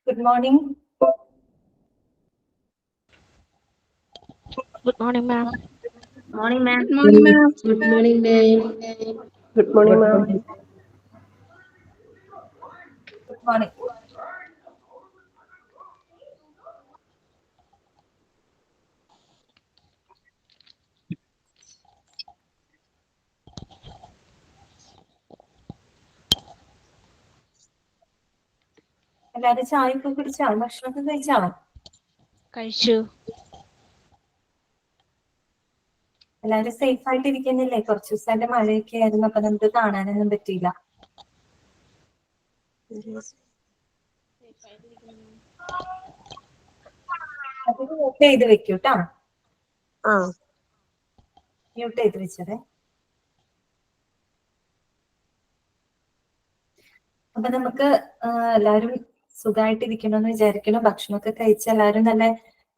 Good morning. Good morning, ma'am. Morning, ma'am. Good morning, ma'am. Good morning, ma'am. Good morning, ma'am. Good morning. എല്ലാരും ചായയൊക്കെ കുടിച്ചോ? ഭക്ഷണമൊക്കെ കഴിച്ചോ? കഴിച്ചു. എല്ലാരും സേഫ് ആയിട്ട് ഇരിക്കുന്നില്ലേ? കുറച്ച് ദിവസമായിട്ട് മഴയൊക്കെ ആയിരുന്നു, അപ്പൊ നമുക്ക് കാണാനൊന്നും പറ്റിയില്ല. അത് മ്യൂട്ട് ചെയ്ത് വെക്കൂട്ടാ. മ്യൂട്ട് ചെയ്ത് വെച്ചതേ. അപ്പൊ നമുക്ക് എല്ലാവരും സുഖമായിട്ട് ഇരിക്കണമെന്ന് വിചാരിക്കണം. ഭക്ഷണമൊക്കെ കഴിച്ച എല്ലാവരും നല്ല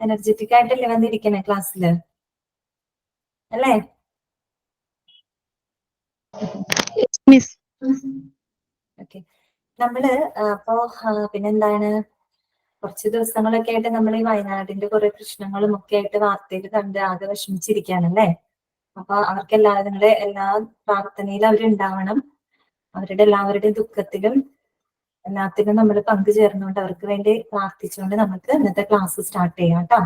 എനർജറ്റിക് ആയിട്ടല്ലേ വന്നിരിക്കണേ ക്ലാസ്സില്, അല്ലേ? ഓക്കെ. നമ്മള് അപ്പോ പിന്നെന്താണ്, കുറച്ച് ദിവസങ്ങളൊക്കെ ആയിട്ട് നമ്മൾ ഈ വയനാടിന്റെ കുറെ പ്രശ്നങ്ങളും ഒക്കെ ആയിട്ട് വാർത്തയിൽ കണ്ട് ആകെ വിഷമിച്ചിരിക്കുകയാണല്ലേ. അപ്പൊ നിങ്ങളുടെ എല്ലാ പ്രാർത്ഥനയിലും അവരുണ്ടാവണം. അവരുടെ എല്ലാവരുടെയും ദുഃഖത്തിലും എല്ലാത്തിലും നമ്മൾ പങ്കുചേർന്നുകൊണ്ട് അവർക്ക് വേണ്ടി പ്രാർത്ഥിച്ചുകൊണ്ട് നമുക്ക് ഇന്നത്തെ ക്ലാസ് സ്റ്റാർട്ട് ചെയ്യാം കേട്ടോ.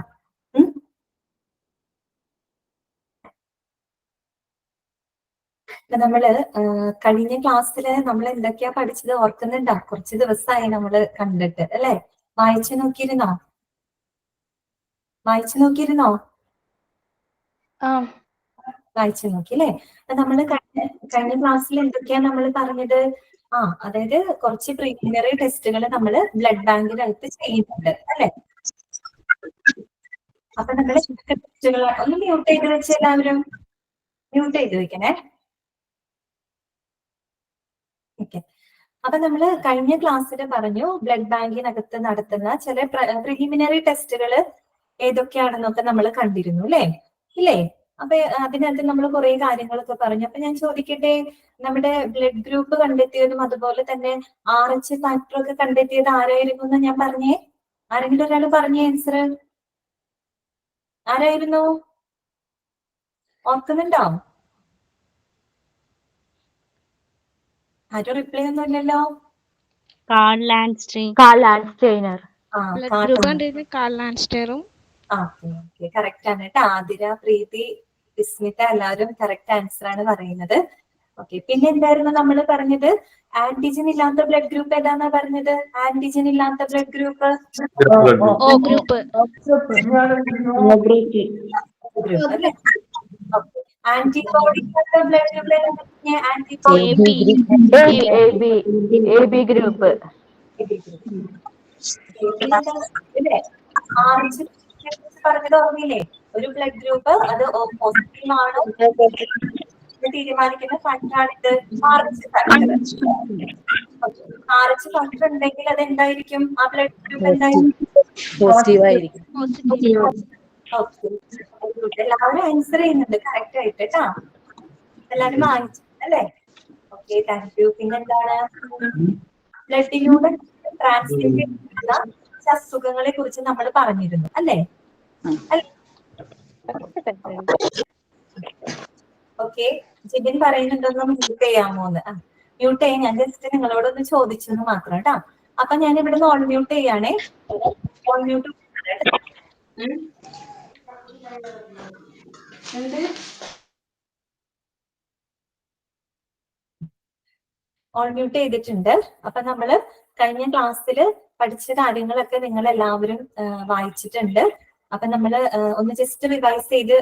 നമ്മള് കഴിഞ്ഞ ക്ലാസ്സില് നമ്മൾ എന്തൊക്കെയാ പഠിച്ചത് ഓർക്കുന്നുണ്ടോ? കുറച്ച് ദിവസമായി നമ്മൾ കണ്ടിട്ട്, അല്ലെ? വായിച്ചു നോക്കിയിരുന്നോ? വായിച്ചു നോക്കി അല്ലെ? നമ്മള് കഴിഞ്ഞ ക്ലാസ്സിൽ എന്തൊക്കെയാ നമ്മൾ പറഞ്ഞത്? അതായത് കുറച്ച് പ്രിലിമിനറി ടെസ്റ്റുകൾ നമ്മൾ ബ്ലഡ് ബാങ്കിനകത്ത് ചെയ്യുന്നുണ്ട്, അല്ലെ? അപ്പൊ നമ്മൾ ടെസ്റ്റുകൾ ഒന്ന് മ്യൂട്ട് ചെയ്ത് വെച്ച് എല്ലാവരും മ്യൂട്ട് ചെയ്ത് വെക്കണേ. ഓക്കെ. അപ്പൊ നമ്മൾ കഴിഞ്ഞ ക്ലാസ്സിൽ പറഞ്ഞു ബ്ലഡ് ബാങ്കിനകത്ത് നടത്തുന്ന ചില പ്രിലിമിനറി ടെസ്റ്റുകൾ ഏതൊക്കെയാണെന്നൊക്കെ നമ്മൾ കണ്ടിരുന്നു, അല്ലേ? ഇല്ലേ? അപ്പൊ അതിനകത്ത് നമ്മൾ കുറെ കാര്യങ്ങളൊക്കെ പറഞ്ഞു. അപ്പൊ ഞാൻ ചോദിക്കട്ടെ, നമ്മുടെ ബ്ലഡ് ഗ്രൂപ്പ് കണ്ടെത്തിയതും അതുപോലെ തന്നെ RH ഫാക്ടർ ഒക്കെ കണ്ടെത്തിയത് ആരായിരുന്നു എന്ന് ഞാൻ പറഞ്ഞേ? ആരെങ്കിലും ഒരാൾ പറഞ്ഞേ ആൻസർ? ആരായിരുന്നു? ഓർക്കുന്നുണ്ടോ? ആരും റിപ്ലൈ ഒന്നും ഇല്ലല്ലോ. കാൾ ലാൻഡ്സ്റ്റൈനർ. കറക്റ്റ് ആണ് കേട്ടോ. ആതിര, പ്രീതി, വിസ്മിത എല്ലാവരും കറക്റ്റ് ആൻസർ ആണ് പറയുന്നത്. ഓക്കെ. പിന്നെ എന്തായിരുന്നു നമ്മൾ പറഞ്ഞത്? ആന്റിജൻ ഇല്ലാത്ത ബ്ലഡ് ഗ്രൂപ്പ് ഏതാന്നാ പറഞ്ഞത്? ആന്റിജൻ ഇല്ലാത്ത ബ്ലഡ് ഗ്രൂപ്പ് അല്ലേ? ആന്റിബോഡി ഇല്ലാത്ത ബ്ലഡ് ഗ്രൂപ്പ് ഏതാ? Antibody group. അല്ലേ? പറഞ്ഞത് ഓർമ്മയില്ലേ? ഒരു ബ്ലഡ് ഗ്രൂപ്പ് അത് പോസിറ്റീവ് ആണോ തീരുമാനിക്കുന്ന ഫാക്ടറാണിത് RH ഫാക്ടർ. RH ഫാക്ടർ ഉണ്ടെങ്കിൽ അത് എന്തായിരിക്കും? ആ ബ്ലഡ് ഗ്രൂപ്പ് എന്തായിരിക്കും? പോസിറ്റീവ് ആയിരിക്കും. എല്ലാവരും ആൻസർ ചെയ്യുന്നുണ്ട് കറക്റ്റ് ആയിട്ട് കേട്ടോ. എല്ലാവരും വാങ്ങിച്ചു അല്ലേ? Okay, thank U. പിന്നെന്താണ്, ബ്ലഡിലൂടെ ട്രാൻസ്മിറ്റ് ചെയ്യുന്ന അസുഖങ്ങളെ കുറിച്ച് നമ്മൾ പറഞ്ഞിരുന്നു, അല്ലേ? ഓക്കെ. ജിബിൻ പറയുന്നുണ്ടോന്ന് മ്യൂട്ട് ചെയ്യാമോന്ന്? മ്യൂട്ട് ചെയ്യാൻ ഞാൻ ജസ്റ്റ് നിങ്ങളോടൊന്ന് ചോദിച്ചെന്ന് മാത്രം കേട്ടോ. അപ്പൊ ഞാൻ ഇവിടുന്ന് ഓൺ മ്യൂട്ട് ചെയ്യാണേ. ഓൺ മ്യൂട്ട് ഓൺ മ്യൂട്ട് ചെയ്തിട്ടുണ്ട്. അപ്പൊ നമ്മള് കഴിഞ്ഞ ക്ലാസ്സിൽ പഠിച്ച കാര്യങ്ങളൊക്കെ നിങ്ങൾ എല്ലാവരും വായിച്ചിട്ടുണ്ട്. അപ്പൊ നമ്മള് ഒന്ന് ജസ്റ്റ് റിവൈസ് ചെയ്ത്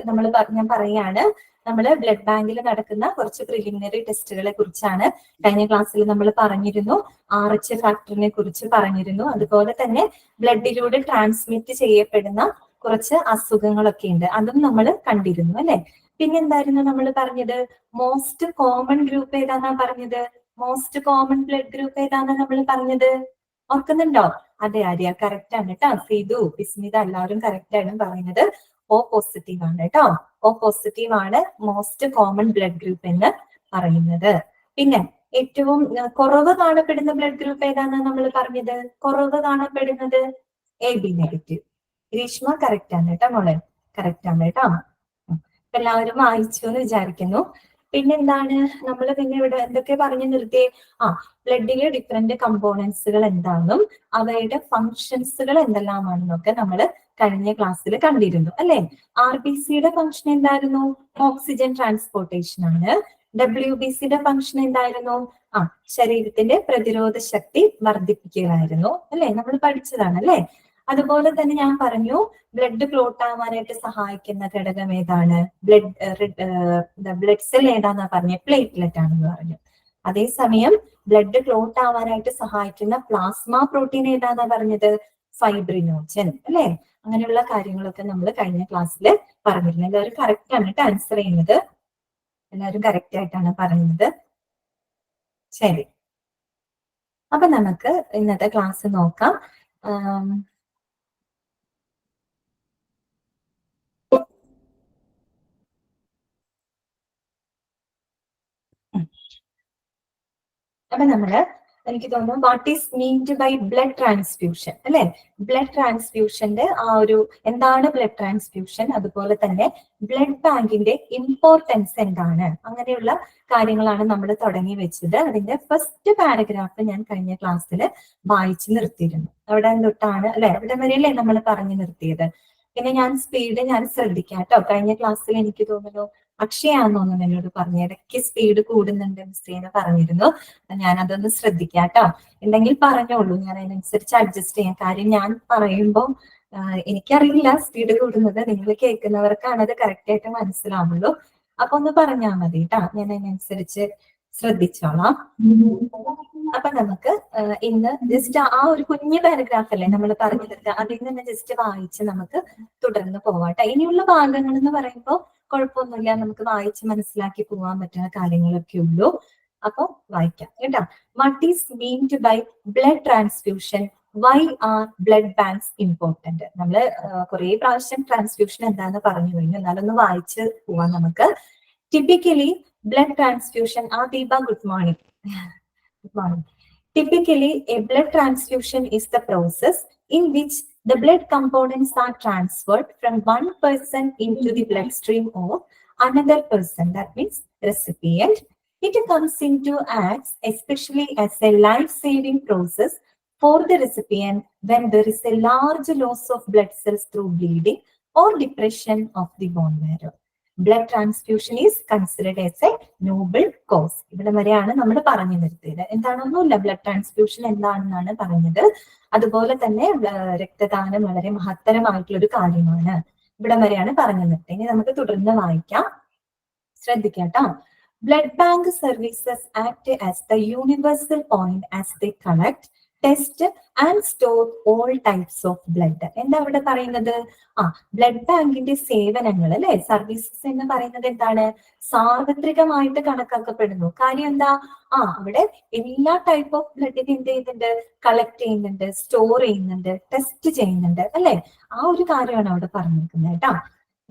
ഞാൻ പറയാണ്. നമ്മൾ ബ്ലഡ് ബാങ്കിൽ നടക്കുന്ന കുറച്ച് പ്രിലിമിനറി ടെസ്റ്റുകളെ കുറിച്ചാണ് കഴിഞ്ഞ ക്ലാസ്സിൽ നമ്മൾ പറഞ്ഞിരുന്നു. RH ഫാക്ടറിനെ കുറിച്ച് പറഞ്ഞിരുന്നു. അതുപോലെ തന്നെ ബ്ലഡിലൂടെ ട്രാൻസ്മിറ്റ് ചെയ്യപ്പെടുന്ന കുറച്ച് അസുഖങ്ങളൊക്കെ ഉണ്ട്, അതും നമ്മൾ കണ്ടിരുന്നു, അല്ലെ? പിന്നെന്തായിരുന്നു നമ്മൾ പറഞ്ഞത്? മോസ്റ്റ് കോമൺ ഗ്രൂപ്പ് ഏതാന്നാ പറഞ്ഞത്? മോസ്റ്റ് കോമൺ ബ്ലഡ് ഗ്രൂപ്പ് ഏതാന്നാ നമ്മൾ പറഞ്ഞത്? ഓർക്കുന്നുണ്ടോ? അതെ, ആര്യ കറക്റ്റ് ആണ് കേട്ടോ. സീതു, വിസ്മിത എല്ലാവരും കറക്റ്റ് ആണ് പറയുന്നത്. O പോസിറ്റീവ് ആണ് കേട്ടോ. O പോസിറ്റീവ് ആണ് മോസ്റ്റ് കോമൺ ബ്ലഡ് ഗ്രൂപ്പ് എന്ന് പറയുന്നത്. പിന്നെ ഏറ്റവും കുറവ് കാണപ്പെടുന്ന ബ്ലഡ് ഗ്രൂപ്പ് ഏതാണെന്ന് നമ്മൾ പറഞ്ഞത്? കുറവ് കാണപ്പെടുന്നത് AB നെഗറ്റീവ്. ഗ്രീഷ്മ കറക്റ്റ് ആണ് കേട്ടോ മോളെ, കറക്റ്റ് ആണ് കേട്ടോ. എല്ലാവരും വായിച്ചു എന്ന് വിചാരിക്കുന്നു. പിന്നെന്താണ് നമ്മൾ പിന്നെ ഇവിടെ എന്തൊക്കെ പറഞ്ഞു നിർത്തിയേ? ബ്ലഡിലെ ഡിഫറെന്റ് കമ്പോണൻസുകൾ എന്താണെന്നും അവയുടെ ഫങ്ഷൻസുകൾ എന്തെല്ലാമാണെന്നൊക്കെ നമ്മൾ കഴിഞ്ഞ ക്ലാസ്സിൽ കണ്ടിരുന്നു അല്ലെ. RBCയുടെ ഫംഗ്ഷൻ എന്തായിരുന്നു? ഓക്സിജൻ ട്രാൻസ്പോർട്ടേഷൻ ആണ്. WBCയുടെ ഫംഗ്ഷൻ എന്തായിരുന്നു? ശരീരത്തിന്റെ പ്രതിരോധ ശക്തി വർദ്ധിപ്പിക്കുകയായിരുന്നു അല്ലെ, നമ്മൾ പഠിച്ചതാണ് അല്ലെ. അതുപോലെ തന്നെ ഞാൻ പറഞ്ഞു ബ്ലഡ് ക്ലോട്ട് ആവാനായിട്ട് സഹായിക്കുന്ന ഘടകം ഏതാണ്? ബ്ലഡ് സെൽ ഏതാന്നാ പറഞ്ഞ? പ്ലേറ്റ്ലെറ്റ് ആണെന്ന് പറഞ്ഞു. അതേസമയം ബ്ലഡ് ക്ലോട്ട് ആവാനായിട്ട് സഹായിക്കുന്ന പ്ലാസ്മ പ്രോട്ടീൻ ഏതാന്നാ പറഞ്ഞത്? ഫൈബ്രിനോജൻ അല്ലെ. അങ്ങനെയുള്ള കാര്യങ്ങളൊക്കെ നമ്മൾ കഴിഞ്ഞ ക്ലാസ്സിൽ പറഞ്ഞിരുന്നു. എല്ലാവരും കറക്റ്റ് ആണ് കേട്ടോ ആൻസർ ചെയ്യുന്നത്. എല്ലാവരും കറക്റ്റ് ആയിട്ടാണ് പറയുന്നത്. ശരി, അപ്പൊ നമുക്ക് ഇന്നത്തെ ക്ലാസ് നോക്കാം. അപ്പൊ നമ്മള് എനിക്ക് തോന്നുന്നു what is meant by blood transfusion അല്ലെ. ബ്ലഡ് ട്രാൻസ്ഫ്യൂഷന്റെ എന്താണ് ബ്ലഡ് ട്രാൻസ്ഫ്യൂഷൻ, അതുപോലെ തന്നെ ബ്ലഡ് ബാങ്കിന്റെ ഇമ്പോർട്ടൻസ് എന്താണ്, അങ്ങനെയുള്ള കാര്യങ്ങളാണ് നമ്മൾ തുടങ്ങി വെച്ചത്. അതിന്റെ ഫസ്റ്റ് പാരഗ്രാഫ് ഞാൻ കഴിഞ്ഞ ക്ലാസ്സിൽ വായിച്ചു നിർത്തിയിരുന്നു. അവിടെ തൊട്ടാണ് അല്ലെ, അവിടെ വരെയല്ലേ നമ്മൾ പറഞ്ഞു നിർത്തിയത്. പിന്നെ ഞാൻ സ്പീഡ് ശ്രദ്ധിക്കാം കേട്ടോ. കഴിഞ്ഞ ക്ലാസ്സിൽ എനിക്ക് തോന്നുന്നു അക്ഷയാന്ന് തോന്നുന്നു എന്നോട് പറഞ്ഞു, ഇടയ്ക്ക് സ്പീഡ് കൂടുന്നുണ്ട് മിസ്റ്റേന്ന് പറഞ്ഞിരുന്നു. ഞാൻ അതൊന്ന് ശ്രദ്ധിക്കാം കേട്ടോ. എന്തെങ്കിലും പറഞ്ഞോളൂ, ഞാൻ അതിനനുസരിച്ച് അഡ്ജസ്റ്റ് ചെയ്യാം. കാര്യം ഞാൻ പറയുമ്പോൾ എനിക്കറിയില്ല സ്പീഡ് കൂടുന്നത്, നിങ്ങൾ കേൾക്കുന്നവർക്കാണ് അത് കറക്റ്റ് ആയിട്ട് മനസ്സിലാവുള്ളൂ. അപ്പൊ ഒന്ന് പറഞ്ഞാൽ മതി കേട്ടോ, ഞാൻ അതിനനുസരിച്ച് ശ്രദ്ധിച്ചോളാം. അപ്പൊ നമുക്ക് ഇന്ന് ജസ്റ്റ് ഒരു കുഞ്ഞു പാരഗ്രാഫ് അല്ലേ നമ്മൾ പറഞ്ഞത്, അതിൽ നിന്ന് ജസ്റ്റ് വായിച്ച് നമുക്ക് തുടർന്ന് പോവാട്ടെ. ഇനിയുള്ള ഭാഗങ്ങൾ എന്ന് പറയുമ്പോൾ കുഴപ്പമൊന്നുമില്ല, നമുക്ക് വായിച്ച് മനസ്സിലാക്കി പോകാൻ പറ്റുന്ന കാര്യങ്ങളൊക്കെ ഉള്ളൂ. അപ്പൊ വായിക്കാം കേട്ടോ. What is meant by blood transfusion? Why are blood banks important? നമ്മള് കുറെ പ്രാവശ്യം ട്രാൻസ്ഫ്യൂഷൻ എന്താന്ന് പറഞ്ഞു കഴിഞ്ഞു, എന്നാലൊന്ന് വായിച്ച് പോവാം നമുക്ക്. Typically blood transfusion, Deepa good morning. Good morning. Typically, a blood transfusion is the process in which the blood components are transferred from one person into the bloodstream of another person, that means recipient. It comes into acts especially as a life-saving process for the recipient when there is a large loss of blood cells through bleeding or depression of the bone marrow. Blood transfusion is considered as a noble cause. ഇവിടെ വരെയാണ് നമ്മൾ പറഞ്ഞു നിർത്തിയത്. എന്താണെന്നൊന്നുമില്ല, blood transfusion എന്താണെന്നാണ് പറഞ്ഞത്. അതുപോലെ തന്നെ രക്തദാനം വളരെ മഹത്തരമായിട്ടുള്ള ഒരു കാര്യമാണ്. ഇവിടെ വരെയാണ് പറഞ്ഞു നിർത്തിയത്. ഇനി നമുക്ക് തുടർന്ന് വായിക്കാം, ശ്രദ്ധിക്കാം. Blood bank services act as the universal point as they collect, test and store all types of blood. എന്താ അവിടെ പറയുന്നത്? ബ്ലഡ് ബാങ്കിന്റെ സേവനങ്ങൾ അല്ലെ, സർവീസസ് എന്ന് പറയുന്നത് എന്താണ്? സാർവത്രികമായിട്ട് കണക്കാക്കപ്പെടുന്നു. കാര്യം എന്താ? അവിടെ എല്ലാ ടൈപ്പ് ഓഫ് ബ്ലഡിനെ എന്ത് ചെയ്യുന്നുണ്ട്? കളക്ട് ചെയ്യുന്നുണ്ട്, സ്റ്റോർ ചെയ്യുന്നുണ്ട്, ടെസ്റ്റ് ചെയ്യുന്നുണ്ട് അല്ലെ. ആ ഒരു കാര്യമാണ് അവിടെ പറഞ്ഞിരിക്കുന്നത് കേട്ടോ.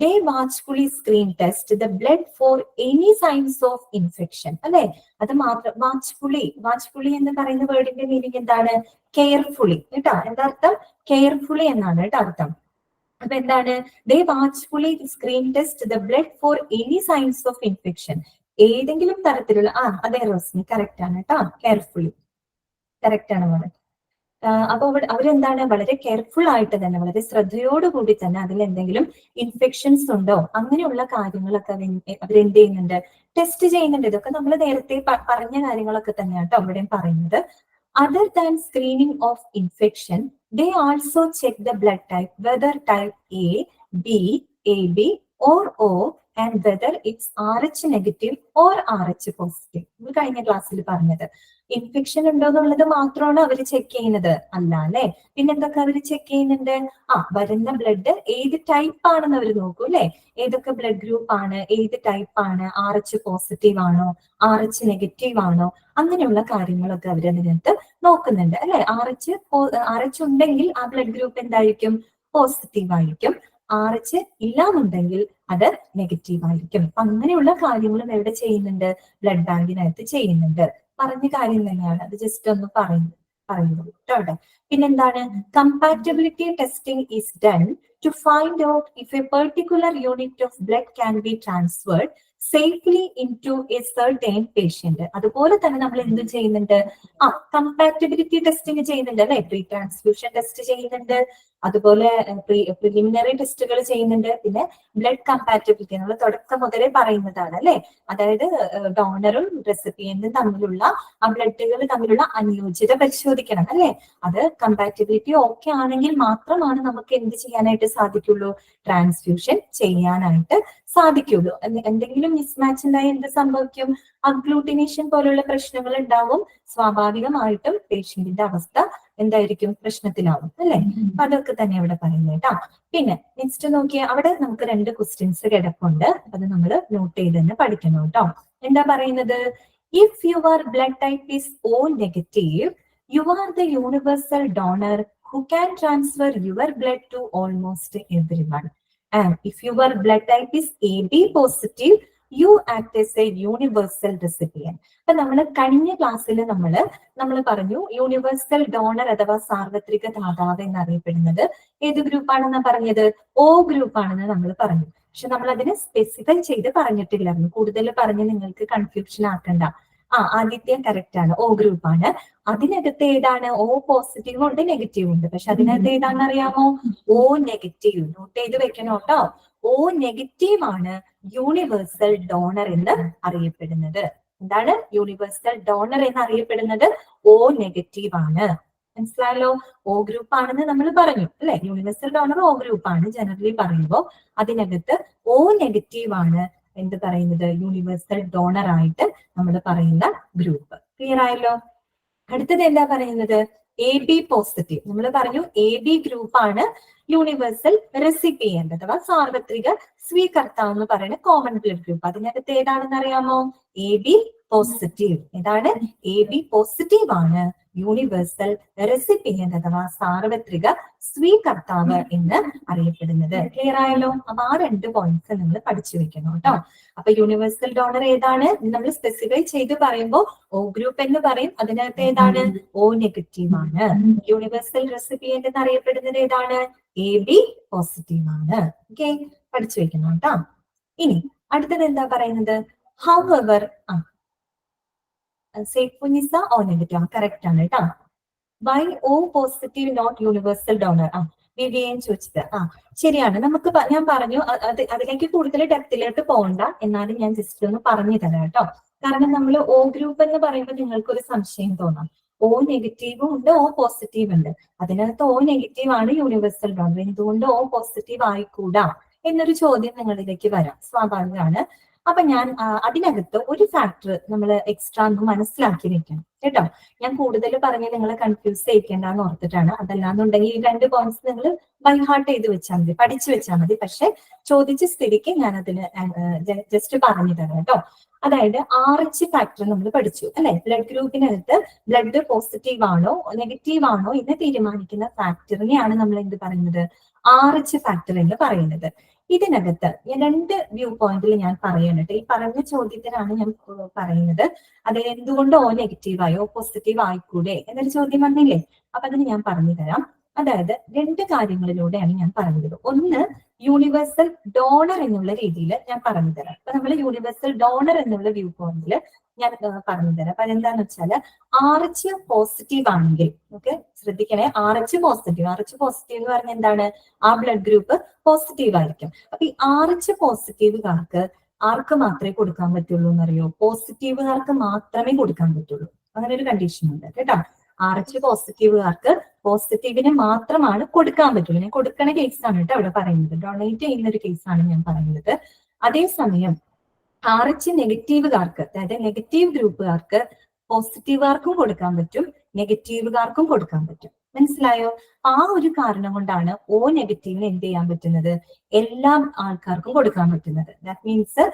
They watchfully screen test the blood for any signs of infection. അല്ലെ, അത് മാത്രം. വാച്ച്ഫുള്ളി എന്ന് പറയുന്ന വേർഡിന്റെ മീനിങ് എന്താണ്? കെയർഫുള്ളി കേട്ടോ. എന്താ അർത്ഥം? കെയർഫുള്ളി എന്നാണ് കേട്ടോ അർത്ഥം. അപ്പൊ എന്താണ്? They watchfully screen test the blood for any signs of infection. ഏതെങ്കിലും തരത്തിലുള്ള അതെ റോസ്മി കറക്റ്റ് ആണ് കേട്ടോ. കെയർഫുള്ളി കറക്റ്റ് ആണ് മോളെ. അപ്പൊ അവരെന്താണ്? വളരെ കെയർഫുൾ ആയിട്ട് തന്നെ, വളരെ ശ്രദ്ധയോടുകൂടി തന്നെ അതിൽ എന്തെങ്കിലും ഇൻഫെക്ഷൻസ് ഉണ്ടോ അങ്ങനെയുള്ള കാര്യങ്ങളൊക്കെ അവരെന്ത് ചെയ്യുന്നുണ്ട്? ടെസ്റ്റ് ചെയ്യുന്നുണ്ട്. ഇതൊക്കെ നമ്മൾ നേരത്തെ പറഞ്ഞ കാര്യങ്ങളൊക്കെ തന്നെയാണ് കേട്ടോ അവിടെയും പറയുന്നത്. Other than screening of infection, they also check the blood type, whether type A, B, AB or O, and whether it's RH negative or RH positive. നമ്മൾ കഴിഞ്ഞ ക്ലാസ്സിൽ പറഞ്ഞത് ഇൻഫെക്ഷൻ ഉണ്ടോ എന്നുള്ളത് മാത്രമാണ് അവർ ചെക്ക് ചെയ്യുന്നത്, അല്ല അല്ലെ. പിന്നെന്തൊക്കെ അവർ ചെക്ക് ചെയ്യുന്നുണ്ട്? വരുന്ന ബ്ലഡ് ഏത് ടൈപ്പ് ആണെന്ന് അവർ നോക്കൂ അല്ലെ. ഏതൊക്കെ ബ്ലഡ് ഗ്രൂപ്പ് ആണ്, ഏത് ടൈപ്പ് ആണ്, RH പോസിറ്റീവ് ആണോ, RH നെഗറ്റീവ് ആണോ, അങ്ങനെയുള്ള കാര്യങ്ങളൊക്കെ അവർ അതിനകത്ത് നോക്കുന്നുണ്ട് അല്ലെ. RH ഉണ്ടെങ്കിൽ ആ ബ്ലഡ് ഗ്രൂപ്പ് എന്തായിരിക്കും? പോസിറ്റീവ് ആയിരിക്കും. RH ഇല്ലാന്നുണ്ടെങ്കിൽ അത് നെഗറ്റീവ് ആയിരിക്കും. അങ്ങനെയുള്ള കാര്യങ്ങളും എവിടെ ചെയ്യുന്നുണ്ട്? ബ്ലഡ് ബാങ്കിനകത്ത് ചെയ്യുന്നുണ്ട്. പറഞ്ഞ കാര്യം തന്നെയാണ്, അത് ജസ്റ്റ് ഒന്ന് പറയുന്നത് കേട്ടോ. പിന്നെന്താണ്, compatibility testing is done to find out if a particular unit of blood can be transferred safely into a certain patient. അതുപോലെ തന്നെ നമ്മൾ എന്ത് ചെയ്യുന്നുണ്ട്, കമ്പാറ്റബിലിറ്റി ടെസ്റ്റിംഗ് ചെയ്യുന്നുണ്ട് അല്ലെ, പ്രീ ട്രാൻസ്ഫ്യൂഷൻ ടെസ്റ്റ് ചെയ്യുന്നുണ്ട്, അതുപോലെ പ്രിലിമിനറി ടെസ്റ്റുകൾ ചെയ്യുന്നുണ്ട്, പിന്നെ ബ്ലഡ് കമ്പാറ്റബിലിറ്റി നമ്മൾ തുടക്കം മുതലേ പറയുന്നതാണ് അല്ലെ. അതായത് ഡോണറും റെസിപ്പിയന്റും തമ്മിലുള്ള ആ ബ്ലഡുകൾ തമ്മിലുള്ള അനുയോജ്യത പരിശോധിക്കണം അല്ലെ. അത് കമ്പാറ്റബിലിറ്റി ഓക്കെ ആണെങ്കിൽ മാത്രമാണ് നമുക്ക് എന്ത് ചെയ്യാനായിട്ട് സാധിക്കുള്ളൂ, ട്രാൻസ്ഫ്യൂഷൻ ചെയ്യാനായിട്ട് സാധിക്കുള്ളൂ. എന്തെങ്കിലും മിസ്മാച്ച് ഉണ്ടായി എന്ത് സംഭവിക്കും, അഗ്ലൂട്ടിനേഷൻ പോലുള്ള പ്രശ്നങ്ങൾ ഉണ്ടാവും. സ്വാഭാവികമായിട്ടും പേഷ്യന്റിന്റെ അവസ്ഥ എന്തായിരിക്കും, പ്രശ്നത്തിലാവും അല്ലെ. അപ്പൊ അതൊക്കെ തന്നെ ഇവിടെ പറയുന്നത് കേട്ടോ. പിന്നെ നെക്സ്റ്റ് നോക്കിയാൽ അവിടെ നമുക്ക് 2 ക്വസ്റ്റ്യൻസ് കിടപ്പുണ്ട്, അത് നമ്മൾ നോട്ട് ചെയ്ത് തന്നെ പഠിക്കണം കേട്ടോ. എന്താ പറയുന്നത്, if your blood type is O negative, you are the universal donor who can transfer your blood to almost everyone. And if your blood type is AB positive, you act as a universal recipient. അപ്പൊ നമ്മൾ കഴിഞ്ഞ ക്ലാസ്സിൽ നമ്മൾ പറഞ്ഞു universal donor അഥവാ സാർവത്രിക ദാതാവ് എന്നറിയപ്പെടുന്നത് ഏത് ഗ്രൂപ്പാണെന്നാ പറഞ്ഞത്, O ഗ്രൂപ്പാണെന്ന് നമ്മൾ പറഞ്ഞു. പക്ഷെ നമ്മൾ അതിനെ സ്പെസിഫൈ ചെയ്ത് പറഞ്ഞിട്ടില്ലായിരുന്നു. കൂടുതൽ പറഞ്ഞ് നിങ്ങൾക്ക് കൺഫ്യൂഷൻ ആക്കണ്ട. ആദിത്യ കറക്റ്റ് ആണ്, O ഗ്രൂപ്പാണ്. അതിനകത്ത് ഏതാണ്, O പോസിറ്റീവും ഉണ്ട് നെഗറ്റീവും ഉണ്ട്. പക്ഷെ അതിനകത്ത് ഏതാണെന്ന് അറിയാമോ, O നെഗറ്റീവ്. നോട്ട് ചെയ്ത് വെക്കണം കേട്ടോ. O നെഗറ്റീവ് ആണ് യൂണിവേഴ്സൽ ഡോണർ എന്ന് അറിയപ്പെടുന്നത്. എന്താണ് യൂണിവേഴ്സൽ ഡോണർ എന്ന് അറിയപ്പെടുന്നത്, O നെഗറ്റീവ് ആണ്. മനസ്സിലായല്ലോ, O ഗ്രൂപ്പ് ആണെന്ന് നമ്മൾ പറഞ്ഞു അല്ലെ. യൂണിവേഴ്സൽ ഡോണർ O ഗ്രൂപ്പാണ് ജനറലി പറയുമ്പോൾ, അതിനകത്ത് O നെഗറ്റീവ് ആണ് എന്ത് പറയുന്നത്, യൂണിവേഴ്സൽ ഡോണർ ആയിട്ട് നമ്മൾ പറയുന്ന ഗ്രൂപ്പ്. ക്ലിയർ ആയല്ലോ. അടുത്തത് എന്താ പറയുന്നത്, AB പോസിറ്റീവ്. നമ്മൾ പറഞ്ഞു AB ഗ്രൂപ്പാണ് യൂണിവേഴ്സൽ റെസിപ്പിയന്റ് അഥവാ സാർവത്രിക സ്വീകർത്താവ് എന്ന് പറയുന്ന കോമൺ ബ്ലഡ് ഗ്രൂപ്പ്. അതിനകത്ത് ഏതാണെന്ന് അറിയാമോ, AB പോസിറ്റീവ്. ഏതാണ്, AB പോസിറ്റീവ് ആണ് യൂണിവേഴ്സൽ റെസിപ്പിയന്റ് അഥവാ സാർവത്രിക സ്വീകർത്താവ് എന്ന് അറിയപ്പെടുന്നത്. ക്ലിയർ ആയല്ലോ. അപ്പൊ ആ 2 പോയിന്റ്സ് നിങ്ങൾ പഠിച്ചു വെക്കണം കേട്ടോ. അപ്പൊ യൂണിവേഴ്സൽ ഡോണർ ഏതാണ് നമ്മൾ സ്പെസിഫൈ ചെയ്ത് പറയുമ്പോൾ O ഗ്രൂപ്പ് എന്ന് പറയും. അതിനകത്ത് ഏതാണ്, O നെഗറ്റീവ് ആണ്. യൂണിവേഴ്സൽ റെസിപ്പിയന്റ് എന്ന് അറിയപ്പെടുന്നത് ഏതാണ്, AB പോസിറ്റീവ് ആണ്. ഓക്കെ, പഠിച്ചു വെക്കണം കേട്ടോ. ഇനി അടുത്തത് എന്താ പറയുന്നത്, ഹൗവർ സേഫുനിസ O നെഗറ്റീവ് കറക്റ്റ് ആണ് കേട്ടോ. Why O positive not universal donor, Vivian ചോദിച്ചത് ശരിയാണ്. നമുക്ക് ഞാൻ പറഞ്ഞു അതിലേക്ക് കൂടുതൽ ഡെപ്തിലോട്ട് പോകണ്ട, എന്നാലും ഞാൻ ജസ്റ്റ് ഒന്ന് പറഞ്ഞു തരാം കേട്ടോ. കാരണം നമ്മൾ O ഗ്രൂപ്പ് എന്ന് പറയുമ്പോൾ നിങ്ങൾക്കൊരു സംശയം തോന്നാം. O നെഗറ്റീവും ഉണ്ട്, O പോസിറ്റീവ് ഉണ്ട്. അതിനകത്ത് O നെഗറ്റീവ് ആണ് യൂണിവേഴ്സൽ ഡോണർ, എന്തുകൊണ്ട് O പോസിറ്റീവ് ആയിക്കൂടാ എന്നൊരു ചോദ്യം നിങ്ങളിലേക്ക് വരാം, സ്വാഭാവികമാണ്. അപ്പൊ ഞാൻ അതിനകത്ത് ഒരു ഫാക്ടർ നമ്മൾ എക്സ്ട്രാ ഒന്ന് മനസ്സിലാക്കി വെക്കണം കേട്ടോ. ഞാൻ കൂടുതൽ പറഞ്ഞ് നിങ്ങളെ കൺഫ്യൂസ് ചെയ്യിക്കേണ്ടെന്ന് ഓർത്തിട്ടാണ്. അതല്ലാന്നുണ്ടെങ്കിൽ ഈ 2 പോയിന്റ്സ് നിങ്ങൾ ബൈ ഹാർട്ട് ചെയ്ത് വെച്ചാൽ മതി, പഠിച്ചു വെച്ചാൽ മതി. പക്ഷെ ചോദിച്ച സ്ഥിതിക്ക് ഞാൻ അതിന് ജസ്റ്റ് പറഞ്ഞു തരാം കേട്ടോ. അതായത് RH ഫാക്ടർ നമ്മൾ പഠിച്ചു അല്ലെ. ബ്ലഡ് ഗ്രൂപ്പിനകത്ത് ബ്ലഡ് പോസിറ്റീവ് ആണോ നെഗറ്റീവ് ആണോ എന്ന് തീരുമാനിക്കുന്ന ഫാക്ടറിനെയാണ് നമ്മൾ എന്ത് പറയുന്നത്, RH ഫാക്ടർ എന്ന് പറയുന്നത്. ഇതിനകത്ത് ഞാൻ 2 വ്യൂ പോയിന്റിൽ ഞാൻ പറയണട്ടെ. ഈ പറഞ്ഞ ചോദ്യത്തിനാണ് ഞാൻ പറയുന്നത്. അത് എന്തുകൊണ്ട് O നെഗറ്റീവ് ആയോ പോസിറ്റീവ് ആയിക്കൂടെ എന്നൊരു ചോദ്യം വന്നില്ലേ. അപ്പൊ അതിന് ഞാൻ പറഞ്ഞു തരാം. അതായത് 2 കാര്യങ്ങളിലൂടെയാണ് ഞാൻ പറഞ്ഞത്. ഒന്ന്, യൂണിവേഴ്സൽ ഡോണർ എന്നുള്ള രീതിയിൽ ഞാൻ പറഞ്ഞു തരാം. അപ്പൊ നമ്മൾ യൂണിവേഴ്സൽ ഡോണർ എന്നുള്ള വ്യൂ പോയിന്റിൽ ഞാൻ പറഞ്ഞു തരാം. അപ്പൊ അതെന്താന്ന് വെച്ചാല് RH പോസിറ്റീവ് ആണെങ്കിൽ, ഓക്കെ ശ്രദ്ധിക്കണേ, RH പോസിറ്റീവ് എന്ന് പറഞ്ഞാൽ എന്താണ്, ആ ബ്ലഡ് ഗ്രൂപ്പ് പോസിറ്റീവ് ആയിരിക്കും. അപ്പൊ ഈ RH പോസിറ്റീവുകാർക്ക് ആർക്ക് മാത്രമേ കൊടുക്കാൻ പറ്റുള്ളൂ എന്നറിയോ, പോസിറ്റീവുകാർക്ക് മാത്രമേ കൊടുക്കാൻ പറ്റുള്ളൂ. അങ്ങനെ ഒരു കണ്ടീഷൻ ഉണ്ട് കേട്ടോ. RH പോസിറ്റീവുകാർക്ക് പോസിറ്റീവിന് മാത്രമാണ് കൊടുക്കാൻ പറ്റുള്ളൂ. ഞാൻ കൊടുക്കണ കേസാണ് കേട്ടോ അവിടെ പറയുന്നത്, ഡൊണേറ്റ് ചെയ്യുന്ന ഒരു കേസാണ് ഞാൻ പറയുന്നത്. അതേസമയം RH നെഗറ്റീവുകാർക്ക്, അതായത് നെഗറ്റീവ് ഗ്രൂപ്പുകാർക്ക് പോസിറ്റീവുകാർക്കും കൊടുക്കാൻ പറ്റും, നെഗറ്റീവുകാർക്കും കൊടുക്കാൻ പറ്റും. മനസ്സിലായോ? ആ ഒരു കാരണം കൊണ്ടാണ് O നെഗറ്റീവിന് എന്ത് ചെയ്യാൻ പറ്റുന്നത്, എല്ലാ ആൾക്കാർക്കും കൊടുക്കാൻ പറ്റുന്നത്. ദാറ്റ് മീൻസ്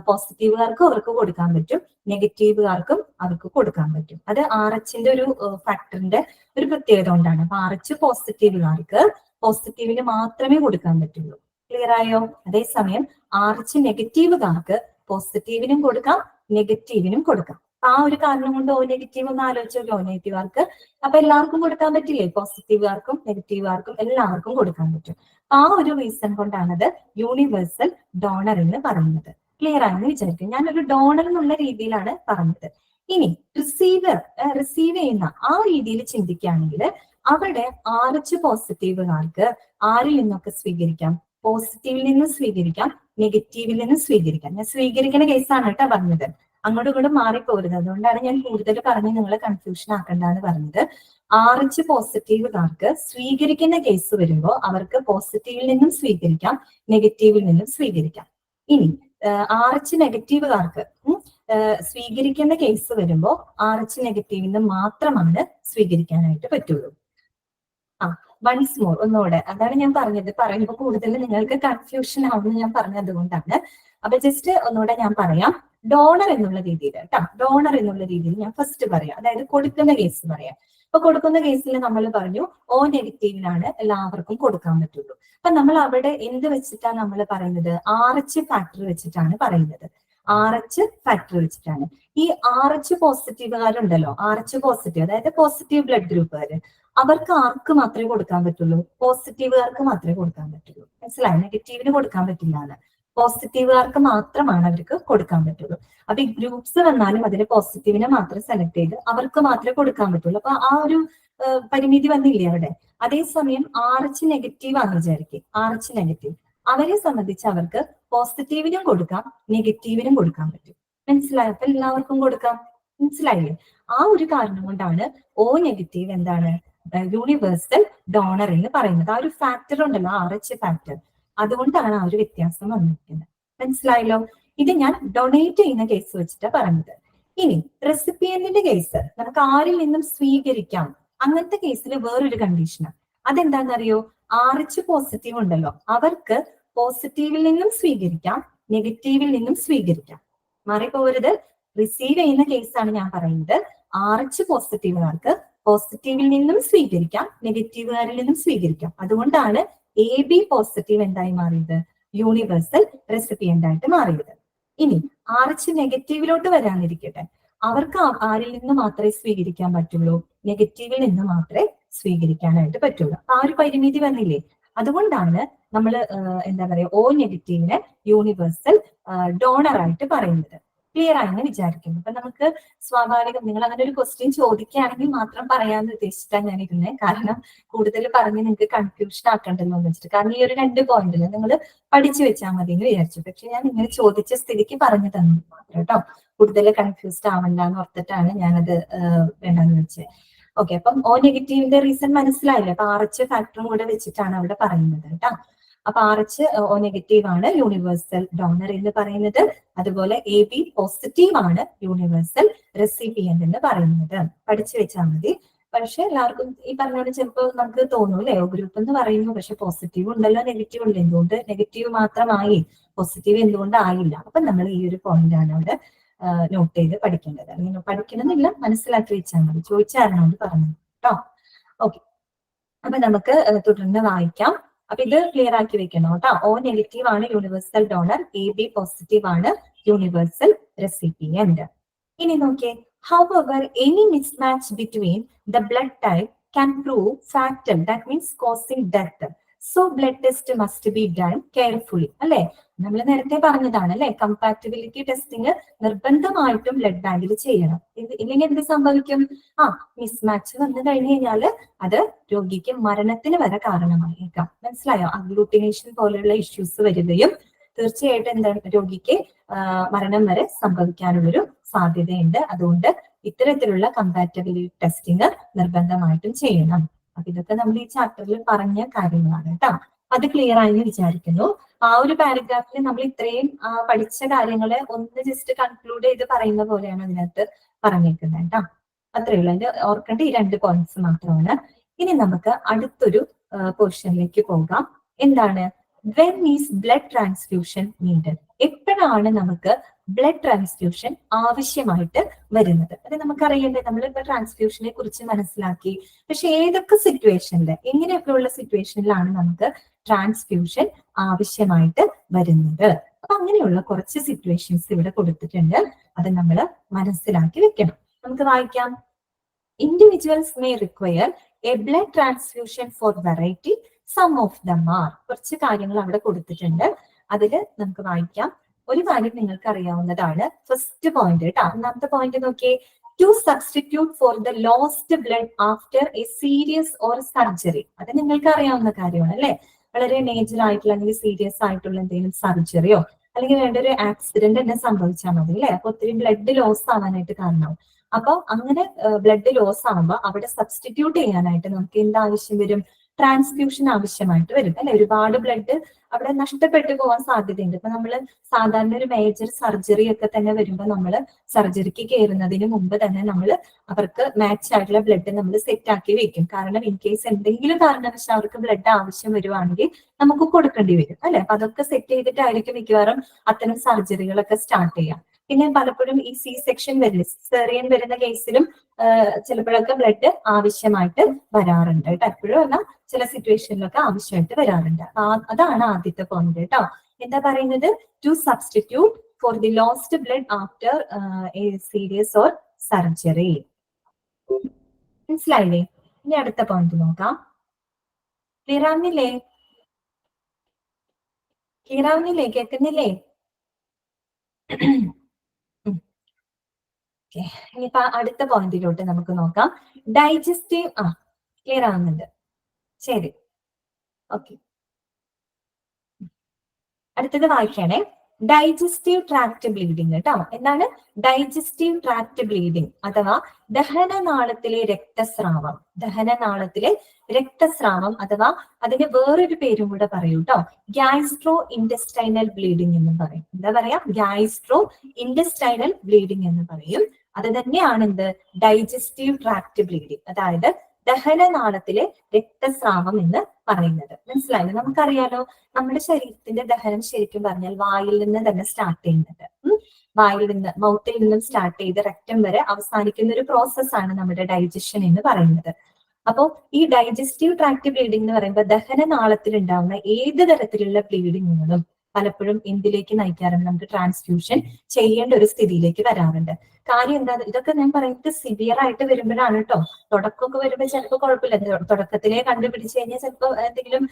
പോസിറ്റീവുകാർക്കും അവർക്ക് കൊടുക്കാൻ പറ്റും, നെഗറ്റീവുകാർക്കും അവർക്ക് കൊടുക്കാൻ പറ്റും. അത് RH ഒരു ഫാക്ടറിന്റെ ഒരു പ്രത്യേകത കൊണ്ടാണ്. അപ്പൊ RH പോസിറ്റീവുകാർക്ക് പോസിറ്റീവിന് മാത്രമേ കൊടുക്കാൻ പറ്റുള്ളൂ. ക്ലിയർ ആയോ? അതേസമയം RH നെഗറ്റീവുകാർക്ക് പോസിറ്റീവിനും കൊടുക്കാം, നെഗറ്റീവിനും കൊടുക്കാം. ആ ഒരു കാരണം കൊണ്ട് O നെഗറ്റീവ് ഒന്ന് ആലോചിച്ചോ. O നെഗറ്റീവുകാർക്ക് അപ്പൊ എല്ലാവർക്കും കൊടുക്കാൻ പറ്റില്ലേ? പോസിറ്റീവുകാർക്കും നെഗറ്റീവുകാർക്കും എല്ലാവർക്കും കൊടുക്കാൻ പറ്റും. ആ ഒരു റീസൺ കൊണ്ടാണത് യൂണിവേഴ്സൽ ഡോണർ എന്ന് പറയുന്നത്. ക്ലിയർ ആണെന്ന് വിചാരിക്കും. ഞാനൊരു ഡോണർ എന്നുള്ള രീതിയിലാണ് പറഞ്ഞത്. ഇനി റിസീവ് ചെയ്യുന്ന ആ രീതിയിൽ ചിന്തിക്കുകയാണെങ്കിൽ അവിടെ RH പോസിറ്റീവുകാർക്ക് ആരിൽ നിന്നൊക്കെ സ്വീകരിക്കാം? പോസിറ്റീവിൽ നിന്ന് സ്വീകരിക്കാം, നെഗറ്റീവിൽ നിന്ന് സ്വീകരിക്കാം. ഞാൻ സ്വീകരിക്കുന്ന കേസാണ് കേട്ടോ പറഞ്ഞത്. അങ്ങോട്ടും ഇങ്ങോട്ടും മാറിപ്പോരുത്. അതുകൊണ്ടാണ് ഞാൻ കൂടുതൽ പറഞ്ഞ് നിങ്ങളെ കൺഫ്യൂഷൻ ആക്കണ്ടെന്ന് പറഞ്ഞത്. RH പോസിറ്റീവുകാർക്ക് സ്വീകരിക്കുന്ന കേസ് വരുമ്പോൾ അവർക്ക് പോസിറ്റീവിൽ നിന്നും സ്വീകരിക്കാം, നെഗറ്റീവിൽ നിന്നും സ്വീകരിക്കാം. ഇനി RH നെഗറ്റീവുകാർക്ക് സ്വീകരിക്കേണ്ട കേസ് വരുമ്പോൾ RH നെഗറ്റീവിൽ നിന്ന് മാത്രമാണ് സ്വീകരിക്കാനായിട്ട് പറ്റുള്ളൂ. വൺസ് മോർ ഒന്നുകൂടെ, അതാണ് ഞാൻ പറഞ്ഞത്. പറയുമ്പോൾ കൂടുതൽ നിങ്ങൾക്ക് കൺഫ്യൂഷൻ ആവുമെന്ന് ഞാൻ പറഞ്ഞത് കൊണ്ടാണ്. അപ്പൊ ജസ്റ്റ് ഒന്നുകൂടെ ഞാൻ പറയാം. ഡോണർ എന്നുള്ള രീതിയിൽ കേട്ടോ, ഡോണർ എന്നുള്ള രീതിയിൽ ഞാൻ ഫസ്റ്റ് പറയാം. അതായത് കൊടുക്കുന്ന കേസ് പറയാം. അപ്പൊ കൊടുക്കുന്ന കേസിൽ നമ്മൾ പറഞ്ഞു O നെഗറ്റീവിനാണ് എല്ലാവർക്കും കൊടുക്കാൻ പറ്റുള്ളൂ. അപ്പൊ നമ്മൾ അവിടെ എന്ത് വെച്ചിട്ടാണ് നമ്മൾ പറയുന്നത്? RH ഫാക്ടർ വെച്ചിട്ടാണ് പറയുന്നത്. RH ഫാക്ടർ വെച്ചിട്ടാണ്. ഈ RH പോസിറ്റീവുകാരുണ്ടല്ലോ, RH പോസിറ്റീവ് അതായത് പോസിറ്റീവ് ബ്ലഡ് ഗ്രൂപ്പുകാര്, അവർക്ക് ആർക്ക് മാത്രമേ കൊടുക്കാൻ പറ്റുള്ളൂ? പോസിറ്റീവുകാർക്ക് മാത്രമേ കൊടുക്കാൻ പറ്റുള്ളൂ. മനസ്സിലായി? നെഗറ്റീവിന് കൊടുക്കാൻ പറ്റില്ല. പോസിറ്റീവുകാർക്ക് മാത്രമാണ് അവർക്ക് കൊടുക്കാൻ പറ്റുള്ളൂ. അപ്പൊ ഈ ഗ്രൂപ്പ്സ് വന്നാലും അതിന് പോസിറ്റീവിനെ മാത്രം സെലക്ട് ചെയ്ത് അവർക്ക് മാത്രമേ കൊടുക്കാൻ പറ്റുള്ളൂ. അപ്പൊ ആ ഒരു പരിമിതി വന്നില്ലേ അവിടെ. അതേസമയം RH നെഗറ്റീവ് ആണെന്ന് വിചാരിക്കും. RH നെഗറ്റീവ് അവരെ സംബന്ധിച്ച് അവർക്ക് പോസിറ്റീവിനും കൊടുക്കാം, നെഗറ്റീവിനും കൊടുക്കാൻ പറ്റും. മനസ്സിലായോ? അപ്പൊ എല്ലാവർക്കും കൊടുക്കാം. മനസ്സിലായില്ലേ? ആ ഒരു കാരണം കൊണ്ടാണ് O നെഗറ്റീവ് എന്താണ് യൂണിവേഴ്സൽ ഡോണർ എന്ന് പറയുന്നത്. ആ ഒരു ഫാക്ടർ ഉണ്ടല്ലോ, RH ഫാക്ടർ, അതുകൊണ്ടാണ് ആ ഒരു വ്യത്യാസം വന്നിരിക്കുന്നത്. മനസ്സിലായല്ലോ? ഇത് ഞാൻ ഡൊണേറ്റ് ചെയ്യുന്ന കേസ് വെച്ചിട്ടാണ് പറഞ്ഞത്. ഇനി റെസിപ്പിയന്റിന്റെ കേസ്, നമുക്ക് ആരിൽ നിന്നും സ്വീകരിക്കാം, അങ്ങനത്തെ കേസിൽ വേറൊരു കണ്ടീഷനാണ്. അതെന്താണെന്നറിയോ? RH പോസിറ്റീവ് ഉണ്ടല്ലോ, അവർക്ക് പോസിറ്റീവിൽ നിന്നും സ്വീകരിക്കാം, നെഗറ്റീവിൽ നിന്നും സ്വീകരിക്കാം. മാറിപ്പോരുത്. റിസീവ് ചെയ്യുന്ന കേസാണ് ഞാൻ പറയുന്നത്. RH പോസിറ്റീവുകാർക്ക് പോസിറ്റീവിൽ നിന്നും സ്വീകരിക്കാം, നെഗറ്റീവുകാരിൽ നിന്നും സ്വീകരിക്കാം. അതുകൊണ്ടാണ് AB പോസിറ്റീവ് എന്തായി മാറിയത്? യൂണിവേഴ്സൽ റെസിപ്പിയന്റ് ആയിട്ട് മാറിയത്. ഇനി RH നെഗറ്റീവിലോട്ട് വരാനിരിക്കട്ടെ, അവർക്ക് ആരിൽ നിന്ന് മാത്രമേ സ്വീകരിക്കാൻ പറ്റുള്ളൂ? നെഗറ്റീവിൽ നിന്ന് മാത്രമേ സ്വീകരിക്കാനായിട്ട് പറ്റുള്ളൂ. ആ ഒരു പരിമിതി വന്നില്ലേ? അതുകൊണ്ടാണ് നമ്മൾ എന്താ പറയുക, O നെഗറ്റീവിനെ യൂണിവേഴ്സൽ ഡോണർ ആയിട്ട് പറയുന്നത്. ക്ലിയർ ആയെന്ന് വിചാരിക്കുന്നു. അപ്പൊ നമുക്ക് സ്വാഭാവികം, നിങ്ങൾ അങ്ങനെ ഒരു ക്വസ്റ്റ്യൻ ചോദിക്കുകയാണെങ്കിൽ മാത്രം പറയാമെന്ന് ഉദ്ദേശിച്ചിട്ടാണ് ഞാൻ ഇരുന്നത്. കാരണം കൂടുതൽ പറഞ്ഞ് നിങ്ങൾക്ക് കൺഫ്യൂഷൻ ആക്കണ്ടല്ലോ എന്ന് വെച്ചിട്ട്. കാരണം ഈ ഒരു 2 പോയിന്റിൽ നിങ്ങൾ പഠിച്ചു വെച്ചാൽ മതി എന്ന് വിചാരിച്ചു. പക്ഷെ ഞാൻ നിങ്ങൾ ചോദിച്ച സ്ഥിതിക്ക് പറഞ്ഞു തന്നു മാത്രം കേട്ടോ. കൂടുതൽ കൺഫ്യൂസ്ഡ് ആവണ്ടെന്ന് ഓർത്തിട്ടാണ് ഞാനത് വേണ്ടെന്ന് വെച്ചത്. ഓക്കെ, അപ്പം O നെഗറ്റീവിന്റെ റീസൺ മനസ്സിലായില്ലേ? അപ്പൊ RH ഫാക്ടറും കൂടെ വെച്ചിട്ടാണ് അവിടെ പറയുന്നത് കേട്ടോ. അപ്പൊ RH O നെഗറ്റീവ് ആണ് യൂണിവേഴ്സൽ ഡോണർ എന്ന് പറയുന്നത്. അതുപോലെ AB പോസിറ്റീവ് ആണ് യൂണിവേഴ്സൽ റെസിപ്പിയന്റ് എന്ന് പറയുന്നത്. പഠിച്ചു വെച്ചാൽ മതി. പക്ഷെ എല്ലാവർക്കും ഈ പറഞ്ഞോട് ചിലപ്പോൾ നമുക്ക് തോന്നും അല്ലേ, O ഗ്രൂപ്പ് എന്ന് പറയുന്നു, പക്ഷെ പോസിറ്റീവ് ഉണ്ടല്ലോ നെഗറ്റീവ് ഉണ്ട്, എന്തുകൊണ്ട് നെഗറ്റീവ് മാത്രമായി, പോസിറ്റീവ് എന്തുകൊണ്ട് ആയില്ല? അപ്പൊ നമ്മൾ ഈ ഒരു പോയിന്റ് ആണ് അവിടെ നോട്ട് ചെയ്ത് പഠിക്കേണ്ടത്. അങ്ങനെ പഠിക്കണമെന്നില്ല, മനസ്സിലാക്കി വെച്ചാൽ മതി. ചോദിച്ചായിരുന്നു പറഞ്ഞു കേട്ടോ. ഓക്കെ, അപ്പൊ നമുക്ക് തുടർന്ന് വായിക്കാം. അപ്പൊ ഇത് ക്ലിയർ ആക്കി വെക്കണം കേട്ടോ. O നെഗറ്റീവ് ആണ് യൂണിവേഴ്സൽ ഡോണർ, AB പോസിറ്റീവ് ആണ് യൂണിവേഴ്സൽ റെസിപ്പിയന്റ്. ഇനി നോക്കിയേ, however any mismatch between the blood type can prove fatal, that means causing death. So blood test must be done carefully. അല്ലെ, നമ്മൾ നേരത്തെ പറഞ്ഞതാണ് അല്ലെ, കമ്പാറ്റബിലിറ്റി ടെസ്റ്റിംഗ് നിർബന്ധമായിട്ടും ബ്ലഡ് ബാങ്കിൽ ചെയ്യണം. ഇല്ലെങ്കിൽ എന്ത് സംഭവിക്കും? മിസ്മാച്ച് വന്നു കഴിഞ്ഞു കഴിഞ്ഞാൽ അത് രോഗിക്ക് മരണത്തിന് വരെ കാരണമായേക്കാം. മനസ്സിലായോ? അഗ്ലൂട്ടിനേഷൻ പോലെയുള്ള ഇഷ്യൂസ് വരികയും തീർച്ചയായിട്ടും എന്താണ് രോഗിക്ക് മരണം വരെ സംഭവിക്കാനുള്ളൊരു സാധ്യതയുണ്ട്. അതുകൊണ്ട് ഇത്തരത്തിലുള്ള കമ്പാറ്റബിലിറ്റി ടെസ്റ്റിംഗ് നിർബന്ധമായിട്ടും ചെയ്യണം. അപ്പൊ ഇതൊക്കെ നമ്മൾ ഈ ചാപ്റ്ററിൽ പറഞ്ഞ കാര്യങ്ങളാണ് കേട്ടോ. അത് ക്ലിയർ ആയെന്ന് വിചാരിക്കുന്നു. ആ ഒരു പാരഗ്രാഫിൽ നമ്മൾ ഇത്രയും പഠിച്ച കാര്യങ്ങളെ ഒന്ന് ജസ്റ്റ് കൺക്ലൂഡ് ചെയ്ത് പറയുന്ന പോലെയാണ് അതിനകത്ത് പറഞ്ഞേക്കുന്നത് കേട്ടോ. അത്രയേ ഉള്ളൂ. അതിന്റെ ഓർക്കേണ്ട ഈ 2 പോയിന്റ്സ് മാത്രമാണ്. ഇനി നമുക്ക് അടുത്തൊരു പോർഷനിലേക്ക് പോകാം. എന്താണ്? when is blood transfusion needed? എപ്പോഴാണ് നമുക്ക് ബ്ലഡ് ട്രാൻസ്ഫ്യൂഷൻ ആവശ്യമായിട്ട് വരുന്നത്? അത് നമുക്കറിയണ്ടേ. നമ്മളിപ്പോ ട്രാൻസ്ഫ്യൂഷനെ കുറിച്ച് മനസ്സിലാക്കി. പക്ഷെ ഏതൊക്കെ സിറ്റുവേഷനിൽ, എങ്ങനെയൊക്കെയുള്ള സിറ്റുവേഷനിലാണ് നമുക്ക് ട്രാൻസ്ഫ്യൂഷൻ ആവശ്യമായിട്ട് വരുന്നത്? അപ്പൊ അങ്ങനെയുള്ള കുറച്ച് സിറ്റുവേഷൻസ് ഇവിടെ കൊടുത്തിട്ടുണ്ട്. അത് നമ്മൾ മനസ്സിലാക്കി വെക്കണം. നമുക്ക് വായിക്കാം. Individuals may require a blood transfusion for variety, some of them are. കുറച്ച് കാര്യങ്ങൾ അവിടെ കൊടുത്തിട്ടുണ്ട്. അതിൽ നമുക്ക് വായിക്കാം. ഒരു കാര്യം നിങ്ങൾക്ക് അറിയാവുന്നതാണ്. ഫസ്റ്റ് പോയിന്റ് കേട്ടോ. ഒന്നാമത്തെ പോയിന്റ് നോക്കിയേ. To substitute for the lost blood after a serious or surgery. അത് നിങ്ങൾക്ക് അറിയാവുന്ന കാര്യമാണ് അല്ലെ. വളരെ മേജർ ആയിട്ടുള്ള അല്ലെങ്കിൽ സീരിയസ് ആയിട്ടുള്ള എന്തെങ്കിലും സർജറിയോ അല്ലെങ്കിൽ വേണ്ട ഒരു ആക്സിഡന്റ് തന്നെ സംഭവിച്ചാൽ മതി അല്ലെ. അപ്പൊ ഒത്തിരി ബ്ലഡ് ലോസ് ആവാനായിട്ട് കാരണമാവും. അപ്പൊ അങ്ങനെ ബ്ലഡ് ലോസ് ആവുമ്പോൾ അവിടെ സബ്സ്റ്റിറ്റ്യൂട്ട് ചെയ്യാനായിട്ട് നമുക്ക് എന്ത് ആവശ്യം വരും? ട്രാൻസ്ഫ്യൂഷൻ ആവശ്യമായിട്ട് വരും അല്ലെ. ഒരുപാട് ബ്ലഡ് അവിടെ നഷ്ടപ്പെട്ടു പോകാൻ സാധ്യതയുണ്ട്. ഇപ്പൊ നമ്മൾ സാധാരണ ഒരു മേജർ സർജറി ഒക്കെ തന്നെ വരുമ്പോൾ നമ്മൾ സർജറിക്ക് കയറുന്നതിന് മുമ്പ് തന്നെ നമ്മൾ അവർക്ക് മാച്ച് ആയിട്ടുള്ള ബ്ലഡ് നമ്മൾ സെറ്റ് ആക്കി വെക്കും. കാരണം ഇൻ കേസ് എന്തെങ്കിലും കാരണവശാൽ അവർക്ക് ബ്ലഡ് ആവശ്യം വരുവാണെങ്കിൽ നമുക്ക് കൊടുക്കേണ്ടി വരും അല്ലെ. അപ്പൊ അതൊക്കെ സെറ്റ് ചെയ്തിട്ടായിരിക്കും മിക്കവാറും അത്തരം സർജറികളൊക്കെ സ്റ്റാർട്ട് ചെയ്യാം. പിന്നെ പലപ്പോഴും ഈ സി സെക്ഷൻ വരില്ല, സിസേറിയൻ വരുന്ന കേസിലും ചിലപ്പോഴൊക്കെ ബ്ലഡ് ആവശ്യമായിട്ട് വരാറുണ്ട് കേട്ടോ. എപ്പോഴും അല്ല, ചില സിറ്റുവേഷനിലൊക്കെ ആവശ്യമായിട്ട് വരാറുണ്ട്. അതാണ് ആദ്യത്തെ പോയിന്റ് കേട്ടോ. എന്താ പറയുന്നത്? To substitute for the lost blood after a serious or surgery. മനസ്സിലായില്ലേ? ഇനി അടുത്ത പോയിന്റ് നോക്കാം. ക്ലിയർ ആവുന്നില്ലേ? കേൾക്കുന്നില്ലേ? ഇനിയിപ്പോ അടുത്ത പോയിന്റിലോട്ട് നമുക്ക് നോക്കാം. ഡൈജസ്റ്റീവ് ക്ലിയർ ആവുന്നുണ്ട്. ശരി, ഓക്കെ. അടുത്തത് വായിക്കണേ. ഡൈജസ്റ്റീവ് ട്രാക്ട് ബ്ലീഡിങ് കേട്ടോ. എന്താണ് ഡൈജസ്റ്റീവ് ട്രാക്ട് ബ്ലീഡിങ് അഥവാ ദഹനനാളത്തിലെ രക്തസ്രാവം. ദഹനനാളത്തിലെ രക്തസ്രാവം അഥവാ അതിന് വേറൊരു പേരും കൂടെ പറയൂ കേട്ടോ. ഗ്യാസ്ട്രോ ഇൻഡസ്റ്റൈനൽ ബ്ലീഡിങ് എന്ന് പറയും. എന്താ പറയാ? ഗ്യാസ്ട്രോ ഇൻഡസ്റ്റൈനൽ ബ്ലീഡിങ് എന്ന് പറയും. അത് തന്നെയാണ് എന്ത്? ഡൈജസ്റ്റീവ് ട്രാക്ട് ബ്ലീഡിങ്, അതായത് ദഹനനാളത്തിലെ രക്തസ്രാവം എന്ന് പറയുന്നത്. മനസ്സിലായില്ലേ? നമുക്കറിയാലോ, നമ്മുടെ ശരീരത്തിന്റെ ദഹനം ശരിക്കും പറഞ്ഞാൽ വായിൽ നിന്ന് തന്നെ സ്റ്റാർട്ട് ചെയ്യുന്നുണ്ട്. വായിൽ നിന്ന്, മൗത്തിൽ നിന്നും സ്റ്റാർട്ട് ചെയ്ത് റെക്ടം വരെ അവസാനിക്കുന്ന ഒരു പ്രോസസ്സാണ് നമ്മുടെ ഡൈജഷൻ എന്ന് പറയുന്നത്. അപ്പോൾ ഈ ഡൈജസ്റ്റീവ് ട്രാക്ട് ബ്ലീഡിംഗ് എന്ന് പറയുമ്പോൾ ദഹനനാളത്തിൽ ഉണ്ടാവുന്ന ഏത് തരത്തിലുള്ള ബ്ലീഡിങ്ങുകളും പലപ്പോഴും എന്തിലേക്ക് നയിക്കാറുണ്ട്? നമുക്ക് ട്രാൻസ്ഫ്യൂഷൻ ചെയ്യേണ്ട ഒരു സ്ഥിതിയിലേക്ക് വരാറുണ്ട്. കാര്യം എന്താ? ഇതൊക്കെ ഞാൻ പറയുന്നത് സിവിയർ ആയിട്ട് വരുമ്പോഴാണ് കേട്ടോ. തുടക്കമൊക്കെ വരുമ്പോൾ ചിലപ്പോൾ കുഴപ്പമില്ല, തുടക്കത്തിലേ കണ്ടുപിടിച്ച് കഴിഞ്ഞാൽ ചിലപ്പോൾ എന്തെങ്കിലും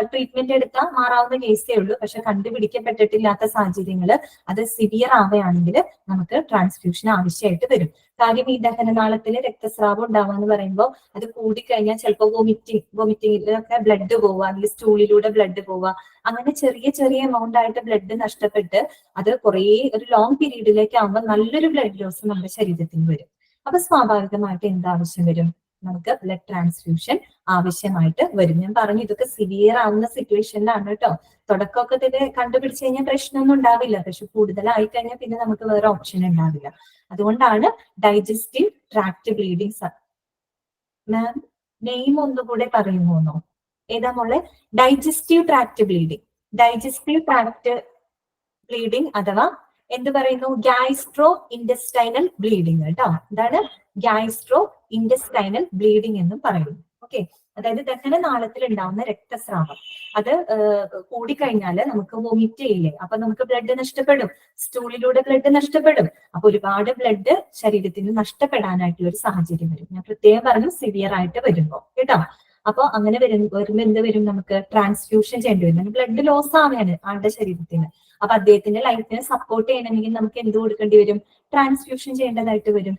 ട്രീറ്റ്മെന്റ് എടുത്താൽ മാറാവുന്ന കേസേ ഉള്ളൂ. പക്ഷെ കണ്ടുപിടിക്കപ്പെട്ടിട്ടില്ലാത്ത സാഹചര്യങ്ങൾ അത് സിവിയർ ആവുകയാണെങ്കിൽ നമുക്ക് ട്രാൻസ്ഫ്യൂഷൻ ആവശ്യമായിട്ട് വരും. കാര്യം ഈ ദഹനനാളത്തില് രക്തസ്രാവം ഉണ്ടാവുക എന്ന് പറയുമ്പോൾ അത് കൂടിക്കഴിഞ്ഞാൽ ചിലപ്പോൾ വോമിറ്റിങ്ങിലൊക്കെ ബ്ലഡ് പോവുക, അല്ലെങ്കിൽ സ്റ്റൂളിലൂടെ ബ്ലഡ് പോവുക, അങ്ങനെ ചെറിയ ചെറിയ എമൗണ്ട് ആയിട്ട് ബ്ലഡ് നഷ്ടപ്പെട്ട് അത് കുറേ ഒരു ലോങ് പീരീഡിലേക്ക് ആകുമ്പോൾ നല്ലൊരു ബ്ലഡ് ലോസ് നമ്മുടെ ശരീരത്തിന് വരും. അപ്പൊ സ്വാഭാവികമായിട്ട് എന്താവശ്യം വരും? നമുക്ക് ബ്ലഡ് ട്രാൻസ്ഫ്യൂഷൻ ആവശ്യമായിട്ട് വരും. ഞാൻ പറഞ്ഞു ഇതൊക്കെ സിവിയർ ആവുന്ന സിറ്റുവേഷനിലാണ് കേട്ടോ. തുടക്കമൊക്കെ തന്നെ കണ്ടുപിടിച്ച് കഴിഞ്ഞാൽ പ്രശ്നമൊന്നും ഉണ്ടാവില്ല. പക്ഷെ കൂടുതലായി കഴിഞ്ഞാൽ പിന്നെ നമുക്ക് വേറെ ഓപ്ഷൻ ഉണ്ടാവില്ല. അതുകൊണ്ടാണ് ഡൈജസ്റ്റീവ് ട്രാക്ട് ബ്ലീഡിങ്. മാം നെയിം ഒന്നുകൂടെ പറയുമോന്നോ? ഏതാ മോളെ? Digestive tract bleeding. Digestive tract bleeding അഥവാ എന്ത് പറയുന്നു? ഗ്യാസ്ട്രോ ഇൻഡസ്റ്റൈനൽ ബ്ലീഡിങ് കേട്ടോ. എന്താണ്? ഗ്യാസ്ട്രോ ഇൻഡസ്റ്റൈനൽ ബ്ലീഡിങ് എന്നും പറയുന്നു. ഓക്കെ, അതായത് ദഹനനാളത്തിൽ ഉണ്ടാവുന്ന രക്തസ്രാവം അത് കൂടിക്കഴിഞ്ഞാൽ നമുക്ക് വോമിറ്റ് ചെയ്യില്ലേ, അപ്പൊ നമുക്ക് ബ്ലഡ് നഷ്ടപ്പെടും, സ്റ്റൂളിലൂടെ ബ്ലഡ് നഷ്ടപ്പെടും. അപ്പൊ ഒരുപാട് ബ്ലഡ് ശരീരത്തിന് നഷ്ടപ്പെടാനായിട്ടുള്ള ഒരു സാഹചര്യം വരും. ഞാൻ പ്രത്യേകം പറഞ്ഞു സിവിയർ ആയിട്ട് വരുമ്പോ കേട്ടോ. അപ്പൊ അങ്ങനെ വരുമ്പോ എന്ത് വരും? നമുക്ക് ട്രാൻസ്ഫ്യൂഷൻ ചെയ്യേണ്ടി വരും. ബ്ലഡ് ലോസ് ആവുകയാണ് ആളുടെ ശരീരത്തിന്. അപ്പൊ അദ്ദേഹത്തിന്റെ ലൈഫിനെ സപ്പോർട്ട് ചെയ്യണമെങ്കിൽ നമുക്ക് എന്ത് കൊടുക്കേണ്ടി വരും? ട്രാൻസ്ഫ്യൂഷൻ ചെയ്യേണ്ടതായിട്ട് വരും.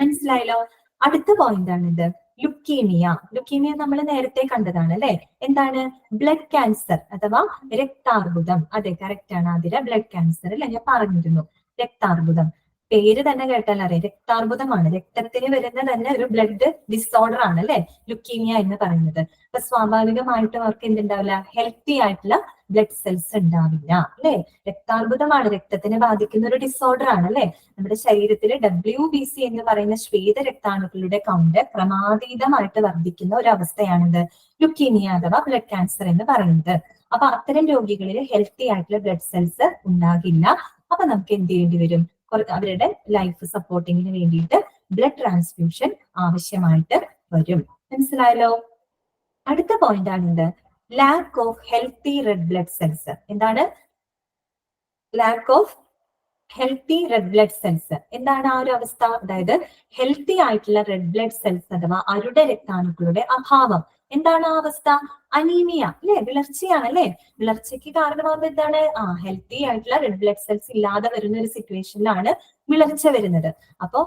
മനസ്സിലായല്ലോ? അടുത്ത പോയിന്റ് ആണിത്, ലുക്കീമിയ. ലുക്കീമിയ നമ്മൾ നേരത്തെ കണ്ടതാണ് അല്ലെ. എന്താണ്? ബ്ലഡ് ക്യാൻസർ അഥവാ രക്താർബുദം. അതെ, കറക്റ്റ് ആണ് ആതിര, ബ്ലഡ് ക്യാൻസർ അല്ലെ. ഞാൻ പറഞ്ഞിരുന്നു രക്താർബുദം. പേര് തന്നെ കേട്ടാൽ അറിയാം, രക്താർബുദമാണ്. രക്തത്തിന് വരുന്ന തന്നെ ഒരു ബ്ലഡ് ഡിസോർഡർ ആണ് അല്ലെ ലുക്കീമിയ എന്ന് പറയുന്നത്. അപ്പൊ സ്വാഭാവികമായിട്ടും അവർക്ക് എന്തുണ്ടാവില്ല? ഹെൽത്തി ആയിട്ടുള്ള ബ്ലഡ് സെൽസ് ഉണ്ടാവില്ല അല്ലെ. രക്താർബുദമാണ്, രക്തത്തിനെ ബാധിക്കുന്ന ഒരു ഡിസോർഡർ ആണ് അല്ലെ. നമ്മുടെ ശരീരത്തിലെ WBC എന്ന് പറയുന്ന ശ്വേത രക്താണുക്കളുടെ കൗണ്ട് ക്രമാതീതമായിട്ട് വർദ്ധിക്കുന്ന ഒരു അവസ്ഥയാണിത് ലുക്കീമിയ അഥവാ ബ്ലഡ് ക്യാൻസർ എന്ന് പറയുന്നത്. അപ്പൊ അത്തരം രോഗികളിൽ ഹെൽത്തി ആയിട്ടുള്ള ബ്ലഡ് സെൽസ് ഉണ്ടാകില്ല. അപ്പൊ നമുക്ക് എന്ത് ചെയ്യേണ്ടി വരും? അവരുടെ ലൈഫ് സപ്പോർട്ടിങ്ങിന് വേണ്ടിയിട്ട് ബ്ലഡ് ട്രാൻസ്ഫ്യൂഷൻ ആവശ്യമായിട്ട് വരും. മനസ്സിലായല്ലോ? അടുത്ത പോയിന്റ് ആണിത്, lack of healthy red blood cells. എന്താണ്? Lack of healthy red blood cells. എന്താണ് ആ ഒരു അവസ്ഥ? അതായത് ഹെൽത്തി ആയിട്ടുള്ള റെഡ് ബ്ലഡ് സെൽസ് അഥവാ അരുടെ രക്താണുക്കളുടെ അഭാവം. എന്താണ് ആ അവസ്ഥ? അനീമിയ അല്ലെ, വിളർച്ചയാണ് അല്ലെ. വിളർച്ചയ്ക്ക് കാരണമാകുന്നത് എന്താണ്? ഹെൽത്തി ആയിട്ടുള്ള റെഡ് ബ്ലഡ് സെൽസ് ഇല്ലാതെ വരുന്ന ഒരു സിറ്റുവേഷനിലാണ് വിളർച്ച വരുന്നത്. അപ്പോ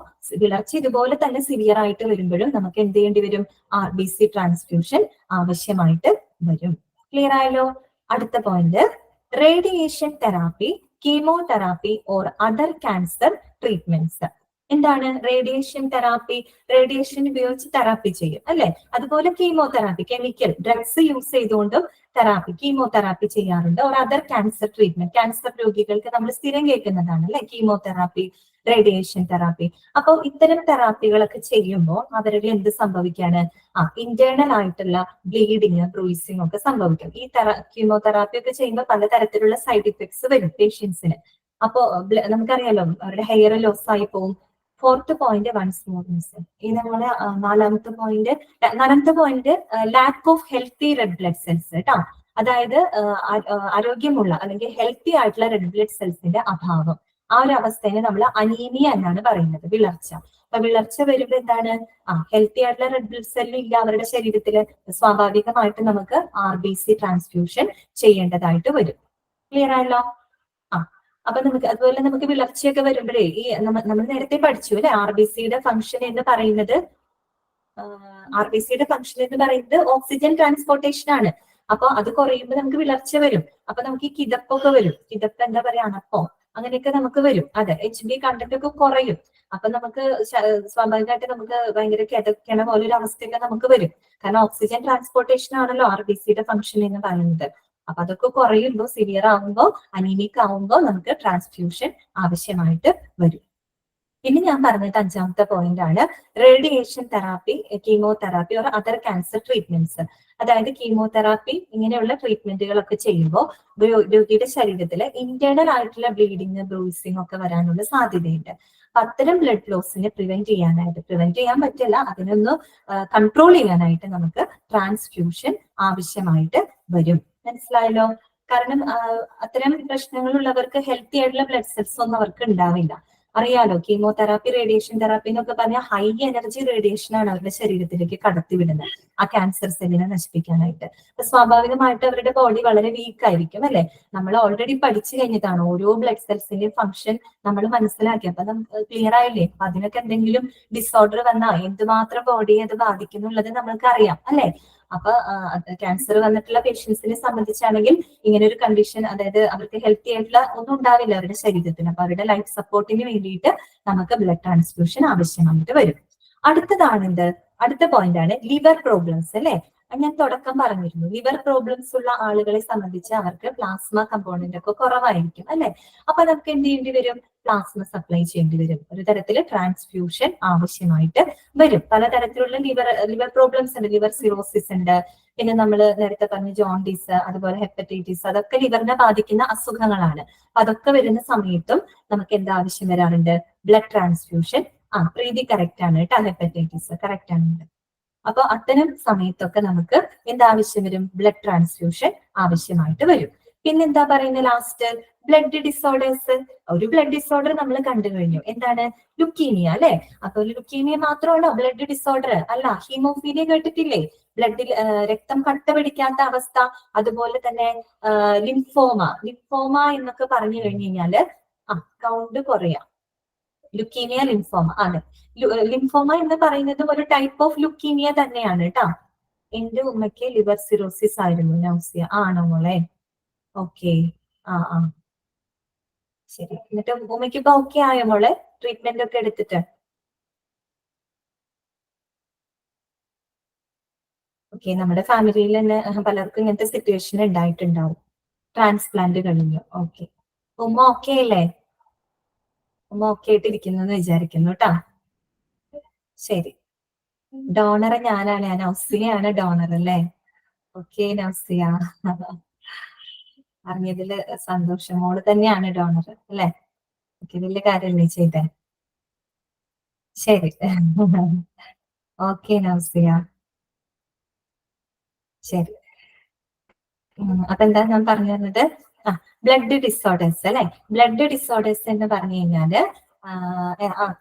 വിളർച്ച ഇതുപോലെ തന്നെ സിവിയർ ആയിട്ട് വരുമ്പോഴും നമുക്ക് എന്ത് ചെയ്യേണ്ടി വരും? RBC ട്രാൻസ്ഫ്യൂഷൻ ആവശ്യമായിട്ട് വരും. ക്ലിയർ ആയല്ലോ? അടുത്ത point, radiation therapy, chemotherapy or other cancer treatments. എന്താണ് റേഡിയേഷൻ തെറാപ്പി? റേഡിയേഷൻ ഉപയോഗിച്ച് തെറാപ്പി ചെയ്യും അല്ലെ. അതുപോലെ കീമോതെറാപ്പി, കെമിക്കൽ ഡ്രഗ്സ് യൂസ് ചെയ്തുകൊണ്ടും തെറാപ്പി, കീമോതെറാപ്പി ചെയ്യാറുണ്ട്. Or other cancer treatment, cancer രോഗികൾക്ക് നമ്മൾ സ്ഥിരം കേൾക്കുന്നതാണ് അല്ലെ, കീമോതെറാപ്പി, റേഡിയേഷൻ തെറാപ്പി. അപ്പോൾ ഇത്തരം തെറാപ്പികളൊക്കെ ചെയ്യുമ്പോൾ അവരിൽ എന്ത് സംഭവിക്കാണ്? ഇന്റേണൽ ആയിട്ടുള്ള ബ്ലീഡിങ്, ബ്രൂയിസിങ് ഒക്കെ സംഭവിക്കും. ഈ കീമോതെറാപ്പി ഒക്കെ ചെയ്യുമ്പോൾ പലതരത്തിലുള്ള സൈഡ് ഇഫക്ട്സ് വരും പേഷ്യൻസിന്. അപ്പോ നമുക്കറിയാലോ അവരുടെ ഹെയർ ലോസ് ആയി പോകും. 4th point one smoothness. ഈ നമ്മളെ നാലാമത്തെ point lakh of healthy red blood cells കേട്ടോ. അതായത് ആരോഗ്യമുള്ള അല്ലെങ്കിൽ ഹെൽത്തി ആയിട്ടുള്ള റെഡ് ബ്ലഡ് സെൽസിന്റെ അഭാവം. ആ ഒരു അവസ്ഥയെ നമ്മൾ അനീമിയ എന്നാണ് പറയുന്നത്, വിളർച്ച. അപ്പൊ വിളർച്ച വരുമ്പോൾ എന്താണ്? ഹെൽത്തി ആയിട്ടുള്ള റെഡ് ബ്ലഡ് സെല്ല് ഇല്ല അവരുടെ ശരീരത്തിൽ. സ്വാഭാവികമായിട്ട് നമുക്ക് RBC ട്രാൻസ്ഫ്യൂഷൻ ചെയ്യേണ്ടതായിട്ട് വരും. ക്ലിയർ ആയല്ലോ? അപ്പൊ നമുക്ക് അതുപോലെ നമുക്ക് വിളർച്ചയൊക്കെ വരുമ്പോഴേ ഈ നമ്മൾ നേരത്തെ പഠിച്ചു അല്ലെ, RBCയുടെ ഫംഗ്ഷൻ എന്ന് പറയുന്നത് ഓക്സിജൻ ട്രാൻസ്പോർട്ടേഷൻ ആണ്. അപ്പൊ അത് കുറയുമ്പോൾ നമുക്ക് വിളർച്ച വരും. അപ്പൊ നമുക്ക് ഈ കിതപ്പൊക്കെ വരും. കിതപ്പ് എന്താ പറയാ, അണപ്പോ അങ്ങനെയൊക്കെ നമുക്ക് വരും. അതെ, HB കണ്ടന്റ് ഒക്കെ കുറയും. അപ്പൊ നമുക്ക് സ്വാഭാവികമായിട്ട് നമുക്ക് ഭയങ്കര കിതക്കണ പോലെ ഒരു അവസ്ഥയൊക്കെ നമുക്ക് വരും. കാരണം ഓക്സിജൻ ട്രാൻസ്പോർട്ടേഷൻ ആണല്ലോ RBCയുടെ ഫംഗ്ഷൻ എന്ന് പറയുന്നത്. അപ്പൊ അതൊക്കെ കുറയുമ്പോൾ, സിവിയർ ആവുമ്പോൾ, അനീമിക് ആവുമ്പോൾ നമുക്ക് ട്രാൻസ്ഫ്യൂഷൻ ആവശ്യമായിട്ട് വരും. പിന്നെ ഞാൻ പറഞ്ഞത് 5ാമത്തെ പോയിന്റ് ആണ് radiation therapy, chemotherapy or other cancer treatments. അതായത് കീമോതെറാപ്പി ഇങ്ങനെയുള്ള ട്രീറ്റ്മെന്റുകളൊക്കെ ചെയ്യുമ്പോൾ രോഗിയുടെ ശരീരത്തിൽ ഇന്റേണൽ ആയിട്ടുള്ള ബ്ലീഡിങ്, ബ്രൂയിസിങ് ഒക്കെ വരാനുള്ള സാധ്യതയുണ്ട്. അപ്പൊ അത്തരം ബ്ലഡ് ലോസിനെ പ്രിവെന്റ് ചെയ്യാൻ പറ്റില്ല, അതിനൊന്ന് കൺട്രോൾ ചെയ്യാനായിട്ട് നമുക്ക് ട്രാൻസ്ഫ്യൂഷൻ ആവശ്യമായിട്ട് വരും. മനസ്സിലായല്ലോ? കാരണം അത്തരം പ്രശ്നങ്ങളുള്ളവർക്ക് ഹെൽത്തി ആയിട്ടുള്ള ബ്ലഡ് സെൽസ് ഒന്നും അവർക്ക് ഉണ്ടാവില്ല. അറിയാലോ, കീമോതെറാപ്പി, റേഡിയേഷൻ തെറാപ്പി എന്നൊക്കെ പറഞ്ഞാൽ ഹൈ എനർജി റേഡിയേഷൻ ആണ് അവരുടെ ശരീരത്തിലേക്ക് കടത്തിവിടുന്നത് ആ ക്യാൻസർ സെല്ലിനെ നശിപ്പിക്കാനായിട്ട്. അപ്പൊ സ്വാഭാവികമായിട്ട് അവരുടെ ബോഡി വളരെ വീക്ക് ആയിരിക്കും അല്ലെ. നമ്മൾ ഓൾറെഡി പഠിച്ചു കഴിഞ്ഞതാണ് ഓരോ ബ്ലഡ് സെൽസിന്റെ ഫംഗ്ഷൻ നമ്മൾ മനസ്സിലാക്കി. അപ്പൊ നമുക്ക് ക്ലിയർ ആയില്ലേ? അപ്പൊ അതിനൊക്കെ എന്തെങ്കിലും ഡിസോർഡർ വന്നാൽ എന്തുമാത്രം ബോഡിയെ അത് ബാധിക്കുന്നുള്ളത് നമ്മൾക്ക് അറിയാം അല്ലെ. അപ്പൊ ക്യാൻസർ വന്നിട്ടുള്ള പേഷ്യൻസിനെ സംബന്ധിച്ചാണെങ്കിൽ ഇങ്ങനെ ഒരു കണ്ടീഷൻ, അതായത് അവർക്ക് ഹെൽത്തി ആയിട്ടുള്ള ഒന്നും ഉണ്ടാവില്ല അവരുടെ ശരീരത്തിന്. അപ്പൊ അവരുടെ ലൈഫ് സപ്പോർട്ടിന് വേണ്ടിയിട്ട് നമുക്ക് ബ്ലഡ് ട്രാൻസ്ഫ്യൂഷൻ ആവശ്യമായിട്ട് വരും. അടുത്ത പോയിന്റ് ആണ് ലിവർ പ്രോബ്ലംസ് അല്ലെ. ഞാൻ തുടക്കം പറഞ്ഞിരുന്നു, ലിവർ പ്രോബ്ലംസ് ഉള്ള ആളുകളെ സംബന്ധിച്ച് അവർക്ക് പ്ലാസ്മ കമ്പോണന്റ് ഒക്കെ കുറവായിരിക്കും അല്ലെ. അപ്പൊ നമുക്ക് എന്ത് ചെയ്യേണ്ടി വരും? പ്ലാസ്മ സപ്ലൈ ചെയ്യേണ്ടി വരും. ഒരു തരത്തില് ട്രാൻസ്ഫ്യൂഷൻ ആവശ്യമായിട്ട് വരും. പലതരത്തിലുള്ള ലിവർ പ്രോബ്ലംസ് ഉണ്ട്. ലിവർ സിറോസിസ് ഉണ്ട്, പിന്നെ നമ്മൾ നേരത്തെ പറഞ്ഞ ജോണ്ടിസ്, അതുപോലെ ഹെപ്പറ്റൈറ്റിസ്, അതൊക്കെ ലിവറിനെ ബാധിക്കുന്ന അസുഖങ്ങളാണ്. അതൊക്കെ വരുന്ന സമയത്തും നമുക്ക് എന്താ ആവശ്യം വരാറുണ്ട്? Blood transfusion. പ്രീതി കറക്റ്റ് ആണ് കേട്ടോ, ഹെപ്പറ്റൈറ്റിസ് കറക്റ്റ് ആണ്. അപ്പൊ അത്തരം സമയത്തൊക്കെ നമുക്ക് എന്താവശ്യം വരും? ബ്ലഡ് ട്രാൻസ്ഫ്യൂഷൻ ആവശ്യമായിട്ട് വരും. പിന്നെന്താ പറയുന്നത് ലാസ്റ്റ്? Blood disorders. ഒരു ബ്ലഡ് ഡിസോർഡർ നമ്മൾ കണ്ടു കഴിഞ്ഞു, എന്താണ്? ലുക്കീമിയ അല്ലെ. അപ്പൊ ലുക്കീമിയ മാത്രമാണോ ബ്ലഡ് ഡിസോർഡർ? അല്ല, ഹീമോഫീലിയ കേട്ടിട്ടില്ലേ? ബ്ലഡിൽ രക്തം കട്ട പിടിക്കാത്ത അവസ്ഥ. അതുപോലെ തന്നെ ലിംഫോമ എന്നൊക്കെ പറഞ്ഞു കഴിഞ്ഞു കഴിഞ്ഞാല് കൗണ്ട് കുറയാം. ലുക്കീമിയ, ലിംഫോമ ആണ്. ലിംഫോമ എന്ന് പറയുന്നത് ഒരു ടൈപ്പ് ഓഫ് ലുക്കീമിയ തന്നെയാണ് കേട്ടോ. എന്റെ ഉമ്മയ്ക്ക് ലിവർ സിറോസിസ് ആയിരുന്നു, നൗസിയ. ആണോ മോളെ? ഓക്കെ. ശരി. എന്നിട്ട് ഉമ്മയ്ക്ക് ഇപ്പൊ ഓക്കെ ആയോ മോളെ? ട്രീറ്റ്മെന്റ് ഒക്കെ എടുത്തിട്ട്? ഓക്കെ. നമ്മുടെ ഫാമിലിയിൽ തന്നെ പലർക്കും ഇങ്ങനത്തെ സിറ്റുവേഷൻ ഉണ്ടായിട്ടുണ്ടാവും. ട്രാൻസ്പ്ലാന്റ് കഴിഞ്ഞു. ഓക്കെ. ഉമ്മ ഓക്കെ അല്ലേ? ഉമ്മ ഓക്കെ ആയിട്ടിരിക്കുന്നു എന്ന് വിചാരിക്കുന്നു കേട്ടോ. ശരി. ഡോണർ ഞാനാണ്, നൗസിയാണ് ഡോണർ അല്ലേ? ഓക്കെ നൗസിയ, അറിഞ്ഞതില് സന്തോഷം. മോള് തന്നെയാണ് ഡോണർ അല്ലെ? ഓക്കെ, വലിയ കാര്യമല്ലേ ചെയ്തേ? ശരി. ഓക്കെ നൗസിയ, ശരി. അപ്പൊ എന്താ ഞാൻ പറഞ്ഞു തന്നത്? ബ്ലഡ് ഡിസോർഡേഴ്സ് അല്ലെ. ബ്ലഡ് ഡിസോർഡേഴ്സ് എന്ന് പറഞ്ഞു കഴിഞ്ഞാല്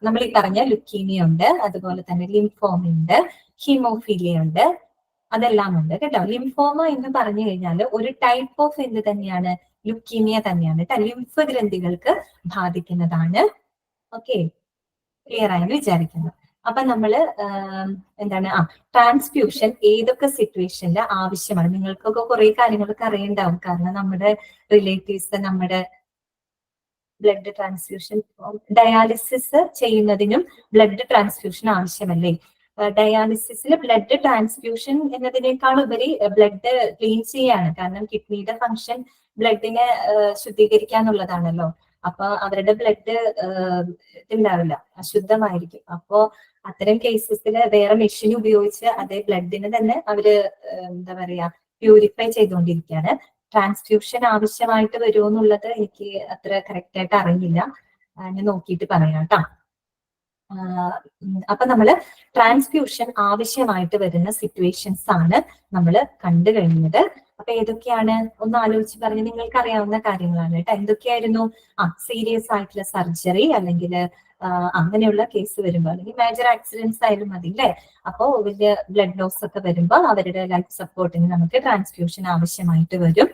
നമ്മൾ ഈ പറഞ്ഞ ലുക്കീമിയ ഉണ്ട്, അതുപോലെ തന്നെ ലിംഫോമ ഉണ്ട്, ഹീമോഫീലിയ ഉണ്ട്, അതെല്ലാം ഉണ്ട് കേട്ടോ. ലിംഫോമ എന്ന് പറഞ്ഞു കഴിഞ്ഞാൽ ഒരു ടൈപ്പ് ഓഫ് എന്ത് തന്നെയാണ്, ലുക്കീമിയ തന്നെയാണ് കേട്ടോ. ലിംഫ് ഗ്രന്ഥികൾക്ക് ബാധിക്കുന്നതാണ്. ഓക്കെ, ക്ലിയർ ആയെന്ന് വിചാരിക്കുന്നു. അപ്പൊ നമ്മള് എന്താണ് ട്രാൻസ്ഫ്യൂഷൻ ഏതൊക്കെ സിറ്റുവേഷനിൽ ആവശ്യമാണ്, നിങ്ങൾക്കൊക്കെ കുറെ കാര്യങ്ങളൊക്കെ അറിയണ്ടാവും. കാരണം നമ്മുടെ റിലേറ്റീവ്സ് നമ്മുടെ ബ്ലഡ് ട്രാൻസ്ഫ്യൂഷൻ, ഡയാലിസിസ് ചെയ്യുന്നതിനും ബ്ലഡ് ട്രാൻസ്ഫ്യൂഷൻ ആവശ്യമല്ലേ. ഡയാലിസിസിൽ ബ്ലഡ് ട്രാൻസ്ഫ്യൂഷൻ എന്നതിനേക്കാൾ ഉപരി ബ്ലഡ് ക്ലീൻ ചെയ്യാണ്. കാരണം കിഡ്നിയുടെ ഫംഗ്ഷൻ ബ്ലഡിനെ ശുദ്ധീകരിക്കാന്നുള്ളതാണല്ലോ. അപ്പൊ അവരുടെ ബ്ലഡ് ഉണ്ടാവില്ല, അശുദ്ധമായിരിക്കും. അപ്പോ അത്തരം കേസസിൽ വേറെ മെഷീൻ ഉപയോഗിച്ച് അതേ ബ്ലഡിനെ തന്നെ അവര് എന്താ പറയാ പ്യൂരിഫൈ ചെയ്തുകൊണ്ടിരിക്കുകയാണ്. ട്രാൻസ്ഫ്യൂഷൻ ആവശ്യമായിട്ട് വരുമോ എന്നുള്ളത് എനിക്ക് അത്ര കറക്റ്റ് ആയിട്ട് അറിയില്ല, ഞാൻ നോക്കിയിട്ട് പറയാം കേട്ടോ. അപ്പൊ നമ്മള് ട്രാൻസ്ഫ്യൂഷൻ ആവശ്യമായിട്ട് വരുന്ന സിറ്റുവേഷൻസ് ആണ് നമ്മൾ കണ്ടു കഴിഞ്ഞത്. അപ്പൊ ഏതൊക്കെയാണ് ഒന്ന് ആലോചിച്ച് പറഞ്ഞ്, നിങ്ങൾക്ക് അറിയാവുന്ന കാര്യങ്ങളാണ് കേട്ടോ. എന്തൊക്കെയായിരുന്നു? സീരിയസ് ആയിട്ടുള്ള സർജറി, അല്ലെങ്കിൽ അങ്ങനെയുള്ള കേസ് വരുമ്പോൾ, അല്ലെങ്കിൽ മേജർ ആക്സിഡൻസ് ആയാലും മതി അല്ലേ. അപ്പോ വലിയ ബ്ലഡ് ലോസ് ഒക്കെ വരുമ്പോൾ അവരുടെ ലൈഫ് സപ്പോർട്ടിന് നമുക്ക് ട്രാൻസ്ഫ്യൂഷൻ ആവശ്യമായിട്ട് വരും.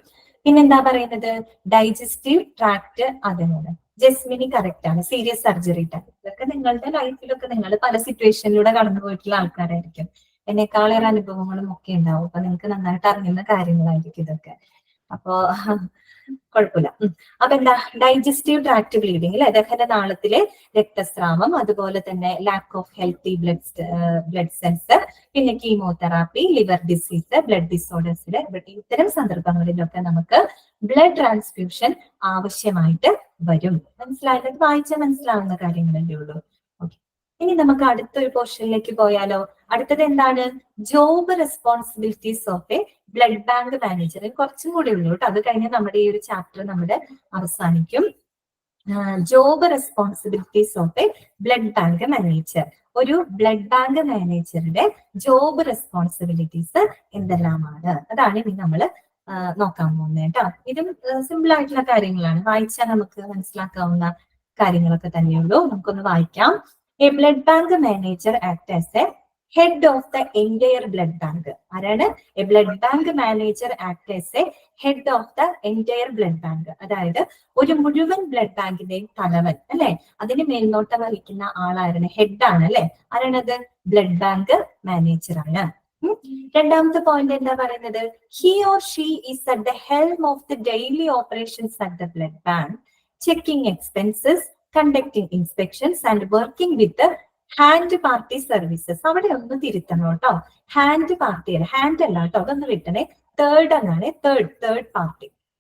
പിന്നെന്താ പറയുന്നത്? ഡൈജസ്റ്റീവ് ട്രാക്ട്, അതിനോട് ജസ്മിനി കറക്റ്റ് ആണ്. സീരിയസ് സർജറി ടൈം, ഇതൊക്കെ നിങ്ങളുടെ ലൈഫിലൊക്കെ നിങ്ങൾ പല സിറ്റുവേഷനിലൂടെ കടന്നു പോയിട്ടുള്ള ആൾക്കാരായിരിക്കും. എന്നെക്കാളേറെ അനുഭവങ്ങളും ഒക്കെ ഉണ്ടാവും. അപ്പൊ നിങ്ങൾക്ക് നന്നായിട്ട് അറിയുന്ന കാര്യങ്ങളായിരിക്കും ഇതൊക്കെ. അപ്പോ കുഴപ്പമില്ല. അപ്പൊ എന്താ ഡൈജസ്റ്റീവ് ട്രാക്ട് ബ്ലീഡിങ് അല്ലെ, ദഹനനാളത്തിലെ രക്തസ്രാവം, അതുപോലെ തന്നെ lakh of healthy blood cells, പിന്നെ കീമോതെറാപ്പി, ലിവർ ഡിസീസ്, ബ്ലഡ് ഡിസോർഡേഴ്സില് ഇത്തരം സന്ദർഭങ്ങളിലൊക്കെ നമുക്ക് ബ്ലഡ് ട്രാൻസ്ഫ്യൂഷൻ ആവശ്യമായിട്ട് വരും. മനസ്സിലായത്? വായിച്ചാൽ മനസ്സിലാവുന്ന കാര്യങ്ങളല്ലേ ഉള്ളൂ. ഓക്കെ, ഇനി നമുക്ക് അടുത്തൊരു പോർഷനിലേക്ക് പോയാലോ. അടുത്തത് എന്താണ്? Job responsibilities of A blood bank manager. കുറച്ചും കൂടി ഉള്ളൂ കേട്ടോ, അത് കഴിഞ്ഞ് നമ്മുടെ ഈ ഒരു ചാപ്റ്റർ നമ്മുടെ അവസാനിക്കും. Job responsibilities of A blood bank manager. ഒരു ബ്ലഡ് ബാങ്ക് മാനേജറുടെ ജോബ് റെസ്പോൺസിബിലിറ്റീസ് എന്തെല്ലാമാണ്, അതാണ് ഇനി നമ്മൾ നോക്കാൻ പോകുന്നത് കേട്ടോ. ഇതും സിമ്പിൾ ആയിട്ടുള്ള കാര്യങ്ങളാണ്, വായിച്ചാൽ നമുക്ക് മനസ്സിലാക്കാവുന്ന കാര്യങ്ങളൊക്കെ തന്നെയുള്ളൂ. നമുക്കൊന്ന് വായിക്കാം. A blood bank manager act as a head of the entire blood bank. ആരാണ്? A blood bank manager act as a head of the entire blood bank. അതായത് ഒരു മുഴുവൻ ബ്ലഡ് ബാങ്കിന്റെയും തലവൻ അല്ലെ, അതിന് മേൽനോട്ടം വഹിക്കുന്ന ആളാരാണ്? ഹെഡാണ് അല്ലെ. ആരാണത്? ബ്ലഡ് ബാങ്ക് മാനേജർ ആണ്. രണ്ടാമത്തെ പോയിന്റ് എന്താ പറയുന്നത്? He or she is at the helm of the daily operations at the blood bank, checking expenses, conducting inspections and working with hand party services. അവിടെ ഒന്ന് തിരുത്തണം കേട്ടോ. ഹാൻഡ് പാർട്ടി അല്ല, hand അല്ല കേട്ടോ, അതൊന്ന് വിട്ടണേ. തേർഡ് എന്നാണ്,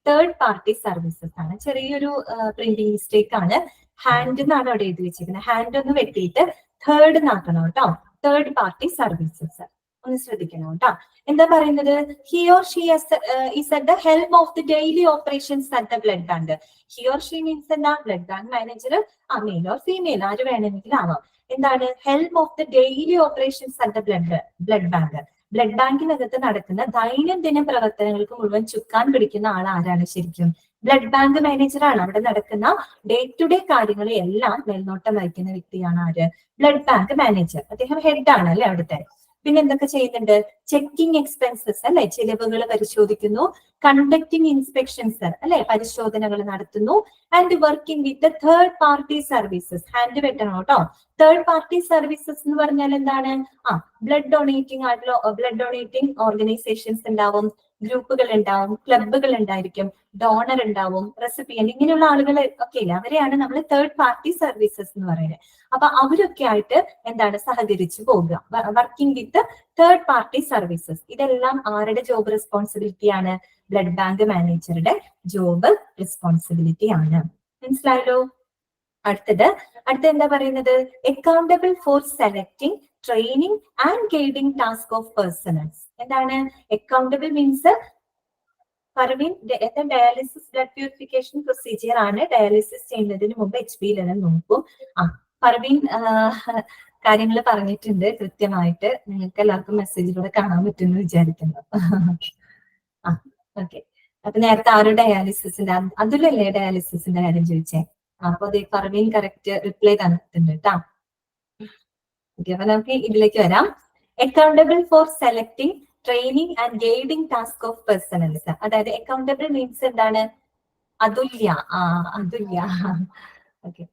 തേർഡ് പാർട്ടി സർവീസസ് ആണ്. ചെറിയൊരു പ്രിന്റിംഗ് മിസ്റ്റേക്ക് ആണ്. ഹാൻഡ് എന്നാണ് അവിടെ എഴുതി വെച്ചിരിക്കുന്നത്. ഹാൻഡ് ഒന്ന് വെട്ടിയിട്ട് തേർഡ് എന്നാക്കണം കേട്ടോ. തേർഡ് പാർട്ടി സർവീസസ് ഒന്ന് ശ്രദ്ധിക്കണം കേട്ടോ. എന്താ പറയുന്നത്? He or she is at the help of the daily operations at the blood bank. He or she means എന്താ? Blood bank manager, male or female ആര് വേണമെങ്കിലും ആവാം. എന്താണ്? Help of the daily operations at the blood bank. Blood ബാങ്കിനകത്ത് നടക്കുന്ന ദൈനംദിന പ്രവർത്തനങ്ങൾക്ക് മുഴുവൻ ചുക്കാൻ പിടിക്കുന്ന ആൾ ആരാണ് ശരിക്കും? ബ്ലഡ് ബാങ്ക് മാനേജർ ആണ്. അവിടെ നടക്കുന്ന ഡേ ടു ഡേ കാര്യങ്ങളെ എല്ലാം മേൽനോട്ടം വഹിക്കുന്ന വ്യക്തിയാണ് ആര്? Blood bank manager. അദ്ദേഹം ഹെഡ് ആണ് അല്ലെ അവിടുത്തെ. പിന്നെ എന്തൊക്കെ ചെയ്യുന്നുണ്ട്? ചെക്കിംഗ് എക്സ്പെൻസസ് അല്ലെ, ചിലവുകൾ പരിശോധിക്കുന്നു. കണ്ടക്ടിങ് ഇൻസ്പെക്ഷൻസ് അല്ലെ, പരിശോധനകൾ നടത്തുന്നു. And working with third party services. Hand വെട്ടണം കേട്ടോ. തേർഡ് പാർട്ടി സർവീസസ് എന്ന് പറഞ്ഞാൽ എന്താണ്? ബ്ലഡ് ഡൊണേറ്റിംഗ് ഓർഗനൈസേഷൻസ് ഉണ്ടാവും, ഗ്രൂപ്പുകൾ ഉണ്ടാവും, ക്ലബുകൾ ഉണ്ടായിരിക്കും, ഡോണർ ഉണ്ടാവും, റെസിപ്പിയന്റ്, ഇങ്ങനെയുള്ള ആളുകൾ ഒക്കെ ഇല്ല, അവരെയാണ് നമ്മൾ തേർഡ് പാർട്ടി സർവീസസ് എന്ന് പറയുന്നത്. അപ്പൊ അവരൊക്കെ ആയിട്ട് എന്താണ് സഹകരിച്ചു പോകുക. Working with third party services. ഇതെല്ലാം ആരുടെ ജോബ് റെസ്പോൺസിബിലിറ്റി ആണ്? ബ്ലഡ് ബാങ്ക് മാനേജറുടെ ജോബ് റെസ്പോൺസിബിലിറ്റി ആണ്. മനസ്സിലായല്ലോ? അടുത്ത എന്താ പറയുന്നത്? Accountable for selecting, training and guiding task of personnels. എന്താണ് accountable? Means Parveen dialysis blood purification procedure ആണ്. ഡയാലിസിസ് ചെയ്യുന്നതിന് മുമ്പ് HB ലെവൽ നോക്കും. പർവീൻ കാര്യങ്ങൾ പറഞ്ഞിട്ടുണ്ട് കൃത്യമായിട്ട്. നിങ്ങൾക്ക് എല്ലാവർക്കും മെസ്സേജിലൂടെ കാണാൻ പറ്റുമെന്ന് വിചാരിക്കുന്നു. ഓക്കെ, അപ്പൊ നേരത്തെ ആരും ഡയാലിസിസിന്റെ അതിലല്ലേ ഡയാലിസിസിന്റെ കാര്യം ചോദിച്ചേ. അപ്പൊ അത് പർവീൻ കറക്റ്റ് റിപ്ലൈ തന്നിട്ടുണ്ട് കേട്ടാ. അപ്പൊ നമുക്ക് ഇതിലേക്ക് വരാം. Accountable for selecting, training and guiding task of personnels. അതായത് അക്കൗണ്ടബിൾ മീൻസ് എന്താണ്? Athulya. Athulya. Okay.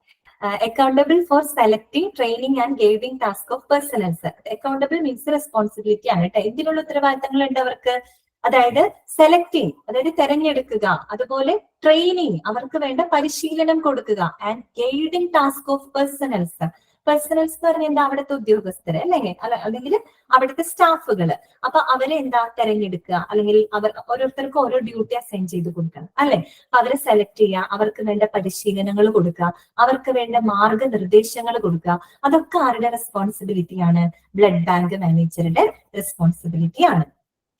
Accountable for selecting, training and guiding task of personnels. Accountable means responsibility ആണ് കേട്ടോ. എന്തിനുള്ള ഉത്തരവാദിത്തങ്ങൾ ഉണ്ട് അവർക്ക്? അതായത് സെലക്ടിങ്, അതായത് തെരഞ്ഞെടുക്കുക, അതുപോലെ ട്രെയിനിങ്, അവർക്ക് വേണ്ട പരിശീലനം കൊടുക്കുക, and guiding task of personnels. Personnels എന്ന് പറഞ്ഞാൽ എന്താ? അവിടുത്തെ ഉദ്യോഗസ്ഥര് അല്ലെങ്കിൽ അവിടുത്തെ സ്റ്റാഫുകള്. അപ്പൊ അവരെ എന്താ തെരഞ്ഞെടുക്കുക, അല്ലെങ്കിൽ അവർ ഓരോരുത്തർക്കും ഓരോ ഡ്യൂട്ടി അസൈൻ ചെയ്ത് കൊടുക്കണം അല്ലെ. അപ്പൊ അവരെ സെലക്ട് ചെയ്യുക, അവർക്ക് വേണ്ട പരിശീലനങ്ങൾ കൊടുക്കുക, അവർക്ക് വേണ്ട മാർഗനിർദ്ദേശങ്ങൾ കൊടുക്കുക. അതൊക്കെ ആരുടെ റെസ്പോൺസിബിലിറ്റിയാണ്? ബ്ലഡ് ബാങ്ക് മാനേജറുടെ റെസ്പോൺസിബിലിറ്റിയാണ്.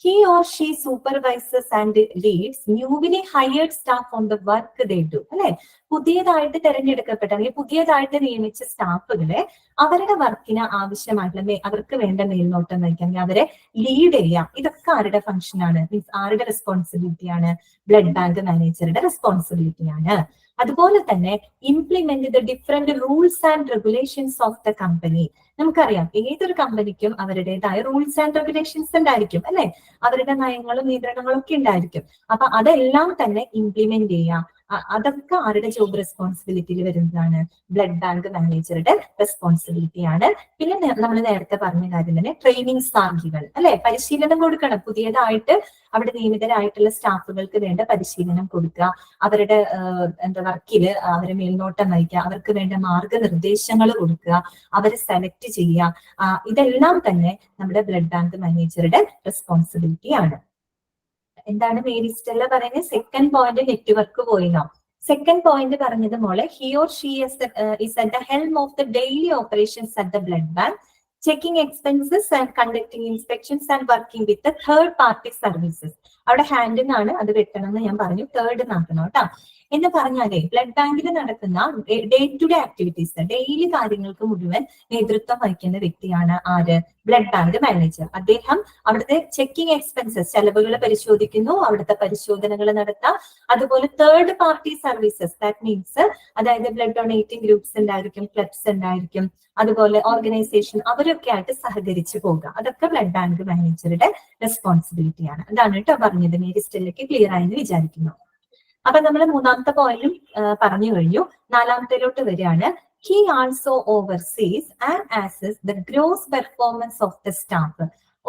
He or she supervises and leads newly hired staff on the work they do. അല്ലെ, പുതിയതായിട്ട് തെരഞ്ഞെടുക്കപ്പെട്ട അല്ലെങ്കിൽ പുതിയതായിട്ട് നിയമിച്ച സ്റ്റാഫുകളെ അവരുടെ വർക്കിന് ആവശ്യമായിട്ടുള്ള അവർക്ക് വേണ്ട മേൽനോട്ടം വഹിക്കാൻ, അവരെ ലീഡ് ചെയ്യാം. ഇതൊക്കെ ആരുടെ ഫംഗ്ഷൻ ആണ്? മീൻസ് ആരുടെ റെസ്പോൺസിബിലിറ്റിയാണ്? ബ്ലഡ് ബാങ്ക് മാനേജറുടെ റെസ്പോൺസിബിലിറ്റിയാണ്. അതുപോലെ തന്നെ implement the different rules and regulations of the company. നമുക്കറിയാം ഏതൊരു കമ്പനിക്കും അവരുടേതായ റൂൾസ് ആൻഡ് റെഗുലേഷൻസ് ഉണ്ടായിരിക്കും അല്ലെ. അവരുടെ നയങ്ങളും നിയന്ത്രണങ്ങളും ഒക്കെ ഉണ്ടായിരിക്കും. അപ്പൊ അതെല്ലാം തന്നെ ഇംപ്ലിമെന്റ് ചെയ്യുക, അതൊക്കെ ആരുടെ ജോബ് റെസ്പോൺസിബിലിറ്റിയിൽ വരുന്നതാണ്? ബ്ലഡ് ബാങ്ക് മാനേജറുടെ റെസ്പോൺസിബിലിറ്റിയാണ്. പിന്നെ നമ്മൾ നേരത്തെ പറഞ്ഞ കാര്യം തന്നെ ട്രെയിനിങ് സാഖികൾ അല്ലെ, പരിശീലനം കൊടുക്കണം. പുതിയതായിട്ട് അവിടെ നിയമിതരായിട്ടുള്ള സ്റ്റാഫുകൾക്ക് വേണ്ട പരിശീലനം കൊടുക്കുക, അവരുടെ വർക്കില് അവരെ മേൽനോട്ടം വഹിക്കുക, അവർക്ക് വേണ്ട മാർഗനിർദ്ദേശങ്ങൾ കൊടുക്കുക, അവരെ സെലക്ട് ചെയ്യുക. ഇതെല്ലാം തന്നെ നമ്മുടെ ബ്ലഡ് ബാങ്ക് മാനേജറുടെ റെസ്പോൺസിബിലിറ്റിയാണ്. എന്താണ് മേരി സ്റ്റെല്ല പറയുന്നത്? സെക്കൻഡ് പോയിന്റ് നെറ്റ്വർക്ക് പോയിനോ? സെക്കൻഡ് പോയിന്റ് പറഞ്ഞത് മോളെ, he or she is at the helm of the daily operations at the blood bank, checking expenses and conducting inspections and working with the third party services. അവിടെ hand എന്നാണ്, അത് വെട്ടണം എന്ന് ഞാൻ പറഞ്ഞു, തേർഡ് എന്നാക്കണം കേട്ടോ. എന്ന് പറഞ്ഞാലേ ബ്ലഡ് ബാങ്കിൽ നടക്കുന്ന day to day activities, daily കാര്യങ്ങൾക്ക് മുഴുവൻ നേതൃത്വം വഹിക്കുന്ന വ്യക്തിയാണ് ആര്? Blood bank manager. അദ്ദേഹം അവിടുത്തെ ചെക്കിംഗ് എക്സ്പെൻസസ്, ചെലവുകൾ പരിശോധിക്കുന്നു, അവിടുത്തെ പരിശോധനകൾ നടത്താം. അതുപോലെ third party services, that means അതായത് ബ്ലഡ് ഡൊണേറ്റിംഗ് ഗ്രൂപ്പ്സ് ഉണ്ടായിരിക്കും, ക്ലബ്സ് ഉണ്ടായിരിക്കും, അതുപോലെ ഓർഗനൈസേഷൻ, അവരൊക്കെ ആയിട്ട് സഹകരിച്ചു പോകുക. അതൊക്കെ ബ്ലഡ് ബാങ്ക് മാനേജറുടെ റെസ്പോൺസിബിലിറ്റിയാണ്. അതാണ് കേട്ടോ പറഞ്ഞത്. മേരി സ്റ്റെല്ലയ്ക്ക് ക്ലിയർ ആയെന്ന് വിചാരിക്കുന്നു. അപ്പൊ നമ്മൾ മൂന്നാമത്തെ പോയിന്റും പറഞ്ഞു കഴിഞ്ഞു. നാലാമത്തേലോട്ട് വരികയാണ്. He also oversees and assesses the gross performance of the staff.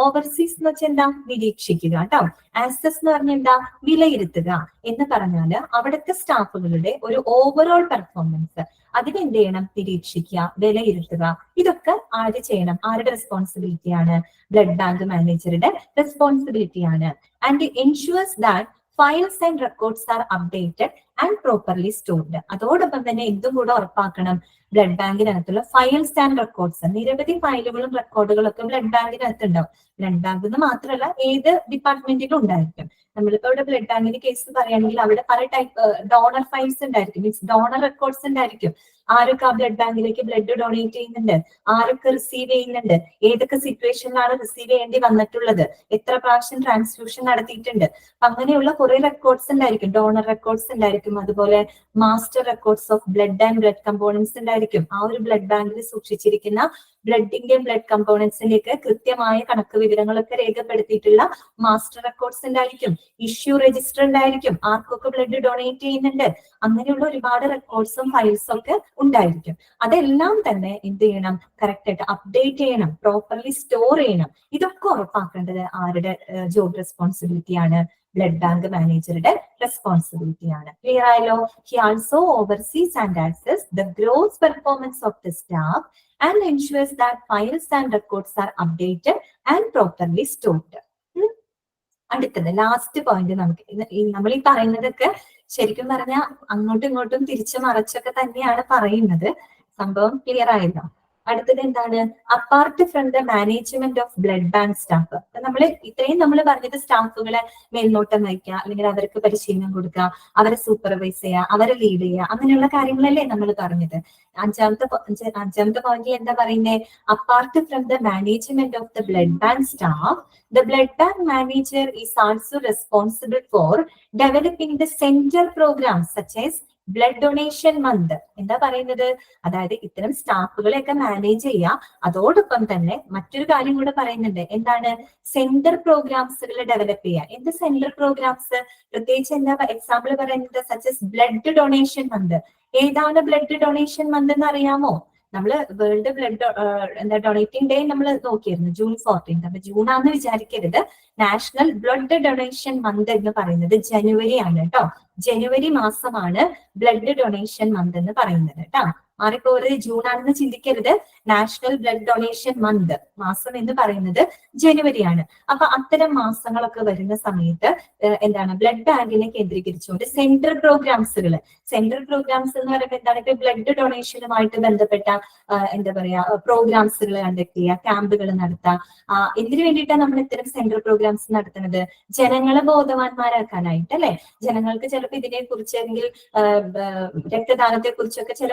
Overseas എന്ന് വെച്ചാൽ എന്താ? നിരീക്ഷിക്കുക കേട്ടോ. ആസസ് എന്ന് പറഞ്ഞാൽ എന്താ? വിലയിരുത്തുക എന്ന് പറഞ്ഞാല് അവിടുത്തെ സ്റ്റാഫുകളുടെ ഒരു ഓവറോൾ പെർഫോമൻസ്, അതിനെന്ത് ചെയ്യണം? നിരീക്ഷിക്കുക, വിലയിരുത്തുക. ഇതൊക്കെ ആര് ചെയ്യണം? ആരുടെ റെസ്പോൺസിബിലിറ്റിയാണ്? ബ്ലഡ് ബാങ്ക് മാനേജറുടെ റെസ്പോൺസിബിലിറ്റിയാണ്. And ensures that files and records are updated and properly stored. അതോടൊപ്പം തന്നെ എന്തും കൂടെ ഉറപ്പാക്കണം, ബ്ലഡ് ബാങ്കിനകത്തുള്ള ഫയൽസ് ആൻഡ് റെക്കോർഡ്സ്, നിരവധി ഫയലുകളും റെക്കോർഡുകളും ഒക്കെ ബ്ലഡ് ബാങ്കിനകത്ത് ഉണ്ടാവും. ബ്ലഡ് ബാങ്ക് എന്ന് മാത്രമല്ല ഏത് ഡിപ്പാർട്ട്മെന്റിലും ഉണ്ടായിരിക്കും. നമ്മളിപ്പോ ഇവിടെ ബ്ലഡ് ബാങ്കിന്റെ കേസ് പറയുകയാണെങ്കിൽ അവിടെ പല ടൈപ്പ് ഡോണർ ഫയൽസ് ഉണ്ടായിരിക്കും, മീൻസ് ഡോണർ റെക്കോർഡ്സ് ഉണ്ടായിരിക്കും. ആരൊക്കെ ആ ബ്ലഡ് ബാങ്കിലേക്ക് ബ്ലഡ് ഡൊണേറ്റ് ചെയ്യുന്നുണ്ട്, ആരൊക്കെ റിസീവ് ചെയ്യുന്നുണ്ട്, ഏതൊക്കെ സിറ്റുവേഷനിലാണ് റിസീവ് ചെയ്യേണ്ടി വന്നിട്ടുള്ളത്, എത്ര പ്രാവശ്യം ട്രാൻസ്ഫ്യൂഷൻ നടത്തിയിട്ടുണ്ട്. അങ്ങനെയുള്ള കുറെ റെക്കോർഡ്സ് ഉണ്ടായിരിക്കും, ഡോണർ റെക്കോർഡ്സ് ഉണ്ടായിരിക്കും. അതുപോലെ master records of blood and blood components ഉണ്ടായിരിക്കും. ആ ഒരു ബ്ലഡ് ബാങ്കിൽ സൂക്ഷിച്ചിരിക്കുന്ന ബ്ലഡിന്റെയും ബ്ലഡ് കമ്പോണൻസിന്റെയൊക്കെ കൃത്യമായ കണക്ക് വിവരങ്ങളൊക്കെ രേഖപ്പെടുത്തിയിട്ടുള്ള മാസ്റ്റർ റെക്കോർഡ്സ് ഉണ്ടായിരിക്കും. ഇഷ്യൂ രജിസ്റ്റർ ഉണ്ടായിരിക്കും, ആർക്കൊക്കെ ബ്ലഡ് ഡൊണേറ്റ് ചെയ്യുന്നുണ്ട്. അങ്ങനെയുള്ള ഒരുപാട് റെക്കോർഡ്സും ഫയൽസും ഒക്കെ ഉണ്ടായിരിക്കും. അതെല്ലാം തന്നെ എന്ത് ചെയ്യണം? കറക്റ്റ് ആയിട്ട് അപ്ഡേറ്റ് ചെയ്യണം, പ്രോപ്പർലി സ്റ്റോർ ചെയ്യണം. ഇതൊക്കെ ഉറപ്പാക്കേണ്ടത് ആരുടെ ജോബ് റെസ്പോൺസിബിലിറ്റിയാണ്? ബ്ലഡ് ബാങ്ക് മാനേജറുടെ റെസ്പോൺസിബിലിറ്റിയാണ്. ക്ലിയർ ആയല്ലോ? He also oversees and assesses the gross performance of the staff and ensures that files and records are updated and properly stored. അടുത്തത് ലാസ്റ്റ് പോയിന്റ്. നമുക്ക് നമ്മൾ ഈ പറയുന്നതൊക്കെ ശരിക്കും പറഞ്ഞാൽ അങ്ങോട്ടും ഇങ്ങോട്ടും തിരിച്ചു മറിച്ചൊക്കെ തന്നെയാണ് പറയുന്നത്. സംഭവം ക്ലിയർ ആയല്ലോ? അടുത്തത് എന്താണ്? Apart from the management of blood bank staff. നമ്മൾ ഇത്രയും നമ്മൾ പറഞ്ഞത് സ്റ്റാഫുകളെ മേൽനോട്ടം വഹിക്കുക, അല്ലെങ്കിൽ അവർക്ക് പരിശീലനം കൊടുക്കുക, അവരെ സൂപ്പർവൈസ് ചെയ്യുക, അവരെ ലീഡ് ചെയ്യുക, അങ്ങനെയുള്ള കാര്യങ്ങളല്ലേ നമ്മൾ പറഞ്ഞത്. അഞ്ചാമത്തെ പോയിന്റിൽ എന്താ പറയുന്നത്? Apart from the management of the blood bank staff, the blood bank manager is also responsible for developing the central programs such as blood donation month. എന്താ പറയുന്നത്? അതായത് ഇത്തരം സ്റ്റാഫുകളെയൊക്കെ മാനേജ് ചെയ്യുക, അതോടൊപ്പം തന്നെ മറ്റൊരു കാര്യം കൂടെ പറയുന്നുണ്ട്. എന്താണ്? സെന്റർ പ്രോഗ്രാംസുകൾ ഡെവലപ്പ് ചെയ്യുക. എന്ത് സെന്റർ പ്രോഗ്രാംസ്? പ്രത്യേകിച്ച് എന്താ എക്സാമ്പിൾ പറയുന്നത്? Such as blood donation month. ഏതാണ് ബ്ലഡ് ഡൊണേഷൻ മന്ത് എന്ന് അറിയാമോ? നമ്മള് വേൾഡ് ബ്ലഡ് ഡൊണേറ്റിംഗ് ഡേ നമ്മൾ നോക്കിയിരുന്നു, June 14. അപ്പൊ ജൂൺ ആണെന്ന് വിചാരിക്കരുത്. നാഷണൽ ബ്ലഡ് ഡൊണേഷൻ മന്ത് എന്ന് പറയുന്നത് ജനുവരി ആണ് കേട്ടോ. ജനുവരി മാസമാണ് ബ്ലഡ് ഡൊണേഷൻ മന്ത് എന്ന് പറയുന്നത് കേട്ടോ. മാറിപ്പോയത് ജൂൺ ആണെന്ന് ചിന്തിക്കരുത്. നാഷണൽ ബ്ലഡ് ഡൊണേഷൻ മന്ത് മാസം എന്ന് പറയുന്നത് ജനുവരിയാണ്. അപ്പൊ അത്തരം മാസങ്ങളൊക്കെ വരുന്ന സമയത്ത് എന്താണ്? ബ്ലഡ് ബാങ്കിനെ കേന്ദ്രീകരിച്ചുകൊണ്ട് സെൻട്രൽ പ്രോഗ്രാംസുകൾ എന്ന് പറയുമ്പോൾ എന്താണ്? ഇപ്പൊ ബ്ലഡ് ഡൊണേഷനുമായിട്ട് ബന്ധപ്പെട്ട എന്താ പറയാ പ്രോഗ്രാംസുകൾ കണ്ടക്ട് ചെയ്യുക, ക്യാമ്പുകൾ നടത്താം. എന്തിനു വേണ്ടിയിട്ടാണ് നമ്മൾ ഇത്തരം സെൻട്രൽ പ്രോഗ്രാംസ് നടത്തുന്നത്? ജനങ്ങളെ ബോധവാന്മാരാക്കാനായിട്ട് അല്ലെ. ജനങ്ങൾക്ക് ചിലപ്പോൾ ഇതിനെ കുറിച്ച് അല്ലെങ്കിൽ രക്തദാനത്തെ കുറിച്ചൊക്കെ ചില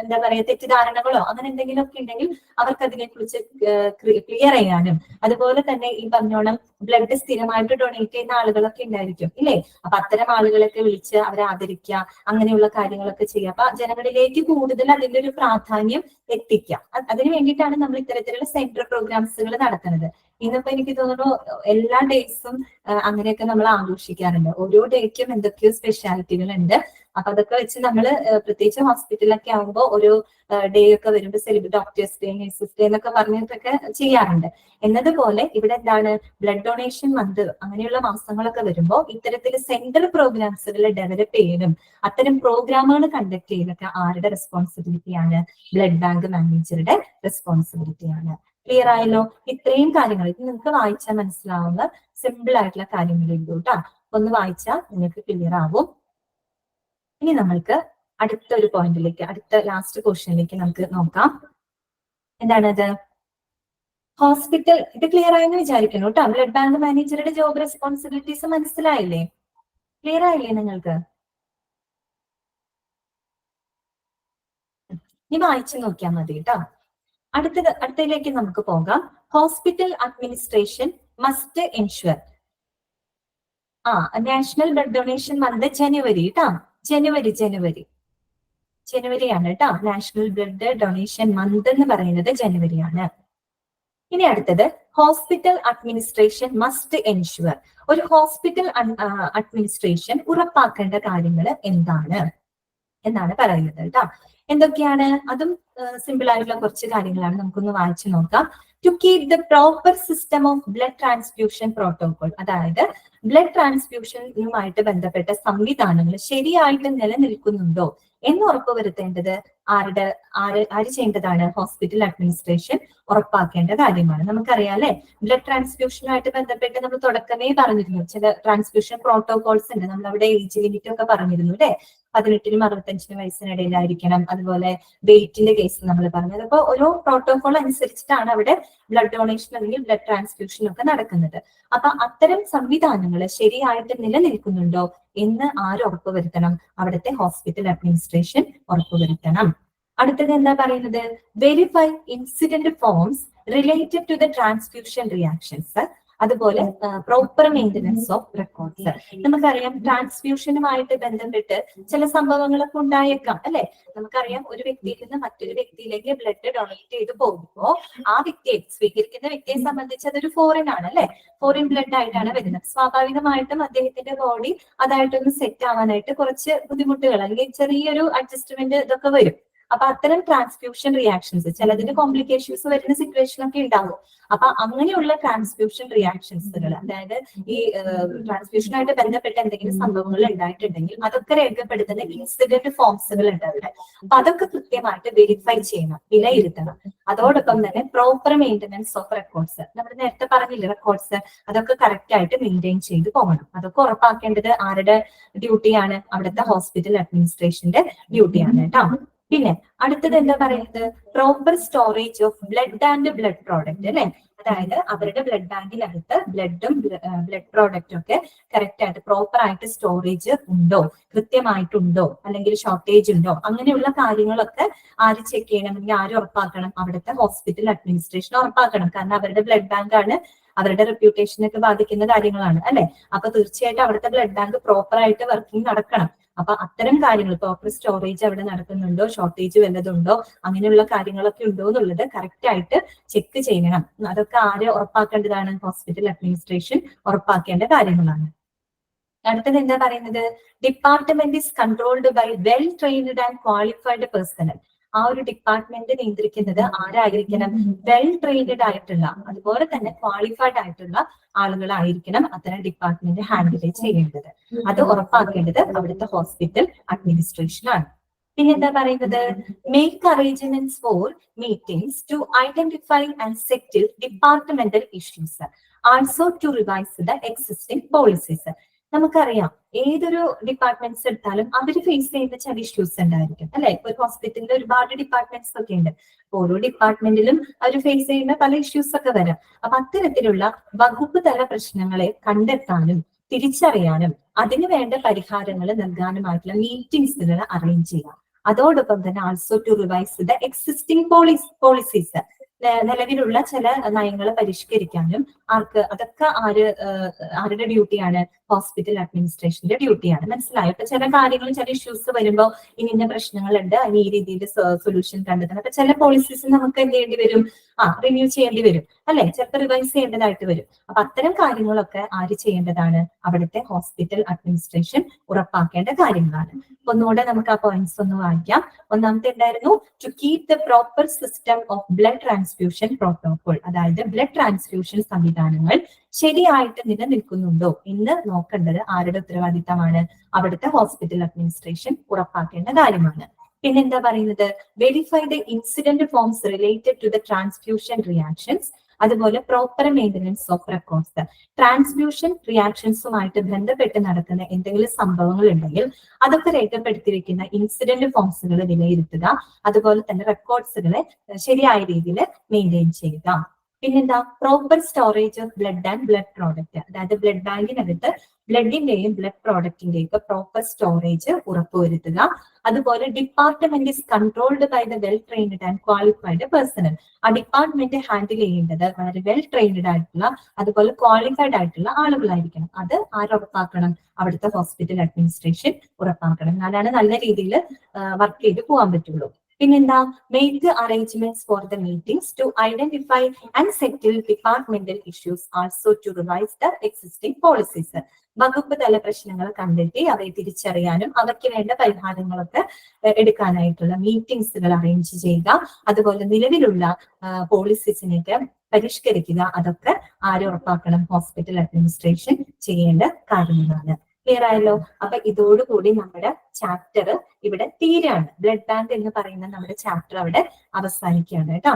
എന്താ പറയാ തെറ്റിദ്ധാരണകളോ അങ്ങനെ എന്തെങ്കിലും ഒക്കെ ഉണ്ടെങ്കിൽ അവർക്ക് അതിനെ കുറിച്ച് ക്ലിയർ ചെയ്യാനും, അതുപോലെ തന്നെ ഈ പറഞ്ഞോണം ബ്ലഡ് സ്ഥിരമായിട്ട് ഡൊണേറ്റ് ചെയ്യുന്ന ആളുകളൊക്കെ ഉണ്ടായിരിക്കും ഇല്ലേ. അപ്പൊ അത്തരം ആളുകളൊക്കെ വിളിച്ച് അവരെ ആദരിക്കുക, അങ്ങനെയുള്ള കാര്യങ്ങളൊക്കെ ചെയ്യുക. അപ്പൊ ജനങ്ങളിലേക്ക് കൂടുതൽ അതിന്റെ ഒരു പ്രാധാന്യം എത്തിക്കാം. അതിനു വേണ്ടിയിട്ടാണ് നമ്മൾ ഇത്തരത്തിലുള്ള സെൻട്രൽ പ്രോഗ്രാംസുകൾ നടത്തുന്നത്. ഇന്നിപ്പോ എനിക്ക് തോന്നുന്നു എല്ലാ ഡേയ്സും അങ്ങനെയൊക്കെ നമ്മൾ ആഘോഷിക്കാറുണ്ട്. ഓരോ ഡേയ്ക്കും എന്തൊക്കെയോ സ്പെഷ്യാലിറ്റികൾ ഉണ്ട്. അപ്പൊ അതൊക്കെ വെച്ച് നമ്മൾ പ്രത്യേകിച്ച് ഹോസ്പിറ്റലൊക്കെ ആകുമ്പോൾ ഓരോ ഡേ ഒക്കെ വരുമ്പോൾ ഡോക്ടേഴ്സ് ഡേ, നഴ്സസ് ഡേ എന്നൊക്കെ പറഞ്ഞിട്ടൊക്കെ ചെയ്യാറുണ്ട്. എന്നതുപോലെ ഇവിടെ എന്താണ്? ബ്ലഡ് ഡൊണേഷൻ മന്ത് അങ്ങനെയുള്ള മാസങ്ങളൊക്കെ വരുമ്പോൾ ഇത്തരത്തിൽ സെൻട്രൽ പ്രോഗ്രാംസുകൾ ഡെവലപ്പ് ചെയ്യാനും അത്തരം പ്രോഗ്രാമുകൾ കണ്ടക്ട് ചെയ്യാനൊക്കെ ആരുടെ റെസ്പോൺസിബിലിറ്റിയാണ്? ബ്ലഡ് ബാങ്ക് മാനേജറുടെ റെസ്പോൺസിബിലിറ്റിയാണ്. ക്ലിയർ ആയല്ലോ? ഇത്രയും കാര്യങ്ങൾ ഇത് നിങ്ങൾക്ക് വായിച്ചാൽ മനസ്സിലാവുന്ന സിമ്പിൾ ആയിട്ടുള്ള കാര്യങ്ങളുണ്ട് കേട്ടോ. ഒന്ന് വായിച്ചാൽ നിങ്ങൾക്ക് ക്ലിയർ ആവും. ഇനി നമ്മൾക്ക് അടുത്ത ഒരു പോയിന്റിലേക്ക്, അടുത്ത ലാസ്റ്റ് ക്വസ്റ്റ്യനിലേക്ക് നമുക്ക് നോക്കാം. എന്താണത്? ഹോസ്പിറ്റൽ. ഇത് ക്ലിയർ ആയെന്ന് വിചാരിക്കുന്നു കേട്ടോ. ബ്ലഡ് ബാങ്ക് മാനേജറുടെ ജോബ് റെസ്പോൺസിബിലിറ്റീസ് മനസ്സിലായില്ലേ? ക്ലിയർ ആയില്ലേ നിങ്ങൾക്ക്? ഇനി വായിച്ചു നോക്കിയാൽ മതി കേട്ടോ. അടുത്തതിലേക്ക് നമുക്ക് പോകാം. Hospital administration must ensure. National blood donation month January കേട്ടോ. ജനുവരിയാണ് കേട്ടോ. നാഷണൽ ബ്ലഡ് ഡൊണേഷൻ മന്ത് എന്ന് പറയുന്നത് ജനുവരിയാണ്. ഇനി അടുത്തത് ഹോസ്പിറ്റൽ അഡ്മിനിസ്ട്രേഷൻ മസ്റ്റ് എൻഷുർ. ഒരു ഹോസ്പിറ്റൽ അഡ്മിനിസ്ട്രേഷൻ ഉറപ്പാക്കേണ്ട കാര്യങ്ങൾ എന്താണ് എന്നാണ് പറയുന്നത് കേട്ടോ. എന്തൊക്കെയാണ്? അതും സിമ്പിൾ ആയിട്ടുള്ള കുറച്ച് കാര്യങ്ങളാണ്. നമുക്കൊന്ന് വായിച്ചു നോക്കാം. To keep the proper system of blood transfusion protocol. അതായത് ബ്ലഡ് ട്രാൻസ്ഫ്യൂഷനുമായിട്ട് ബന്ധപ്പെട്ട സംവിധാനങ്ങൾ ശരിയായിട്ട് നിലനിൽക്കുന്നുണ്ടോ എന്ന് ഉറപ്പുവരുത്തേണ്ടത് ആര് ചെയ്യേണ്ടതാണ്? ഹോസ്പിറ്റൽ അഡ്മിനിസ്ട്രേഷൻ ഉറപ്പാക്കേണ്ട കാര്യമാണ്. നമുക്കറിയാം അല്ലെ, ബ്ലഡ് ട്രാൻസ്ഫ്യൂഷനുമായിട്ട് ബന്ധപ്പെട്ട് നമ്മൾ തുടക്കമേ പറഞ്ഞിരുന്നു. ചില ട്രാൻസ്ഫ്യൂഷൻ പ്രോട്ടോകോൾസ് ഉണ്ട്. നമ്മൾ അവിടെ ഏജ് ലിമിറ്റ് ഒക്കെ പറഞ്ഞിരുന്നു അല്ലെ. 18-നും 65-നും വയസ്സിനിടയിലായിരിക്കണം. അതുപോലെ വെയിറ്റിന്റെ കേസ് നമ്മൾ പറഞ്ഞത്. അപ്പോൾ ഓരോ പ്രോട്ടോകോൾ അനുസരിച്ചിട്ടാണ് അവിടെ ബ്ലഡ് ഡൊണേഷൻ അല്ലെങ്കിൽ ബ്ലഡ് ട്രാൻസ്ഫ്യൂഷൻ ഒക്കെ നടക്കുന്നത്. അപ്പൊ അത്തരം സംവിധാനങ്ങൾ ശരിയായിട്ട് നിലനിൽക്കുന്നുണ്ടോ എന്ന് ആര് ഉറപ്പുവരുത്തണം? അവിടുത്തെ ഹോസ്പിറ്റൽ അഡ്മിനിസ്ട്രേഷൻ ഉറപ്പുവരുത്തണം. അടുത്തത് എന്താ പറയുന്നത്? Verify incident forms related to the transfusion reactions. അതുപോലെ പ്രോപ്പർ മെയിൻ്റനൻസ് ഓഫ് റെക്കോർഡ്സ്. നമുക്കറിയാം ട്രാൻസ്ഫ്യൂഷനുമായിട്ട് ബന്ധപ്പെട്ട് ചില സംഭവങ്ങളൊക്കെ ഉണ്ടായേക്കാം അല്ലെ. നമുക്കറിയാം ഒരു വ്യക്തിയിൽ നിന്ന് മറ്റൊരു വ്യക്തിയിലേക്ക് ബ്ലഡ് ഡൊണേറ്റ് ചെയ്ത് പോകുമ്പോൾ ആ വ്യക്തിയെ സ്വീകരിക്കുന്ന വ്യക്തിയെ സംബന്ധിച്ച് അതൊരു ഫോറിൻ ആണ് അല്ലെ. ഫോറിൻ ബ്ലഡ് ആയിട്ടാണ് വരുന്നത്. സ്വാഭാവികമായിട്ടും അദ്ദേഹത്തിന്റെ ബോഡി അതായിട്ടൊന്ന് സെറ്റ് ആവാനായിട്ട് കുറച്ച് ബുദ്ധിമുട്ടുകൾ അല്ലെങ്കിൽ ചെറിയൊരു അഡ്ജസ്റ്റ്മെന്റ് ഇതൊക്കെ വരും. അപ്പൊ അത്തരം ട്രാൻസ്ഫ്യൂഷൻ റിയാക്ഷൻസ് ചിലതിന് കോംപ്ലിക്കേഷൻസ് വരുന്ന സിറ്റുവേഷൻ ഒക്കെ ഉണ്ടാകും. അപ്പൊ അങ്ങനെയുള്ള ട്രാൻസ്ഫ്യൂഷൻ റിയാക്ഷൻസുകൾ, അതായത് ഈ ട്രാൻസ്ഫ്യൂഷനായിട്ട് ബന്ധപ്പെട്ട എന്തെങ്കിലും സംഭവങ്ങൾ ഉണ്ടായിട്ടുണ്ടെങ്കിൽ അതൊക്കെ രേഖപ്പെടുത്തുന്ന ഇൻസിഡന്റ് ഫോംസുകൾ ഉണ്ട് അവിടെ. അപ്പൊ അതൊക്കെ കൃത്യമായിട്ട് വെരിഫൈ ചെയ്യണം, വിലയിരുത്തണം. അതോടൊപ്പം തന്നെ പ്രോപ്പർ മെയിൻ്റനൻസ് ഓഫ് റെക്കോർഡ്സ്, നമ്മൾ നേരത്തെ പറഞ്ഞില്ലേ റെക്കോർഡ്സ്, അതൊക്കെ കറക്റ്റ് ആയിട്ട് മെയിൻറ്റെയിൻ ചെയ്ത് പോകണം. അതൊക്കെ ഉറപ്പാക്കേണ്ടത് ആരുടെ ഡ്യൂട്ടിയാണ്? അവിടുത്തെ ഹോസ്പിറ്റൽ അഡ്മിനിസ്ട്രേഷന്റെ ഡ്യൂട്ടിയാണ് കേട്ടോ. പിന്നെ അടുത്തത് എന്താ പറയുന്നത്, proper storage of blood and blood product അല്ലെ. അതായത് അവരുടെ ബ്ലഡ് ബാങ്കിനകത്ത് ബ്ലഡും ബ്ലഡ് പ്രോഡക്റ്റും ഒക്കെ കറക്റ്റ് ആയിട്ട് പ്രോപ്പർ ആയിട്ട് സ്റ്റോറേജ് ഉണ്ടോ, കൃത്യമായിട്ടുണ്ടോ, അല്ലെങ്കിൽ ഷോർട്ടേജ് ഉണ്ടോ, അങ്ങനെയുള്ള കാര്യങ്ങളൊക്കെ ആര് ചെക്ക് ചെയ്യണം, അല്ലെങ്കിൽ ആര് ഉറപ്പാക്കണം, അവിടുത്തെ ഹോസ്പിറ്റൽ അഡ്മിനിസ്ട്രേഷൻ ഉറപ്പാക്കണം. കാരണം അവരുടെ ബ്ലഡ് ബാങ്ക് ആണ്, അവരുടെ റെപ്യൂട്ടേഷനൊക്കെ ബാധിക്കുന്ന കാര്യങ്ങളാണ് അല്ലെ. അപ്പൊ തീർച്ചയായിട്ടും അവിടുത്തെ ബ്ലഡ് ബാങ്ക് പ്രോപ്പർ ആയിട്ട് വർക്കിംഗ് നടക്കണം. അപ്പൊ അത്തരം കാര്യങ്ങൾ പ്രോപ്പർ സ്റ്റോറേജ് അവിടെ നടക്കുന്നുണ്ടോ, ഷോർട്ടേജ് വല്ലതുണ്ടോ, അങ്ങനെയുള്ള കാര്യങ്ങളൊക്കെ ഉണ്ടോ എന്നുള്ളത് കറക്റ്റ് ആയിട്ട് ചെക്ക് ചെയ്യണം. അതൊക്കെ ആര് ഉറപ്പാക്കേണ്ടതാണ്, ഹോസ്പിറ്റൽ അഡ്മിനിസ്ട്രേഷൻ ഉറപ്പാക്കേണ്ട കാര്യങ്ങളാണ്. അടുത്തത് എന്താ പറയുന്നത്, department is controlled by well trained and qualified personnel. ആ ഒരു ഡിപ്പാർട്ട്മെന്റ് നിയന്ത്രിക്കുന്നത് ആരായിരിക്കണം, വെൽ ട്രെയിൻഡ് ആയിട്ടുള്ള അതുപോലെ തന്നെ ക്വാളിഫൈഡ് ആയിട്ടുള്ള ആളുകളായിരിക്കണം അത്തരം ഡിപ്പാർട്ട്മെന്റ് ഹാൻഡിൽ ചെയ്യേണ്ടത്. അത് ഉറപ്പാക്കേണ്ടത് അവിടുത്തെ ഹോസ്പിറ്റൽ അഡ്മിനിസ്ട്രേഷൻ ആണ്. പിന്നെ എന്താ പറയുന്നത്, make arrangements for meetings to identify and settle departmental issues, also to revise the existing policies. നമുക്കറിയാം ഏതൊരു ഡിപ്പാർട്ട്മെന്റ്സ് എടുത്താലും അവർ ഫേസ് ചെയ്യുന്ന ചില ഇഷ്യൂസ് ഉണ്ടായിരിക്കും അല്ലെ. ഇപ്പൊ ഒരു ഹോസ്പിറ്റലിൽ ഒരുപാട് ഡിപ്പാർട്ട്മെന്റ്സ് ഒക്കെ ഉണ്ട്. ഓരോ ഡിപ്പാർട്ട്മെന്റിലും അവർ ഫേസ് ചെയ്യുന്ന പല ഇഷ്യൂസ് ഒക്കെ വരാം. അപ്പൊ അത്തരത്തിലുള്ള വകുപ്പ് തല പ്രശ്നങ്ങളെ കണ്ടെത്താനും തിരിച്ചറിയാനും അതിന് വേണ്ട പരിഹാരങ്ങൾ നൽകാനുമായിട്ടുള്ള മീറ്റിംഗ്സുകൾ അറേഞ്ച് ചെയ്യാം. അതോടൊപ്പം തന്നെ also to revise the existing policies, നിലവിലുള്ള ചില നയങ്ങൾ പരിഷ്കരിക്കാനും അതൊക്കെ ആരുടെ ഡ്യൂട്ടിയാണ്, ഹോസ്പിറ്റൽ അഡ്മിനിസ്ട്രേഷന്റെ ഡ്യൂട്ടിയാണ്. മനസ്സിലായോ? അപ്പൊ ചില കാര്യങ്ങൾ, ചില ഇഷ്യൂസ് വരുമ്പോൾ ഇന്ന പ്രശ്നങ്ങളുണ്ട്, അതിന് ഈ രീതിയിൽ സൊല്യൂഷൻ കണ്ടെത്തണം. അപ്പൊ ചില പോളിസീസ് നമുക്ക് എന്ത് ചെയ്യേണ്ടി വരും, റിന്യൂ ചെയ്യേണ്ടി വരും അല്ലെ, ചിലപ്പോൾ റിവൈസ് ചെയ്യേണ്ടതായിട്ട് വരും. അപ്പൊ അത്തരം കാര്യങ്ങളൊക്കെ ആര് ചെയ്യേണ്ടതാണ്, അവിടുത്തെ ഹോസ്പിറ്റൽ അഡ്മിനിസ്ട്രേഷൻ ഉറപ്പാക്കേണ്ട കാര്യങ്ങളാണ്. ഒന്നുകൂടെ നമുക്ക് ആ പോയിന്റ്സ് ഒന്ന് വായിക്കാം. ഒന്നാമത്തെ എന്തായിരുന്നു, to keep the proper system of blood transfusion protocol, അതായത് ബ്ലഡ് ട്രാൻസ്ഫ്യൂഷൻ സംവിധാനങ്ങൾ ശരിയായിട്ട് നിലനിൽക്കുന്നുണ്ടോ എന്ന് നോക്കേണ്ടത് ആരുടെ ഉത്തരവാദിത്തമാണ്, അവിടുത്തെ ഹോസ്പിറ്റൽ അഡ്മിനിസ്ട്രേഷൻ ഉറപ്പാക്കേണ്ട കാര്യമാണ്. പിന്നെന്താ പറയുന്നത്, verify the incident forms related to the transfusion reactions, അതുപോലെ proper maintenance of records. Transfusion റിയാക്ഷൻസുമായിട്ട് ബന്ധപ്പെട്ട് നടക്കുന്ന എന്തെങ്കിലും സംഭവങ്ങൾ ഉണ്ടെങ്കിൽ അതൊക്കെ രേഖപ്പെടുത്തി വെക്കുന്ന ഇൻസിഡന്റ് ഫോംസുകൾ വിലയിരുത്തുക, അതുപോലെ തന്നെ റെക്കോർഡ്സുകളെ ശരിയായ രീതിയിൽ മെയിൻറ്റെയിൻ ചെയ്യുക. പിന്നെന്താ, proper storage of blood and blood product, അതായത് ബ്ലഡ് ബാങ്കിനകത്ത് ബ്ലഡിന്റെയും ബ്ലഡ് പ്രോഡക്റ്റിന്റെയും ഒക്കെ പ്രോപ്പർ സ്റ്റോറേജ് ഉറപ്പുവരുത്തുക. അതുപോലെ department is controlled by the well trained and qualified personnel. ആ ഡിപ്പാർട്ട്മെന്റ് ഹാൻഡിൽ ചെയ്യേണ്ടത് വളരെ വെൽ ട്രെയിൻഡ് ആയിട്ടുള്ള അതുപോലെ ക്വാളിഫൈഡ് ആയിട്ടുള്ള ആളുകളായിരിക്കണം. അത് ആരുറപ്പാക്കണം, അവിടുത്തെ ഹോസ്പിറ്റൽ അഡ്മിനിസ്ട്രേഷൻ ഉറപ്പാക്കണം. എന്നാലാണ് നല്ല രീതിയിൽ വർക്ക് ചെയ്ത് പോകാൻ പറ്റുള്ളൂ. പിന്നെന്താ, make arrangements for the meetings to identify and settle departmental issues, also to revise the existing policies. വകുപ്പ് തല പ്രശ്നങ്ങൾ കണ്ടെത്തി അവയെ തിരിച്ചറിയാനും അവയ്ക്ക് വേണ്ട പരിഹാരങ്ങളൊക്കെ എടുക്കാനായിട്ടുള്ള മീറ്റിംഗ്സുകൾ അറേഞ്ച് ചെയ്യുക. അതുപോലെ നിലവിലുള്ള പോളിസീസിനൊക്കെ പരിഷ്കരിക്കുക. അതൊക്കെ ആര് ഉറപ്പാക്കണം, ഹോസ്പിറ്റൽ അഡ്മിനിസ്ട്രേഷൻ ചെയ്യേണ്ട കാര്യങ്ങളാണ്. ക്ലിയർ ആയല്ലോ? അപ്പൊ ഇതോടുകൂടി നമ്മുടെ ചാപ്റ്റർ ഇവിടെ തീരാണ്. ബ്ലഡ് ബാങ്ക് എന്ന് പറയുന്ന നമ്മുടെ ചാപ്റ്റർ അവിടെ അവസാനിക്കുകയാണ് കേട്ടോ.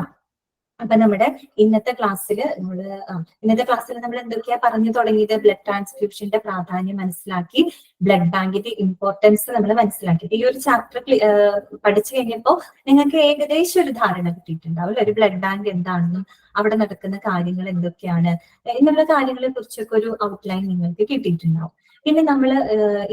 അപ്പൊ നമ്മുടെ ഇന്നത്തെ ക്ലാസ്സിൽ നമ്മൾ എന്തൊക്കെയാ പറഞ്ഞു തുടങ്ങിയത്, ബ്ലഡ് ട്രാൻസ്ഫ്യൂഷന്റെ പ്രാധാന്യം മനസ്സിലാക്കി, ബ്ലഡ് ബാങ്കിന്റെ ഇമ്പോർട്ടൻസ് നമ്മൾ മനസ്സിലാക്കി. ഈ ഒരു ചാപ്റ്റർ പഠിച്ചു കഴിഞ്ഞപ്പോൾ നിങ്ങൾക്ക് ഏകദേശം ഒരു ധാരണ കിട്ടിയിട്ടുണ്ടാവും, ഒരു ബ്ലഡ് ബാങ്ക് എന്താണെന്നും അവിടെ നടക്കുന്ന കാര്യങ്ങൾ എന്തൊക്കെയാണ് എന്നുള്ള കാര്യങ്ങളെ കുറിച്ചൊക്കെ ഒരു ഔട്ട്ലൈൻ നിങ്ങൾക്ക് കിട്ടിയിട്ടുണ്ടാവും. പിന്നെ നമ്മൾ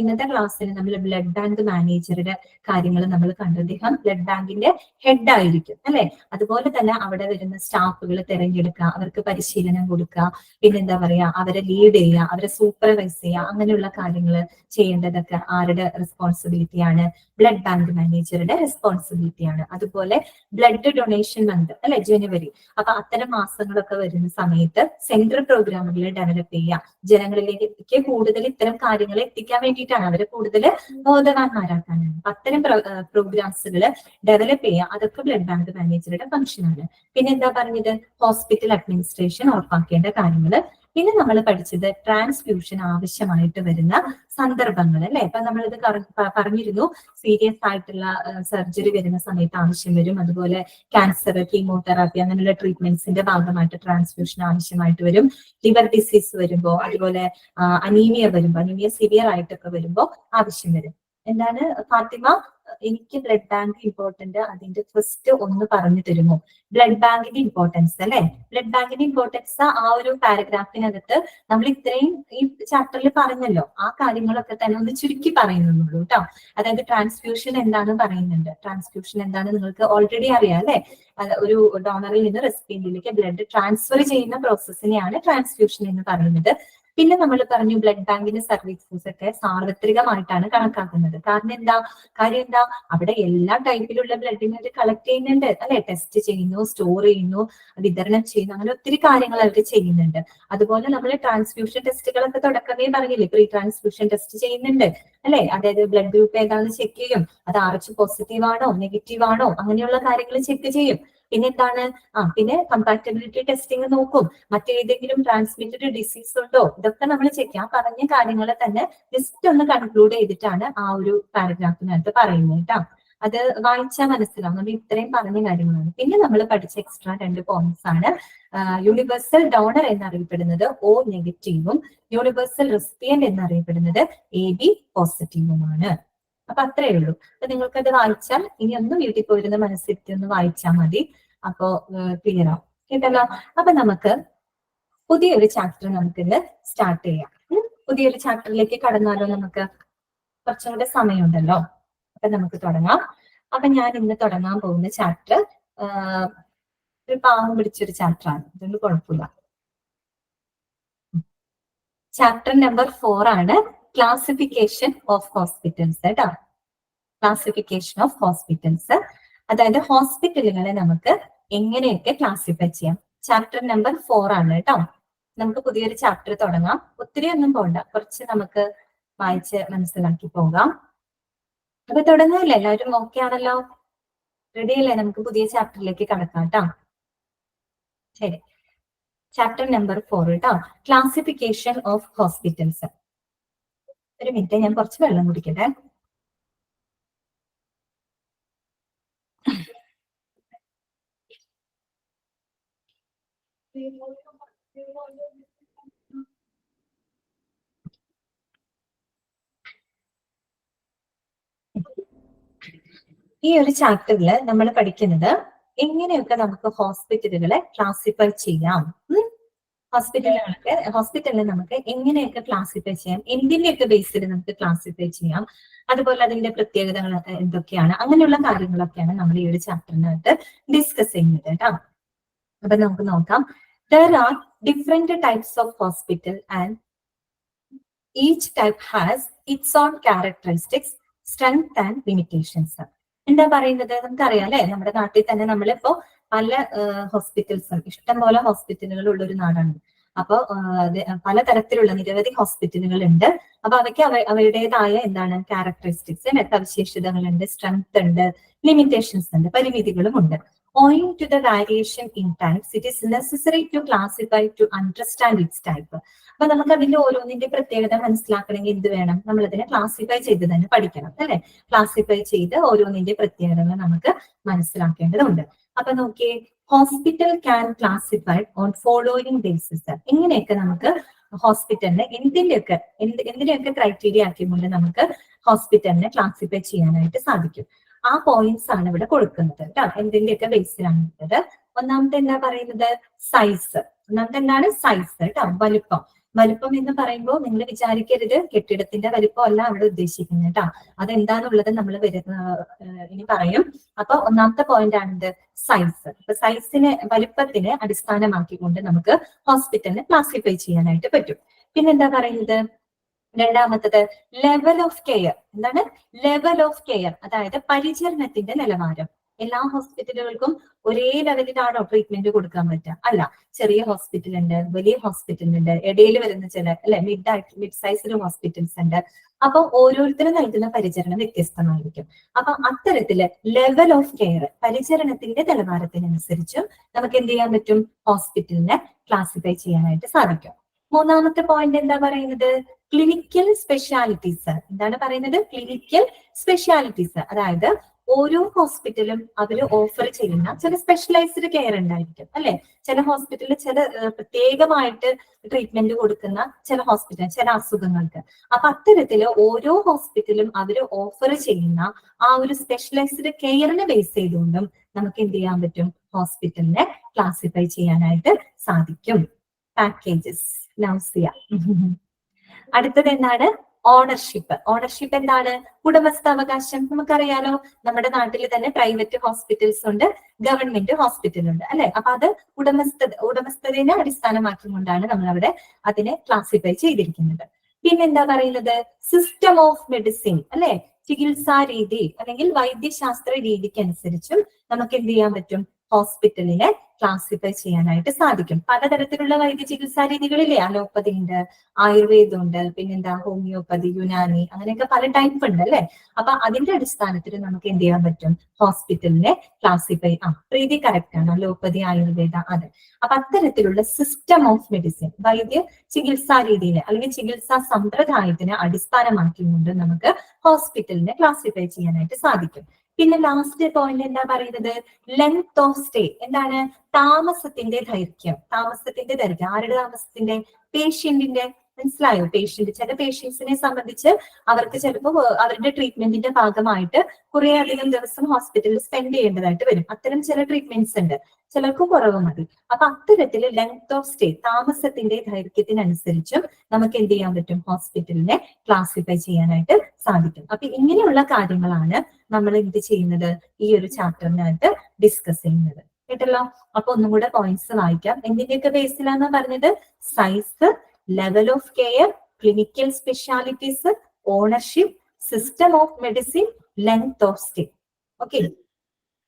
ഇന്നത്തെ ക്ലാസ്സിൽ നമ്മൾ ബ്ലഡ് ബാങ്ക് മാനേജറുടെ കാര്യങ്ങൾ നമ്മൾ കണ്ടു. അദ്ദേഹം ബ്ലഡ് ബാങ്കിന്റെ ഹെഡ് ആയിരിക്കും അല്ലെ. അതുപോലെ തന്നെ അവിടെ വരുന്ന സ്റ്റാഫുകൾ തിരഞ്ഞെടുക്കുക, അവർക്ക് പരിശീലനം കൊടുക്കുക, പിന്നെന്താ പറയാ, അവരെ ലീഡ് ചെയ്യുക, അവരെ സൂപ്പർവൈസ് ചെയ്യുക, അങ്ങനെയുള്ള കാര്യങ്ങൾ ചെയ്യേണ്ടതൊക്കെ ആരുടെ റെസ്പോൺസിബിലിറ്റിയാണ്, ബ്ലഡ് ബാങ്ക് മാനേജറുടെ റെസ്പോൺസിബിലിറ്റിയാണ്. അതുപോലെ ബ്ലഡ് ഡൊണേഷൻ മന്ത് അല്ലെ, ജനുവരി. അപ്പൊ അത്തരം മാസങ്ങളൊക്കെ വരുന്ന സമയത്ത് സെൻട്രൽ പ്രോഗ്രാമുകൾ ഡെവലപ്പ് ചെയ്യുക, ജനങ്ങളിലേക്ക് കൂടുതൽ ഇത്തരം കാര്യങ്ങൾ എത്തിക്കാൻ വേണ്ടിയിട്ടാണ്, അവരെ കൂടുതൽ ബോധവാന്മാരാക്കാനാണ്. അത്തരം പ്രോഗ്രാംസുകൾ ഡെവലപ്പ് ചെയ്യുക, അതൊക്കെ ബ്ലഡ് ബാങ്ക് മാനേജറുടെ ഫംഗ്ഷനാണ്. പിന്നെ എന്താ പറഞ്ഞത്, ഹോസ്പിറ്റൽ അഡ്മിനിസ്ട്രേഷൻ ഉറപ്പാക്കേണ്ട കാര്യങ്ങൾ. പിന്നെ നമ്മൾ പഠിച്ചത് ട്രാൻസ്ഫ്യൂഷൻ ആവശ്യമായിട്ട് വരുന്ന സന്ദർഭങ്ങൾ അല്ലെ. ഇപ്പൊ നമ്മളിത് പറഞ്ഞിരുന്നു, സീരിയസ് ആയിട്ടുള്ള സർജറി വരുന്ന സമയത്ത് ആവശ്യം വരും. അതുപോലെ ക്യാൻസർ, കീമോതെറാപ്പി അങ്ങനെയുള്ള ട്രീറ്റ്മെന്റ്സിന്റെ ഭാഗമായിട്ട് ട്രാൻസ്ഫ്യൂഷൻ ആവശ്യമായിട്ട് വരും. ലിവർ ഡിസീസ് വരുമ്പോൾ, അതുപോലെ അനീമിയ വരുമ്പോൾ, അനീമിയ സിവിയർ ആയിട്ടൊക്കെ വരുമ്പോൾ ആവശ്യം വരും. എന്താണ് ഫാത്തിമ, എനിക്ക് ബ്ലഡ് ബാങ്ക് ഇമ്പോർട്ടന്റ് അതിന്റെ ഫസ്റ്റ് ഒന്ന് പറഞ്ഞു തരുമോ? ബ്ലഡ് ബാങ്കിന്റെ ഇമ്പോർട്ടൻസ് അല്ലെ, ബ്ലഡ് ബാങ്കിന്റെ ഇമ്പോർട്ടൻസ് ആ ഒരു പാരഗ്രാഫിനകത്ത് നമ്മൾ ഇത്രയും ഈ ചാപ്റ്ററിൽ പറഞ്ഞല്ലോ, ആ കാര്യങ്ങളൊക്കെ തന്നെ ഒന്ന് ചുരുക്കി പറയുന്നുള്ളൂ കേട്ടോ. അതായത് ട്രാൻസ്ഫ്യൂഷൻ എന്താണെന്ന് പറയുന്നുണ്ട്. ട്രാൻസ്ഫ്യൂഷൻ എന്താണെന്ന് നിങ്ങൾക്ക് ഓൾറെഡി അറിയാം അല്ലെ. ഒരു ഡോണറിൽ നിന്ന് റെസിപ്പിയന്റിലേക്ക് ബ്ലഡ് ട്രാൻസ്ഫർ ചെയ്യുന്ന പ്രോസസ്സിനെയാണ് ട്രാൻസ്ഫ്യൂഷൻ എന്ന് പറയുന്നത്. പിന്നെ നമ്മൾ പറഞ്ഞു ബ്ലഡ് ബാങ്കിന്റെ സർവീസസ് ഒക്കെ സാർവത്രികമായിട്ടാണ് കണക്കാക്കുന്നത്. കാര്യം എന്താ, അവിടെ എല്ലാ ടൈപ്പിലുള്ള ബ്ലഡിനെ അവർ കളക്ട് ചെയ്യുന്നുണ്ട് അല്ലെ, ടെസ്റ്റ് ചെയ്യുന്നു, സ്റ്റോർ ചെയ്യുന്നു, വിതരണം ചെയ്യുന്നു, അങ്ങനെ ഒത്തിരി കാര്യങ്ങൾ അവർ ചെയ്യുന്നുണ്ട്. അതുപോലെ നമ്മൾ ട്രാൻസ്ഫ്യൂഷൻ ടെസ്റ്റുകളൊക്കെ തുടക്കമേ പറഞ്ഞില്ലേ, പ്രീ ട്രാൻസ്ഫ്യൂഷൻ ടെസ്റ്റ് ചെയ്യുന്നുണ്ട് അല്ലെ. അതായത് ബ്ലഡ് ഗ്രൂപ്പ് ഏതാണെന്ന് ചെക്ക് ചെയ്യും, അത് RH പോസിറ്റീവ് ആണോ നെഗറ്റീവ് ആണോ അങ്ങനെയുള്ള കാര്യങ്ങൾ ചെക്ക് ചെയ്യും. പിന്നെ എന്താണ്, പിന്നെ കമ്പാറ്റബിലിറ്റി ടെസ്റ്റിംഗ് നോക്കും, മറ്റേതെങ്കിലും ട്രാൻസ്മിറ്റഡ് ഡിസീസ് ഉണ്ടോ, ഇതൊക്കെ നമ്മൾ ചെക്ക് ചെയ്യാം. പറഞ്ഞ കാര്യങ്ങൾ തന്നെ ജസ്റ്റ് ഒന്ന് കൺക്ലൂഡ് ചെയ്തിട്ടാണ് ആ ഒരു പാരഗ്രാഫിനകത്ത് പറയുന്നത് കേട്ടോ. അത് വായിച്ചാൽ മനസ്സിലാവും. നമ്മൾ ഇത്രയും പറഞ്ഞ കാര്യങ്ങളാണ്. പിന്നെ നമ്മൾ പഠിച്ച എക്സ്ട്രാ 2 പോയിന്റ്സ് ആണ്. യൂണിവേഴ്സൽ ഡോണർ എന്നറിയപ്പെടുന്നത് O നെഗറ്റീവും യൂണിവേഴ്സൽ റെസിപ്പിയന്റ് എന്നറിയപ്പെടുന്നത് AB പോസിറ്റീവുമാണ്. അപ്പൊ അത്രയേ ഉള്ളൂ. അപ്പൊ നിങ്ങൾക്കത് വായിച്ചാൽ ഇനി ഒന്ന് വീട്ടിൽ പോയിരുന്ന മനസ്സിരുത്തി ഒന്ന് വായിച്ചാൽ മതി. അപ്പോ ക്ലിയർ ആവും കേട്ടല്ലോ. അപ്പൊ നമുക്ക് പുതിയൊരു ചാപ്റ്റർ നമുക്കിന്ന് സ്റ്റാർട്ട് ചെയ്യാം. പുതിയൊരു ചാപ്റ്ററിലേക്ക് കടന്നാലോ? നമുക്ക് കുറച്ചും കൂടെ സമയമുണ്ടല്ലോ. അപ്പൊ നമുക്ക് തുടങ്ങാം. അപ്പൊ ഞാൻ ഇന്ന് തുടങ്ങാൻ പോകുന്ന ചാപ്റ്റർ ഒരു പാവം പിടിച്ചൊരു ചാപ്റ്ററാണ്, അതുകൊണ്ട് കുഴപ്പമില്ല. ചാപ്റ്റർ നമ്പർ 4 ആണ് ക്ലാസിഫിക്കേഷൻ ഓഫ് ഹോസ്പിറ്റൽസ് കേട്ടോ. ക്ലാസിഫിക്കേഷൻ ഓഫ് ഹോസ്പിറ്റൽസ്, അതായത് ഹോസ്പിറ്റലുകളെ നമുക്ക് എങ്ങനെയൊക്കെ ക്ലാസിഫൈ ചെയ്യാം. ചാപ്റ്റർ നമ്പർ 4 ആണ് കേട്ടോ. നമുക്ക് പുതിയൊരു ചാപ്റ്റർ തുടങ്ങാം. ഒത്തിരി ഒന്നും പോണ്ട, കുറച്ച് നമുക്ക് വായിച്ച് മനസ്സിലാക്കി പോകാം. അപ്പൊ തുടങ്ങാല്ലേ? എല്ലാവരും ഓക്കെ ആണല്ലോ? റെഡി അല്ലേ? നമുക്ക് പുതിയ ചാപ്റ്ററിലേക്ക് കടക്കാം കേട്ടോ. ശരി, ചാപ്റ്റർ നമ്പർ 4 കേട്ടോ, ക്ലാസിഫിക്കേഷൻ ഓഫ് ഹോസ്പിറ്റൽസ്. ഒരു മിനിറ്റ്, ഞാൻ കുറച്ച് വെള്ളം കുടിക്കട്ടെ. ഈ ഒരു ചാപ്റ്ററിൽ നമ്മൾ പഠിക്കുന്നത് എങ്ങനെയൊക്കെ നമുക്ക് ഹോസ്പിറ്റലുകളെ ക്ലാസിഫൈ ചെയ്യാം. ഹോസ്പിറ്റലിനെ നമുക്ക് എങ്ങനെയൊക്കെ ക്ലാസിഫൈ ചെയ്യാം, എന്തിന്റെയൊക്കെ ബേസിൽ നമുക്ക് ക്ലാസിഫൈ ചെയ്യാം, അതുപോലെ അതിന്റെ പ്രത്യേകതകൾ എന്തൊക്കെയാണ്, അങ്ങനെയുള്ള കാര്യങ്ങളൊക്കെയാണ് നമ്മൾ ഈ ഒരു ചാപ്റ്ററിനകത്ത് ഡിസ്കസ് ചെയ്യുന്നത് കേട്ടോ. അപ്പൊ നമുക്ക് നോക്കാം. There are different types of hospital and each type has its own characteristics, strength and limitations. എന്താ പറയുന്നത്? നമുക്കറിയാം അല്ലെ, നമ്മുടെ നാട്ടിൽ തന്നെ നമ്മളിപ്പോ പല ഹോസ്പിറ്റൽസും, ഇഷ്ടംപോലെ ഹോസ്പിറ്റലുകൾ ഉള്ള ഒരു നാടാണ്. അപ്പൊ പലതരത്തിലുള്ള നിരവധി ഹോസ്പിറ്റലുകൾ ഉണ്ട്. അപ്പൊ അവയ്ക്ക് അവയുടേതായ എന്താണ് ക്യാരക്ടറിസ്റ്റിക്സ്, സവിശേഷതകളുണ്ട്, സ്ട്രെങ്ത് ഉണ്ട്, ലിമിറ്റേഷൻസ് ഉണ്ട്, പരിമിതികളും ഉണ്ട്. Owing to the variation in types, it is necessary to classify to understand its type. അപ്പൊ നമുക്ക് അതിന്റെ ഓരോന്നിന്റെ പ്രത്യേകത മനസ്സിലാക്കണമെങ്കിൽ എന്ത് വേണം? നമ്മൾ അതിനെ ക്ലാസിഫൈ ചെയ്ത് തന്നെ പഠിക്കണം അല്ലെ. ക്ലാസിഫൈ ചെയ്ത് ഓരോന്നിന്റെ പ്രത്യേകതകൾ നമുക്ക് മനസ്സിലാക്കേണ്ടതുണ്ട്. അപ്പൊ നോക്കിയേ, hospital can classified on following basis. എങ്ങനെയൊക്കെ നമുക്ക് ഹോസ്പിറ്റലിനെ എന്തിനെയൊക്കെ ക്രൈറ്റീരിയ ആക്കിക്കൊണ്ട് നമുക്ക് ഹോസ്പിറ്റലിനെ ക്ലാസിഫൈ ചെയ്യാനായിട്ട് സാധിക്കും. ആ പോയിന്റ്സ് ആണ് ഇവിടെ കൊടുക്കുന്നത് കേട്ടോ. എന്തിന്റെയൊക്കെ ബേസിലാണ് ഉള്ളത്? ഒന്നാമത്തെ എന്താ പറയുന്നത്? സൈസ്. ഒന്നാമത്തെ എന്താണ്? സൈസ് കേട്ടോ, വലുപ്പം. വലുപ്പം എന്ന് പറയുമ്പോൾ നിങ്ങൾ വിചാരിക്കരുത് കെട്ടിടത്തിന്റെ വലുപ്പം അല്ല അവിടെ ഉദ്ദേശിക്കുന്നത് കേട്ടോ. അതെന്താന്നുള്ളത് നമ്മൾ ഇനി പറയും. അപ്പൊ ഒന്നാമത്തെ പോയിന്റ് ആണിത് സൈസ്. അപ്പൊ സൈസിനെ, വലുപ്പത്തിനെ അടിസ്ഥാനമാക്കിക്കൊണ്ട് നമുക്ക് ഹോസ്പിറ്റലിനെ ക്ലാസിഫൈ ചെയ്യാനായിട്ട് പറ്റും. പിന്നെന്താ പറയുന്നത്? രണ്ടാമത്തത് ലെവൽ ഓഫ് കെയർ. എന്താണ് ലെവൽ ഓഫ് കെയർ? അതായത് പരിചരണത്തിന്റെ നിലവാരം. എല്ലാ ഹോസ്പിറ്റലുകൾക്കും ഒരേ ലെവലിലാണോ ട്രീറ്റ്മെന്റ് കൊടുക്കാൻ പറ്റുക? അല്ല. ചെറിയ ഹോസ്പിറ്റൽ ഉണ്ട്, വലിയ ഹോസ്പിറ്റൽ ഉണ്ട്, ഇടയിൽ വരുന്ന ചില അല്ലെ മിഡ് സൈസിൽ ഹോസ്പിറ്റൽസ് ഉണ്ട്. അപ്പൊ ഓരോരുത്തരും നൽകുന്ന പരിചരണം വ്യത്യസ്തമായിരിക്കും. അപ്പൊ അത്തരത്തില് ലെവൽ ഓഫ് കെയർ, പരിചരണത്തിന്റെ നിലവാരത്തിനനുസരിച്ചും നമുക്ക് എന്ത് ചെയ്യാൻ പറ്റും? ഹോസ്പിറ്റലിനെ ക്ലാസിഫൈ ചെയ്യാനായിട്ട് സാധിക്കും. മൂന്നാമത്തെ പോയിന്റ് എന്താ പറയുന്നത്? Clinical specialities. എന്താണ് പറയുന്നത്? Clinical specialities. അതായത് ഓരോ ഹോസ്പിറ്റലും അവര് ഓഫർ ചെയ്യുന്ന ചില സ്പെഷ്യലൈസ്ഡ് കെയർ ഉണ്ടായിരിക്കും അല്ലെ. ചില ഹോസ്പിറ്റലിൽ ചില പ്രത്യേകമായിട്ട് ട്രീറ്റ്മെന്റ് കൊടുക്കുന്ന ചില ഹോസ്പിറ്റൽ ചില അസുഖങ്ങൾക്ക്. അപ്പൊ അത്തരത്തില് ഓരോ ഹോസ്പിറ്റലും അവര് ഓഫർ ചെയ്യുന്ന ആ ഒരു സ്പെഷ്യലൈസ്ഡ് കെയറിനെ ബേസ് ചെയ്തുകൊണ്ടും നമുക്ക് എന്ത് ചെയ്യാൻ പറ്റും, ഹോസ്പിറ്റലിനെ ക്ലാസിഫൈ ചെയ്യാനായിട്ട് സാധിക്കും. Packages nausea. അടുത്തത് എന്താണ്, ഓണർഷിപ്പ്. ഓണർഷിപ്പ് എന്താണ്, ഉടമസ്ഥാവകാശം. നമുക്കറിയാലോ നമ്മുടെ നാട്ടിൽ തന്നെ പ്രൈവറ്റ് ഹോസ്പിറ്റൽസ് ഉണ്ട്, ഗവൺമെന്റ് ഹോസ്പിറ്റൽ ഉണ്ട് അല്ലെ. അപ്പൊ അത് ഉടമസ്ഥതയെ അടിസ്ഥാനമാക്കിക്കൊണ്ടാണ് നമ്മൾ അവിടെ അതിനെ ക്ലാസിഫൈ ചെയ്തിരിക്കുന്നത്. പിന്നെന്താ പറയുന്നത്, സിസ്റ്റം ഓഫ് മെഡിസിൻ അല്ലെ. ചികിത്സാ രീതി അല്ലെങ്കിൽ വൈദ്യശാസ്ത്ര രീതിക്ക് അനുസരിച്ചും നമുക്ക് എന്ത് ചെയ്യാൻ പറ്റും, ഹോസ്പിറ്റലിനെ ക്ലാസിഫൈ ചെയ്യാനായിട്ട് സാധിക്കും. പലതരത്തിലുള്ള വൈദ്യ ചികിത്സാ രീതികളില്ലേ, അലോപ്പതി ഉണ്ട്, ആയുർവേദം ഉണ്ട്, പിന്നെന്താ ഹോമിയോപ്പതി, യുനാനി, അങ്ങനെയൊക്കെ പല ടൈപ്പ് ഉണ്ട് അല്ലെ. അപ്പൊ അതിന്റെ അടിസ്ഥാനത്തിൽ നമുക്ക് എന്ത് ചെയ്യാൻ പറ്റും, ഹോസ്പിറ്റലിനെ ക്ലാസിഫൈ. പ്രീതി കറക്റ്റ് ആണ്, അലോപ്പതി, ആയുർവേദ, അതെ. അപ്പൊ അത്തരത്തിലുള്ള സിസ്റ്റം ഓഫ് മെഡിസിൻ വൈദ്യ ചികിത്സാ രീതിയെ അല്ലെങ്കിൽ ചികിത്സാ സമ്പ്രദായത്തിനെ അടിസ്ഥാനമാക്കിക്കൊണ്ട് നമുക്ക് ഹോസ്പിറ്റലിനെ ക്ലാസിഫൈ ചെയ്യാനായിട്ട് സാധിക്കും. പിന്നെ ലാസ്റ്റ് പോയിന്റ് എന്താ പറയുന്നത്, ലെങ്ത് ഓഫ് സ്റ്റേ. എന്താണ്, താമസത്തിന്റെ ദൈർഘ്യം. താമസത്തിന്റെ ദൈർഘ്യം ആരുടെ താമസത്തിന്റെ, പേഷ്യന്റിന്റെ. മനസ്സിലായോ, പേഷ്യന്റ്. ചില പേഷ്യൻസിനെ സംബന്ധിച്ച് അവർക്ക് ചിലപ്പോൾ അവരുടെ ട്രീറ്റ്മെന്റിന്റെ ഭാഗമായിട്ട് കുറെ അധികം ദിവസം ഹോസ്പിറ്റലിൽ സ്പെൻഡ് ചെയ്യേണ്ടതായിട്ട് വരും. അത്തരം ചില ട്രീറ്റ്മെന്റ്സ് ഉണ്ട്, ചിലർക്ക് കുറവ് മതി. അപ്പൊ അത്തരത്തില് ലെങ്ത് ഓഫ് സ്റ്റേ, താമസത്തിന്റെ ദൈർഘ്യത്തിനനുസരിച്ചും നമുക്ക് എന്ത് ചെയ്യാൻ പറ്റും, ഹോസ്പിറ്റലിനെ ക്ലാസിഫൈ ചെയ്യാനായിട്ട് സാധിക്കും. അപ്പൊ ഇങ്ങനെയുള്ള കാര്യങ്ങളാണ് നമ്മൾ എന്ത് ചെയ്യുന്നത്, ഈ ഒരു ചാപ്റ്ററിനകത്ത് ഡിസ്കസ് ചെയ്യുന്നത്. കേട്ടല്ലോ. അപ്പൊ ഒന്നും കൂടെ പോയിന്റ്സ് വായിക്കാം. എന്തിന്റെയൊക്കെ ബേസിലാന്ന് പറഞ്ഞത്, size, level of care, clinical specialities, ownership, system of medicine, length of stay. Okay,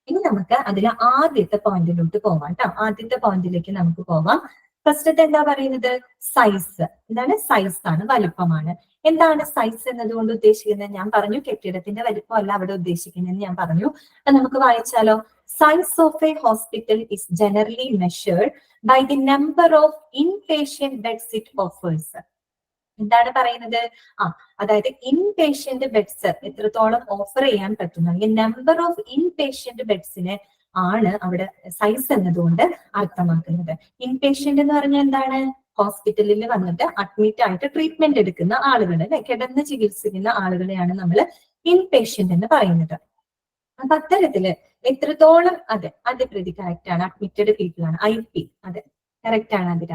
ഇനി നമുക്ക് അതിൽ ആദ്യത്തെ പോയിന്റിലോട്ട് പോവാം കേട്ടോ. ആദ്യത്തെ പോയിന്റിലേക്ക് നമുക്ക് പോവാം. ഫസ്റ്റത്തെ എന്താ പറയുന്നത്, സൈസ്. എന്താണ്, സൈസ് ആണ്, വലിപ്പമാണ്. എന്താണ് സൈസ് എന്നതുകൊണ്ട് ഉദ്ദേശിക്കുന്നത്, ഞാൻ പറഞ്ഞു കെട്ടിടത്തിന്റെ വലിപ്പം അല്ല അവിടെ ഉദ്ദേശിക്കുന്നതെന്ന് ഞാൻ പറഞ്ഞു. അപ്പൊ നമുക്ക് വായിച്ചാലോ. Size of a hospital is generally measured by the number of inpatient beds it offers. എന്താണ് പറയുന്നത്, അതായത് ഇൻപേഷ്യന്റ് ബെഡ്സ് എത്രത്തോളം ഓഫർ ചെയ്യാൻ പറ്റുന്നു, അല്ലെങ്കിൽ നമ്പർ ഓഫ് ഇൻപേഷ്യന്റ് ബെഡ്സിനെ ആണ് അവിടെ സൈസ് എന്നതുകൊണ്ട് അർത്ഥമാക്കുന്നത്. ഇൻപേഷ്യന്റ് എന്ന് പറഞ്ഞാൽ എന്താണ്, ഹോസ്പിറ്റലിൽ വന്നിട്ട് അഡ്മിറ്റ് ആയിട്ട് ട്രീറ്റ്മെന്റ് എടുക്കുന്ന ആളുകൾ അല്ലെ, കിടന്ന് ചികിത്സിക്കുന്ന ആളുകളെയാണ് നമ്മൾ ഇൻപേഷ്യന്റ് എന്ന് പറയുന്നത്. അപ്പൊ അത്തരത്തില് എത്രത്തോളം, അതെ പ്രതി കറക്റ്റ് ആണ്, അഡ്മിറ്റഡ് പീപ്പിൾ ആണ്, IP, അതെ കറക്റ്റ് ആണ് അതിര.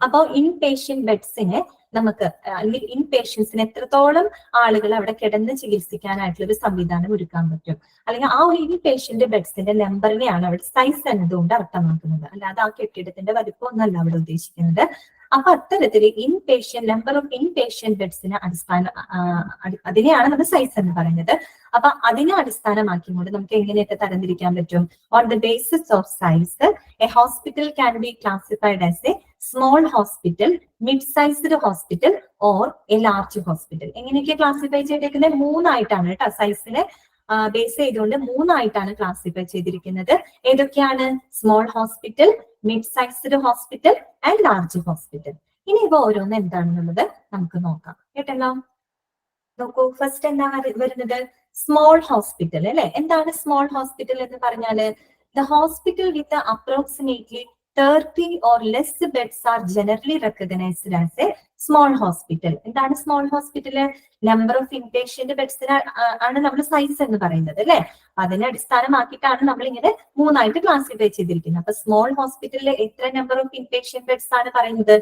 അപ്പോ ഇൻപേഷ്യന്റ് ബെഡ്സിനെ നമുക്ക് അല്ലെങ്കിൽ ഇൻപേഷ്യൻസിന് എത്രത്തോളം ആളുകൾ അവിടെ കിടന്ന് ചികിത്സിക്കാനായിട്ടുള്ള ഒരു സംവിധാനം ഒരുക്കാൻ പറ്റും, അല്ലെങ്കിൽ ആ ഒരു ഇൻപേഷ്യന്റ് ബെഡ്സിന്റെ നമ്പറിനെയാണ് അവിടെ സൈസ് എന്നതുകൊണ്ട് അർത്ഥമാക്കുന്നത്, അല്ലാതെ ആ കെട്ടിടത്തിന്റെ വലിപ്പമൊന്നല്ല അവിടെ ഉദ്ദേശിക്കുന്നത്. അപ്പൊ അത്തരത്തിൽ ഇൻപേഷ്യന്റ് നമ്പർ ഓഫ് ഇൻപേഷ്യന്റ് ബെഡ്സിന് അതിനെയാണ് നമ്മൾ സൈസ് എന്ന് പറയുന്നത്. അപ്പൊ അതിനെ അടിസ്ഥാനമാക്കിക്കൊണ്ട് നമുക്ക് എങ്ങനെയൊക്കെ തരംതിരിക്കാൻ പറ്റും. On the basis of size A hospital can be classified as A small hospital, mid sized hospital or A large hospital. എങ്ങനെയൊക്കെ ക്ലാസിഫൈ ചെയ്തേക്കുന്നത്, 3 ആയിട്ടാണ് കേട്ടോ. സൈസിനെ ബേസ് ചെയ്തുകൊണ്ട് 3 ആയിട്ടാണ് ക്ലാസിഫൈ ചെയ്തിരിക്കുന്നത്. ഏതൊക്കെയാണ്, small hospital, mid sized hospital and large hospital. ഇനി ഇവ ഓരോന്ന് എന്താണെന്നുള്ളത് നമുക്ക് നോക്കാം. കേട്ടല്ലോ. നോക്കൂ, ഫസ്റ്റ് എന്താ വരുന്നത്, സ്മോൾ ഹോസ്പിറ്റൽ അല്ലെ. എന്താണ് സ്മോൾ ഹോസ്പിറ്റൽ എന്ന് പറഞ്ഞാല്, the hospital with approximately 30 or less beds are generally recognized as a small hospital. എന്താണ് small hospital, number of inpatient ബെഡ്സിന് ആണ് നമ്മൾ സൈസ് എന്ന് പറയുന്നത് അല്ലെ. അതിനെ അടിസ്ഥാനമാക്കിയിട്ടാണ് നമ്മൾ ഇങ്ങനെ 3 ആയിട്ട് ക്ലാസിഫൈ ചെയ്തിരിക്കുന്നത്. അപ്പൊ സ്മോൾ ഹോസ്പിറ്റലിലെ എത്ര നമ്പർ ഓഫ് ഇൻപേഷ്യന്റ് ബെഡ്സ് ആണ് പറയുന്നത്,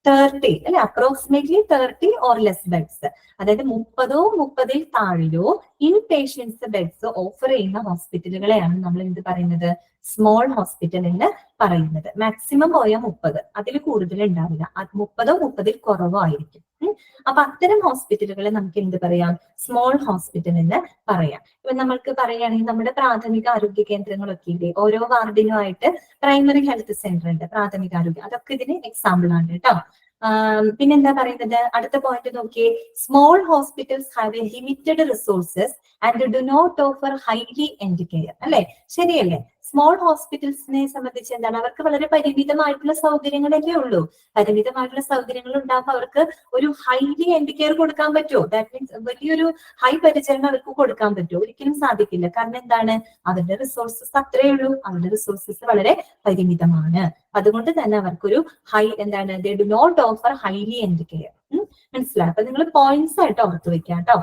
30 അല്ലെ, അപ്രോക്സിമേറ്റ്ലി 30 or less ബെഡ്സ്. അതായത് 30 താഴെയോ ഇൻപേഷ്യൻസ് ബെഡ്സ് ഓഫർ ചെയ്യുന്ന ഹോസ്പിറ്റലുകളെയാണ് നമ്മൾ എന്ത് പറയുന്നത്, സ്മോൾ ഹോസ്പിറ്റൽ എന്ന് പറയുന്നത്. മാക്സിമം പോയാൽ 30, അതിൽ കൂടുതൽ ഉണ്ടാവില്ല. 30 കുറവോ ആയിരിക്കും. അപ്പൊ അത്തരം ഹോസ്പിറ്റലുകളെ നമുക്ക് എന്ത് പറയാം, സ്മോൾ ഹോസ്പിറ്റൽ എന്ന് പറയാം. ഇപ്പൊ നമ്മൾക്ക് പറയുകയാണെങ്കിൽ നമ്മുടെ പ്രാഥമിക ആരോഗ്യ കേന്ദ്രങ്ങളൊക്കെ ഇല്ലേ, ഓരോ വാർഡിനുമായിട്ട് പ്രൈമറി ഹെൽത്ത് സെന്റർ ഉണ്ട്, പ്രാഥമിക ആരോഗ്യം, അതൊക്കെ ഇതിന് എക്സാമ്പിൾ ആണ് കേട്ടോ. പിന്നെന്താ പറയുന്നത്, അടുത്ത പോയിന്റ് നോക്കിയേ, small hospitals have a limited resources and do not offer highly end care അല്ലെ. ശരിയല്ലേ, സ്മോൾ ഹോസ്പിറ്റൽസിനെ സംബന്ധിച്ച് എന്താണ്, അവർക്ക് വളരെ പരിമിതമായിട്ടുള്ള സൗകര്യങ്ങളല്ലേ ഉള്ളൂ. പരിമിതമായിട്ടുള്ള സൗകര്യങ്ങൾ ഉണ്ടാകുമ്പോൾ അവർക്ക് ഒരു ഹൈലി എൻഡ് കെയർ കൊടുക്കാൻ പറ്റുമോ? ദാറ്റ് മീൻസ് വലിയൊരു ഹൈ പരിചരണം അവർക്ക് കൊടുക്കാൻ പറ്റുമോ? ഒരിക്കലും സാധിക്കില്ല. കാരണം എന്താണ്, അവരുടെ റിസോഴ്സസ് അത്രയേ ഉള്ളൂ. അവരുടെ റിസോഴ്സസ് വളരെ പരിമിതമാണ്. അതുകൊണ്ട് തന്നെ അവർക്കൊരു ഹൈ എന്താണ്, they do not offer highly end care. മനസ്സിലായി? അപ്പൊ നിങ്ങൾ പോയിന്റ്സ് ആയിട്ട് ഓർത്ത് വെക്കാം കേട്ടോ.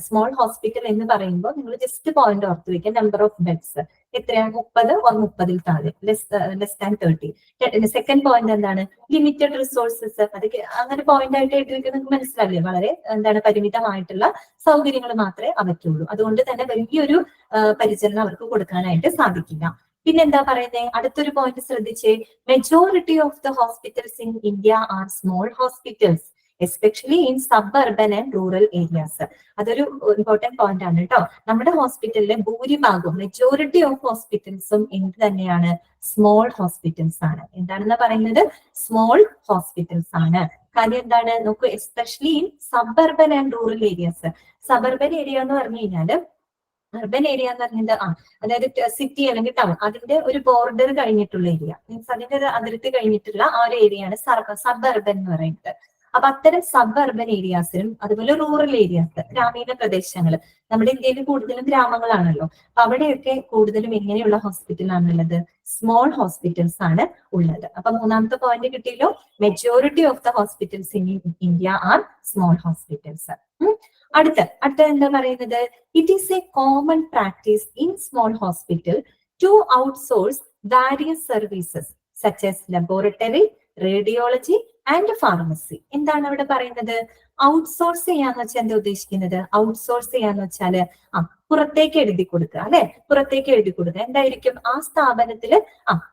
സ്മോൾ ഹോസ്പിറ്റൽ എന്ന് പറയുമ്പോൾ നിങ്ങൾ ജസ്റ്റ് പോയിന്റ് ഓർത്ത് വെക്കാം. നമ്പർ ഓഫ് ബെഡ്സ് എത്രയാണ്? 30 or 30-ൽ താഴെ, ലെസ് ദാൻ 30. സെക്കൻഡ് പോയിന്റ് എന്താണ്? Limited resources. അതൊക്കെ അങ്ങനെ പോയിന്റ് ആയിട്ട് എഴുതി വെക്കുന്നത് നിങ്ങൾക്ക് മനസ്സിലാവില്ലേ? വളരെ എന്താണ്, പരിമിതമായിട്ടുള്ള സൗകര്യങ്ങൾ മാത്രമേ അവയ്ക്കുള്ളൂ. അതുകൊണ്ട് തന്നെ വലിയൊരു പരിചരണം അവർക്ക് കൊടുക്കാനായിട്ട് സാധിക്കില്ല. പിന്നെന്താ പറയുന്നത്? അടുത്തൊരു പോയിന്റ് ശ്രദ്ധിച്ചേ. Majority of the hospitals in India are small hospitals, especially in suburban and rural areas. അതൊരു ഇമ്പോർട്ടന്റ് പോയിന്റ് ആണ് കേട്ടോ. നമ്മുടെ ഹോസ്പിറ്റലിലെ ഭൂരിഭാഗവും, മെജോറിറ്റി ഓഫ് ഹോസ്പിറ്റൽസും എന്ത് തന്നെയാണ്? സ്മോൾ ഹോസ്പിറ്റൽസ് ആണ്. എന്താണെന്ന് പറയുന്നത്? സ്മോൾ ഹോസ്പിറ്റൽസ് ആണ്. കാര്യം എന്താണ് നോക്കൂ, especially in suburban and rural areas. Sub-urban area എന്ന് പറഞ്ഞു കഴിഞ്ഞാല്, അർബൻ ഏരിയ എന്ന് പറഞ്ഞത് അതായത് സിറ്റി അല്ലെങ്കിൽ ടൗൺ, അതിന്റെ ഒരു ബോർഡർ കഴിഞ്ഞിട്ടുള്ള ഏരിയ, മീൻസ് അതിന്റെ ഒരു അതിർത്തി കഴിഞ്ഞിട്ടുള്ള ആ ഒരു ഏരിയയാണ് സബ്-അർബൻ എന്ന് പറയുന്നത്. അപ്പൊ അത്തരം സബ്-അർബൻ ഏരിയാസിലും അതുപോലെ റൂറൽ ഏരിയാസ്, ഗ്രാമീണ പ്രദേശങ്ങൾ, നമ്മുടെ ഇന്ത്യയിൽ കൂടുതലും ഗ്രാമങ്ങളാണല്ലോ. അപ്പൊ അവിടെയൊക്കെ കൂടുതലും എങ്ങനെയുള്ള ഹോസ്പിറ്റലാണുള്ളത്? സ്മോൾ ഹോസ്പിറ്റൽസ് ആണ് ഉള്ളത്. അപ്പൊ മൂന്നാമത്തെ പോയിന്റ് കിട്ടിയല്ലോ. Majority of the hospitals in India are small hospitals. അടുത്ത എന്താ പറയുന്നത്? It is a common practice in small hospital to outsource various services such as laboratory, radiology and pharmacy. എന്താണ് അവിടെ പറയുന്നത്? ഔട്ട്സോഴ്സ് ചെയ്യാന്ന് വെച്ചാൽ എന്താ ഉദ്ദേശിക്കുന്നത്? ഔട്ട്സോഴ്സ് ചെയ്യാന്ന് വെച്ചാല് പുറത്തേക്ക് എഴുതി കൊടുക്കുക, അല്ലെ? പുറത്തേക്ക് എഴുതി കൊടുക്കുക. എന്തായിരിക്കും? ആ സ്ഥാപനത്തില്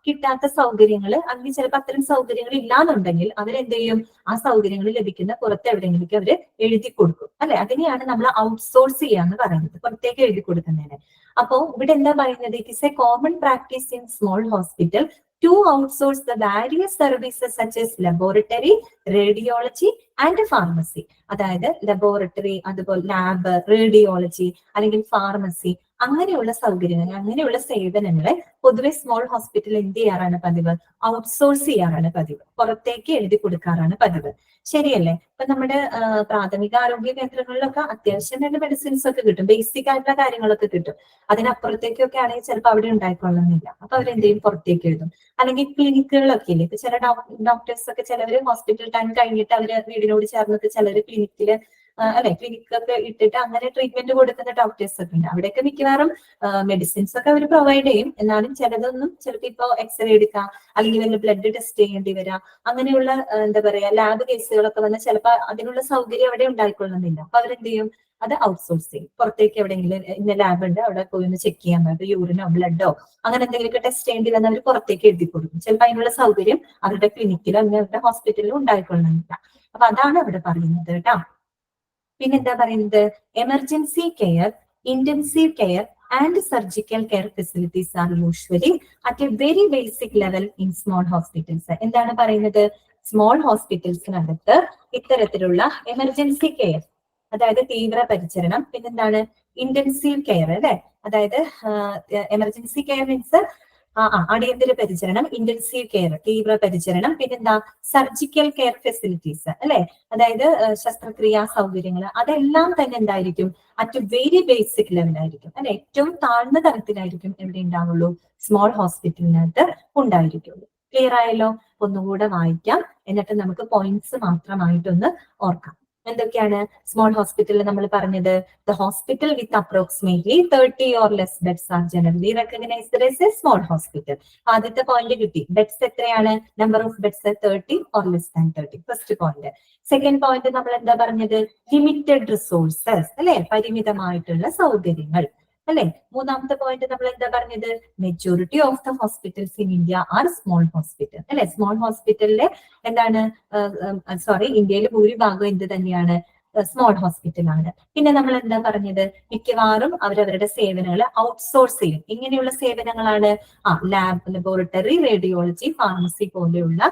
കിട്ടാത്ത സൗകര്യങ്ങൾ, അല്ലെങ്കിൽ ചിലപ്പോൾ അത്തരം സൗകര്യങ്ങൾ ഇല്ലാന്നുണ്ടെങ്കിൽ അവരെന്ത് ചെയ്യും? ആ സൗകര്യങ്ങൾ ലഭിക്കുന്ന പുറത്ത് എവിടെയെങ്കിലും അവര് എഴുതി കൊടുക്കും, അല്ലെ? അതിനെയാണ് നമ്മൾ ഔട്ട്സോഴ്സ് ചെയ്യാന്ന് പറയുന്നത്, പുറത്തേക്ക് എഴുതി കൊടുക്കുന്നതിന്. അപ്പോ ഇവിടെ എന്താ പറയുന്നത്? It is A common practice in small hospital to outsource the various services such as laboratory, radiology and pharmacy. അതായത് ലബോറട്ടറി, അതുപോലെ ലാബ്, റേഡിയോളജി അല്ലെങ്കിൽ ഫാർമസി, അങ്ങനെയുള്ള സൗകര്യങ്ങൾ, അങ്ങനെയുള്ള സേവനങ്ങളെ പൊതുവെ സ്മോൾ ഹോസ്പിറ്റൽ എന്ത് ചെയ്യാറാണ് പതിവ്? ഔട്ട്സോഴ്സ് ചെയ്യാറാണ് പതിവ്, പുറത്തേക്ക് എഴുതി കൊടുക്കാറാണ് പതിവ്. ശരിയല്ലേ? ഇപ്പൊ നമ്മുടെ പ്രാഥമിക ആരോഗ്യ കേന്ദ്രങ്ങളിലൊക്കെ അത്യാവശ്യം തന്നെ മെഡിസിൻസ് ഒക്കെ കിട്ടും, ബേസിക് ആയിട്ടുള്ള കാര്യങ്ങളൊക്കെ കിട്ടും. അതിനപ്പുറത്തേക്കൊക്കെ ആണെങ്കിൽ ചിലപ്പോൾ അവിടെ ഉണ്ടായിക്കൊള്ളുന്നില്ല. അപ്പൊ അവരെന്ത് ചെയ്യും? പുറത്തേക്ക് എഴുതും. അല്ലെങ്കിൽ ക്ലിനിക്കുകളൊക്കെ ഇല്ലേ, ഇപ്പൊ ചില ഡോക്ടേഴ്സ് ഒക്കെ ചിലവര് ഹോസ്പിറ്റൽ ടൈം കഴിഞ്ഞിട്ട് അവര് വീടിനോട് ചേർന്നിട്ട് ചിലര് ക്ലിനിക്കില് ക്ലിനിക്കൊക്കെ ഇട്ടിട്ട് അങ്ങനെ ട്രീറ്റ്മെന്റ് കൊടുക്കുന്ന ഡോക്ടേഴ്സ് ഒക്കെ ഉണ്ട്. അവിടെയൊക്കെ മിക്കവാറും മെഡിസിൻസ് ഒക്കെ അവർ പ്രൊവൈഡ് ചെയ്യും. എന്നാലും ചിലതൊന്നും, ചിലപ്പോൾ ഇപ്പൊ എക്സ്റേ എടുക്കാം, അല്ലെങ്കിൽ വല്ല ബ്ലഡ് ടെസ്റ്റ് ചെയ്യേണ്ടി വരാം, അങ്ങനെയുള്ള എന്താ പറയാ ലാബ് കേസുകളൊക്കെ വന്നാൽ ചിലപ്പോൾ അതിനുള്ള സൗകര്യം അവിടെ ഉണ്ടായിക്കൊള്ളുന്നില്ല. അപ്പൊ അവരെന്ത് ചെയ്യും? അത് ഔട്ട്സോഴ്സ് ചെയ്യും. പുറത്തേക്ക് എവിടെയെങ്കിലും ഇന്ന ലാബ് ഉണ്ട്, അവിടെ പോയി ഒന്ന് ചെക്ക് ചെയ്യാൻ പറ്റും, യൂറിനോ ബ്ലഡോ അങ്ങനെ എന്തെങ്കിലുമൊക്കെ ടെസ്റ്റ് ചെയ്യേണ്ടി വന്നാൽ അവർ പുറത്തേക്ക് എഴുതി കൊടുക്കും. ചിലപ്പോൾ അതിനുള്ള സൗകര്യം അവരുടെ ക്ലിനിക്കിലോ അല്ലെങ്കിൽ അവരുടെ ഹോസ്പിറ്റലിലോ ഉണ്ടായിക്കൊള്ളുന്നില്ല. അപ്പൊ അതാണ് അവിടെ പറയുന്നത് കേട്ടോ. പിന്നെന്താ പറയുന്നത്? Emergency care, intensive care and surgical care facilities are usually at A very basic level in small hospitals. എന്താണ് പറയുന്നത്? സ്മോൾ ഹോസ്പിറ്റൽസിനകത്ത് ഇത്തരത്തിലുള്ള എമർജൻസി കെയർ, അതായത് തീവ്ര പരിചരണം, പിന്നെന്താണ് ഇന്റൻസീവ് കെയർ, അല്ലെ? അതായത് എമർജൻസി കെയർ മീൻസ് അടിയന്തര പരിചരണം, ഇന്റൻസീവ് കെയർ തീവ്ര പരിചരണം, പിന്നെന്താ സർജിക്കൽ കെയർ ഫെസിലിറ്റീസ്, അല്ലെ? അതായത് ശസ്ത്രക്രിയാ സൗകര്യങ്ങൾ, അതെല്ലാം തന്നെ എന്തായിരിക്കും? അറ്റ് വെരി ബേസിക് ലെവലായിരിക്കും, അല്ലെ? ഏറ്റവും താഴ്ന്ന തലത്തിലായിരിക്കും എവിടെ ഉണ്ടാവുള്ളൂ? സ്മോൾ ഹോസ്പിറ്റലിനകത്ത് ഉണ്ടായിരിക്കുള്ളൂ. ക്ലിയർ ആയല്ലോ? ഒന്നുകൂടെ വായിക്കാം, എന്നിട്ട് നമുക്ക് പോയിന്റ്സ് മാത്രമായിട്ടൊന്ന് ഓർക്കാം. എന്തൊക്കെയാണ് സ്മോൾ ഹോസ്പിറ്റലിൽ നമ്മൾ പറഞ്ഞത്? The hospital with approximately 30 or less beds are generally recognized as a small hospital. ആദ്യത്തെ പോയിന്റ് കിട്ടി. ബെഡ്സ് എത്രയാണ്? Number of beds 30 or less than 30. First point. Second point നമ്മൾ എന്താ പറഞ്ഞത്? ലിമിറ്റഡ് റിസോഴ്സസ്, അല്ലെ? പരിമിതമായിട്ടുള്ള സൗകര്യങ്ങൾ, അല്ലെ? മൂന്നാമത്തെ പോയിന്റ് നമ്മൾ എന്താ പറഞ്ഞത്? Majority of the hospitals in India are small hospital, അല്ലെ? സ്മോൾ ഹോസ്പിറ്റലിലെ എന്താണ് ഇന്ത്യയിൽ ഭൂരിഭാഗം എന്ത് തന്നെയാണ്? സ്മോൾ ഹോസ്പിറ്റലാണ്. പിന്നെ നമ്മൾ എന്താ പറഞ്ഞത്? മിക്കവാറും അവരവരുടെ സേവനങ്ങൾ ഔട്ട്സോഴ്സ് ചെയ്യും. ഇങ്ങനെയുള്ള സേവനങ്ങളാണ് ലാബ്, ലബോറട്ടറി, റേഡിയോളജി, ഫാർമസി പോലെയുള്ള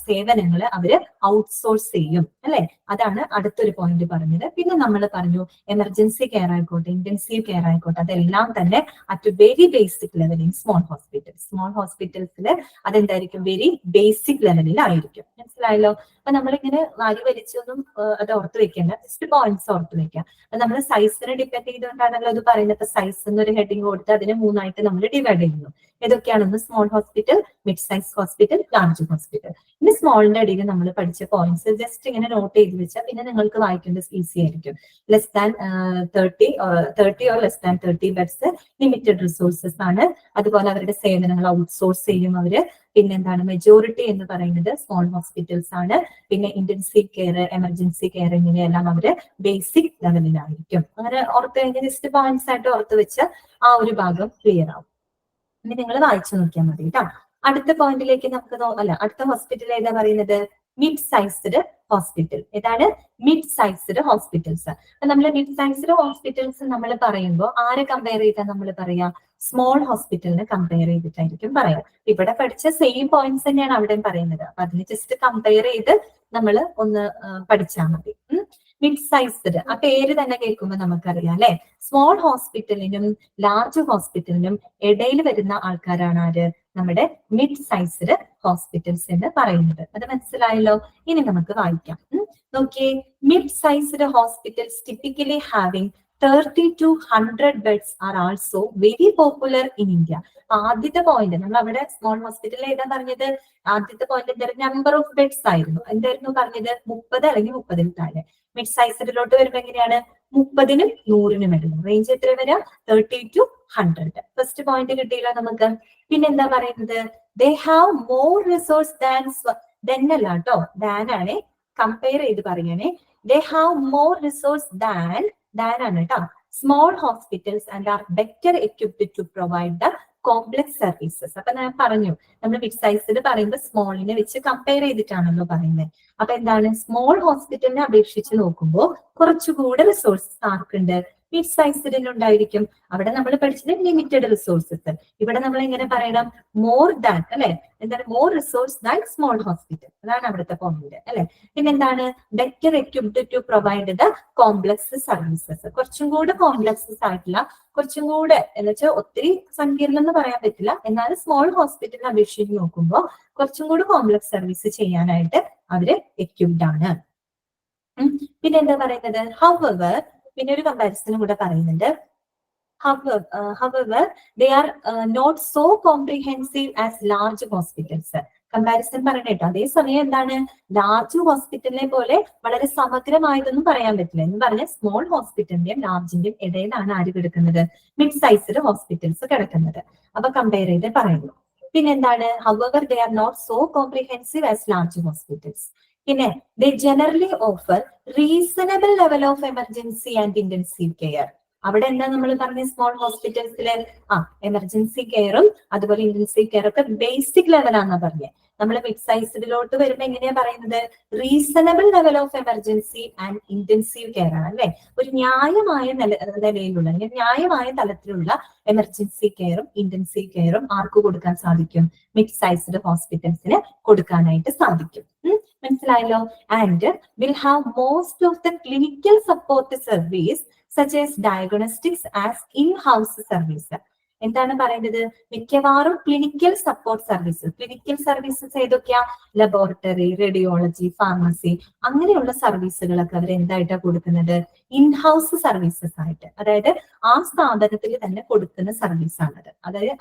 സേവനങ്ങൾ അവര് ഔട്ട്സോഴ്സ് ചെയ്യും അല്ലെ. അതാണ് അടുത്തൊരു പോയിന്റ് പറഞ്ഞത്. പിന്നെ നമ്മൾ പറഞ്ഞു എമർജൻസി കെയർ ആയിക്കോട്ടെ, ഇന്റൻസീവ് കെയർ ആയിക്കോട്ടെ, അതെല്ലാം തന്നെ at very basic level in small ഹോസ്പിറ്റൽസിൽ അതെന്തായിരിക്കും, വെരി ബേസിക് ലെവലിൽ ആയിരിക്കും. മനസ്സിലായല്ലോ. അപ്പൊ നമ്മളിങ്ങനെ വാരി വലിച്ചൊന്നും അത് ഓർത്ത് വെക്കേണ്ട, ജസ്റ്റ് പോയിന്റ്സ് ഓർത്ത് വെക്കാം. അപ്പൊ നമ്മൾ സൈസിനെ ഡിപ്പെൻഡ് ചെയ്തുകൊണ്ടാണല്ലോ അത് പറയുന്നത്. ഇപ്പൊ സൈസ് എന്നൊരു ഹെഡിങ് കൊടുത്ത് അതിനെ 3ആയിട്ട് നമ്മൾ ഡിവൈഡ് ചെയ്യുന്നു. ഏതൊക്കെയാണെന്ന് small hospital, mid size hospital, large hospital. ഇനി സ്മോളിന്റെ അടിയിൽ നമ്മൾ പഠിച്ച പോയിന്റ്സ് ജസ്റ്റ് ഇങ്ങനെ നോട്ട് ചെയ്ത് വെച്ചാൽ പിന്നെ നിങ്ങൾക്ക് വായിക്കേണ്ടത് ഈസി ആയിരിക്കും. Less than 30 or less than 30 beds, limited resources ആണ്. അതുപോലെ അവരുടെ സേവനങ്ങൾ ഔട്ട്സോഴ്സ് ചെയ്യും അവര്. പിന്നെന്താണ്, മെജോറിറ്റി എന്ന് പറയുന്നത് സ്മോൾ ഹോസ്പിറ്റൽസ് ആണ്. പിന്നെ ഇന്റൻസീവ് കെയർ, എമർജൻസി കെയർ ഇങ്ങനെയെല്ലാം അവര് ബേസിക് ലെവലിലായിരിക്കും. അങ്ങനെ ഓർത്ത് കഴിഞ്ഞാൽ ജസ്റ്റ് പോയിന്റ്സ് ആയിട്ട് ഓർത്ത് വെച്ച് ആ ഒരു ഭാഗം ക്ലിയർ ആവും. ഇനി നിങ്ങൾ വായിച്ചു നോക്കിയാൽ മതി കേട്ടോ. അടുത്ത പോയിന്റിലേക്ക് നമുക്ക് അടുത്ത ഹോസ്പിറ്റൽ ഏതാ പറയുന്നത്, മിഡ് സൈസ്ഡ് ഹോസ്പിറ്റൽ. ഏതാണ്, മിഡ് സൈസ്ഡ് ഹോസ്പിറ്റൽസ്. അപ്പൊ നമ്മൾ മിഡ് സൈസ്ഡ് ഹോസ്പിറ്റൽസ് നമ്മൾ പറയുമ്പോൾ ആരെ കമ്പയർ ചെയ്താൽ നമ്മൾ പറയാ, സ്മോൾ ഹോസ്പിറ്റലിനെ കമ്പയർ ചെയ്തിട്ടായിരിക്കും പറയാം. ഇവിടെ പഠിച്ച സെയിം പോയിന്റ്സ് തന്നെയാണ് അവിടെയും പറയുന്നത്. അപ്പൊ അതിന് ജസ്റ്റ് കമ്പയർ ചെയ്ത് നമ്മൾ ഒന്ന് പഠിച്ചാൽ മതി. മിഡ് സൈസ്ഡ്, ആ പേര് തന്നെ കേൾക്കുമ്പോൾ നമുക്കറിയാം അല്ലെ, സ്മോൾ ഹോസ്പിറ്റലിനും ലാർജ് ഹോസ്പിറ്റലിനും ഇടയിൽ വരുന്ന ആൾക്കാരാണ് ആര്, നമ്മുടെ മിഡ് സൈസ്ഡ് ഹോസ്പിറ്റൽസ് എന്ന് പറയുന്നത്. അത് മനസ്സിലായല്ലോ. ഇനി നമുക്ക് വായിക്കാം. നോക്കിയേ, mid sized hospitals typically having 30 to 100 beds are also very popular in India. ആദ്യത്തെ പോയിന്റ് നമ്മൾ അവിടെ സ്മോൾ ഹോസ്പിറ്റലിൽ ഏതാ പറഞ്ഞത്, ആദ്യത്തെ പോയിന്റ് എന്തായാലും നമ്പർ ഓഫ് ബെഡ്സ് ആയിരുന്നു. എന്തായിരുന്നു പറഞ്ഞത്, 30 അല്ലെങ്കിൽ 30-ൽ താഴെ. മിഡ് സൈസിലോട്ട് വരുമ്പോ എങ്ങനെയാണ്, 30-നും 100-നും ഇടുന്നു. റേഞ്ച് എത്ര വരാം, 30 to 100. ഫസ്റ്റ് പോയിന്റ് കിട്ടിയില്ല നമുക്ക്. പിന്നെന്താ പറയുന്നത്, they have more resource than അല്ല കേട്ടോ, ദാൻ ആണ്, കമ്പയർ ചെയ്ത് പറയണേ. They have more resource than ആണ് കേട്ടോ, small hospitals and are better equipped to provide the complex services. അപ്പൊ ഞാൻ പറഞ്ഞു, നമ്മൾ മിഡ് സൈസിൽ പറയുമ്പോൾ സ്മോളിനെ വെച്ച് കമ്പയർ ചെയ്തിട്ടാണല്ലോ പറയുന്നത്. അപ്പൊ എന്താണ്, സ്മോൾ ഹോസ്പിറ്റലിനെ അപേക്ഷിച്ച് നോക്കുമ്പോൾ കുറച്ചുകൂടെ റിസോഴ്സസ് ആർക്കുണ്ട്, മിഡ് സൈസിലുണ്ടായിരിക്കും. അവിടെ നമ്മൾ പഠിച്ചത് ലിമിറ്റഡ് റിസോഴ്സസ്. ഇവിടെ നമ്മൾ എങ്ങനെ പറയണം, മോർ ദാൻ അല്ലെ, എന്താണ്, more resource than small hospital. അതാണ് അവിടുത്തെ പോയിന്റ് അല്ലെ. പിന്നെന്താണ്, better equipped to provide the complex services. കുറച്ചും കൂടെ കോംപ്ലക്സസ് ആയിട്ടുള്ള, കുറച്ചും കൂടെ എന്ന് വെച്ചാൽ ഒത്തിരി സങ്കീർണം എന്ന് പറയാൻ പറ്റില്ല, എന്നാലും സ്മോൾ ഹോസ്പിറ്റലിനെ അപേക്ഷിച്ച് നോക്കുമ്പോൾ കുറച്ചും കൂടെ കോംപ്ലക്സ് സർവീസ് ചെയ്യാനായിട്ട് അവര് എക്വിപ്ഡ് ആണ്. പിന്നെ എന്താ പറയുന്നത്, ഹൗവർ, പിന്നെ ഒരു കമ്പാരിസണും കൂടെ പറയുന്നുണ്ട്. However, they are not so comprehensive as large hospitals. Comparison പറയണേട്ടോ. അതേസമയം എന്താണ്, ലാർജ് ഹോസ്പിറ്റലിനെ പോലെ വളരെ സമഗ്രമായതൊന്നും പറയാൻ പറ്റില്ല എന്ന് പറഞ്ഞാൽ സ്മോൾ ഹോസ്പിറ്റലിന്റെയും ലാർജിന്റെയും ഇടയിലാണ് ആര് കിടക്കുന്നത്, മിഡ് സൈസ്ഡ് ഹോസ്പിറ്റൽസ് കിടക്കുന്നത്. അപ്പൊ കമ്പയർ ചെയ്ത് പറയുന്നു. പിന്നെന്താണ്, however they are not so comprehensive as large hospitals. പിന്നെ they generally offer reasonable level of emergency and intensive care. അവിടെ എന്താ നമ്മൾ പറഞ്ഞ, സ്മോൾ ഹോസ്പിറ്റൽസിലെ എമർജൻസി കെയറും അതുപോലെ ഇന്റൻസീവ് കെയർ ഒക്കെ ബേസിക് ലെവലാണെന്നാ പറഞ്ഞത്. നമ്മൾ മിഡ് സൈസിലോട്ട് വരുമ്പോ എങ്ങനെയാ പറയുന്നത്, reasonable level of emergency and intensive care ആണ് അല്ലെ. ഒരു ന്യായമായ നിലയിലുള്ള, ന്യായമായ തലത്തിലുള്ള എമർജൻസി കെയറും ഇന്റൻസീവ് കെയറും ആർക്ക് കൊടുക്കാൻ സാധിക്കും, മിഡ് സൈസ്ഡ് ഹോസ്പിറ്റൽസിന് കൊടുക്കാനായിട്ട് സാധിക്കും. മനസ്സിലായല്ലോ. And will have most of the clinical support service such as diagnostics as in-house service. എന്താണ് പറയുന്നത്, മിക്കവാറും clinical support services. Clinical services ഏതൊക്കെയാ, ലബോറട്ടറി, റേഡിയോളജി, ഫാർമസി, അങ്ങനെയുള്ള സർവീസുകളൊക്കെ അവർ എന്തായിട്ടാണ് കൊടുക്കുന്നത്, ഇൻഹൗസ് സർവീസസ് ആയിട്ട്. അതായത് ആ സ്ഥാപനത്തിൽ തന്നെ കൊടുക്കുന്ന സർവീസ് ആണത്. അതായത്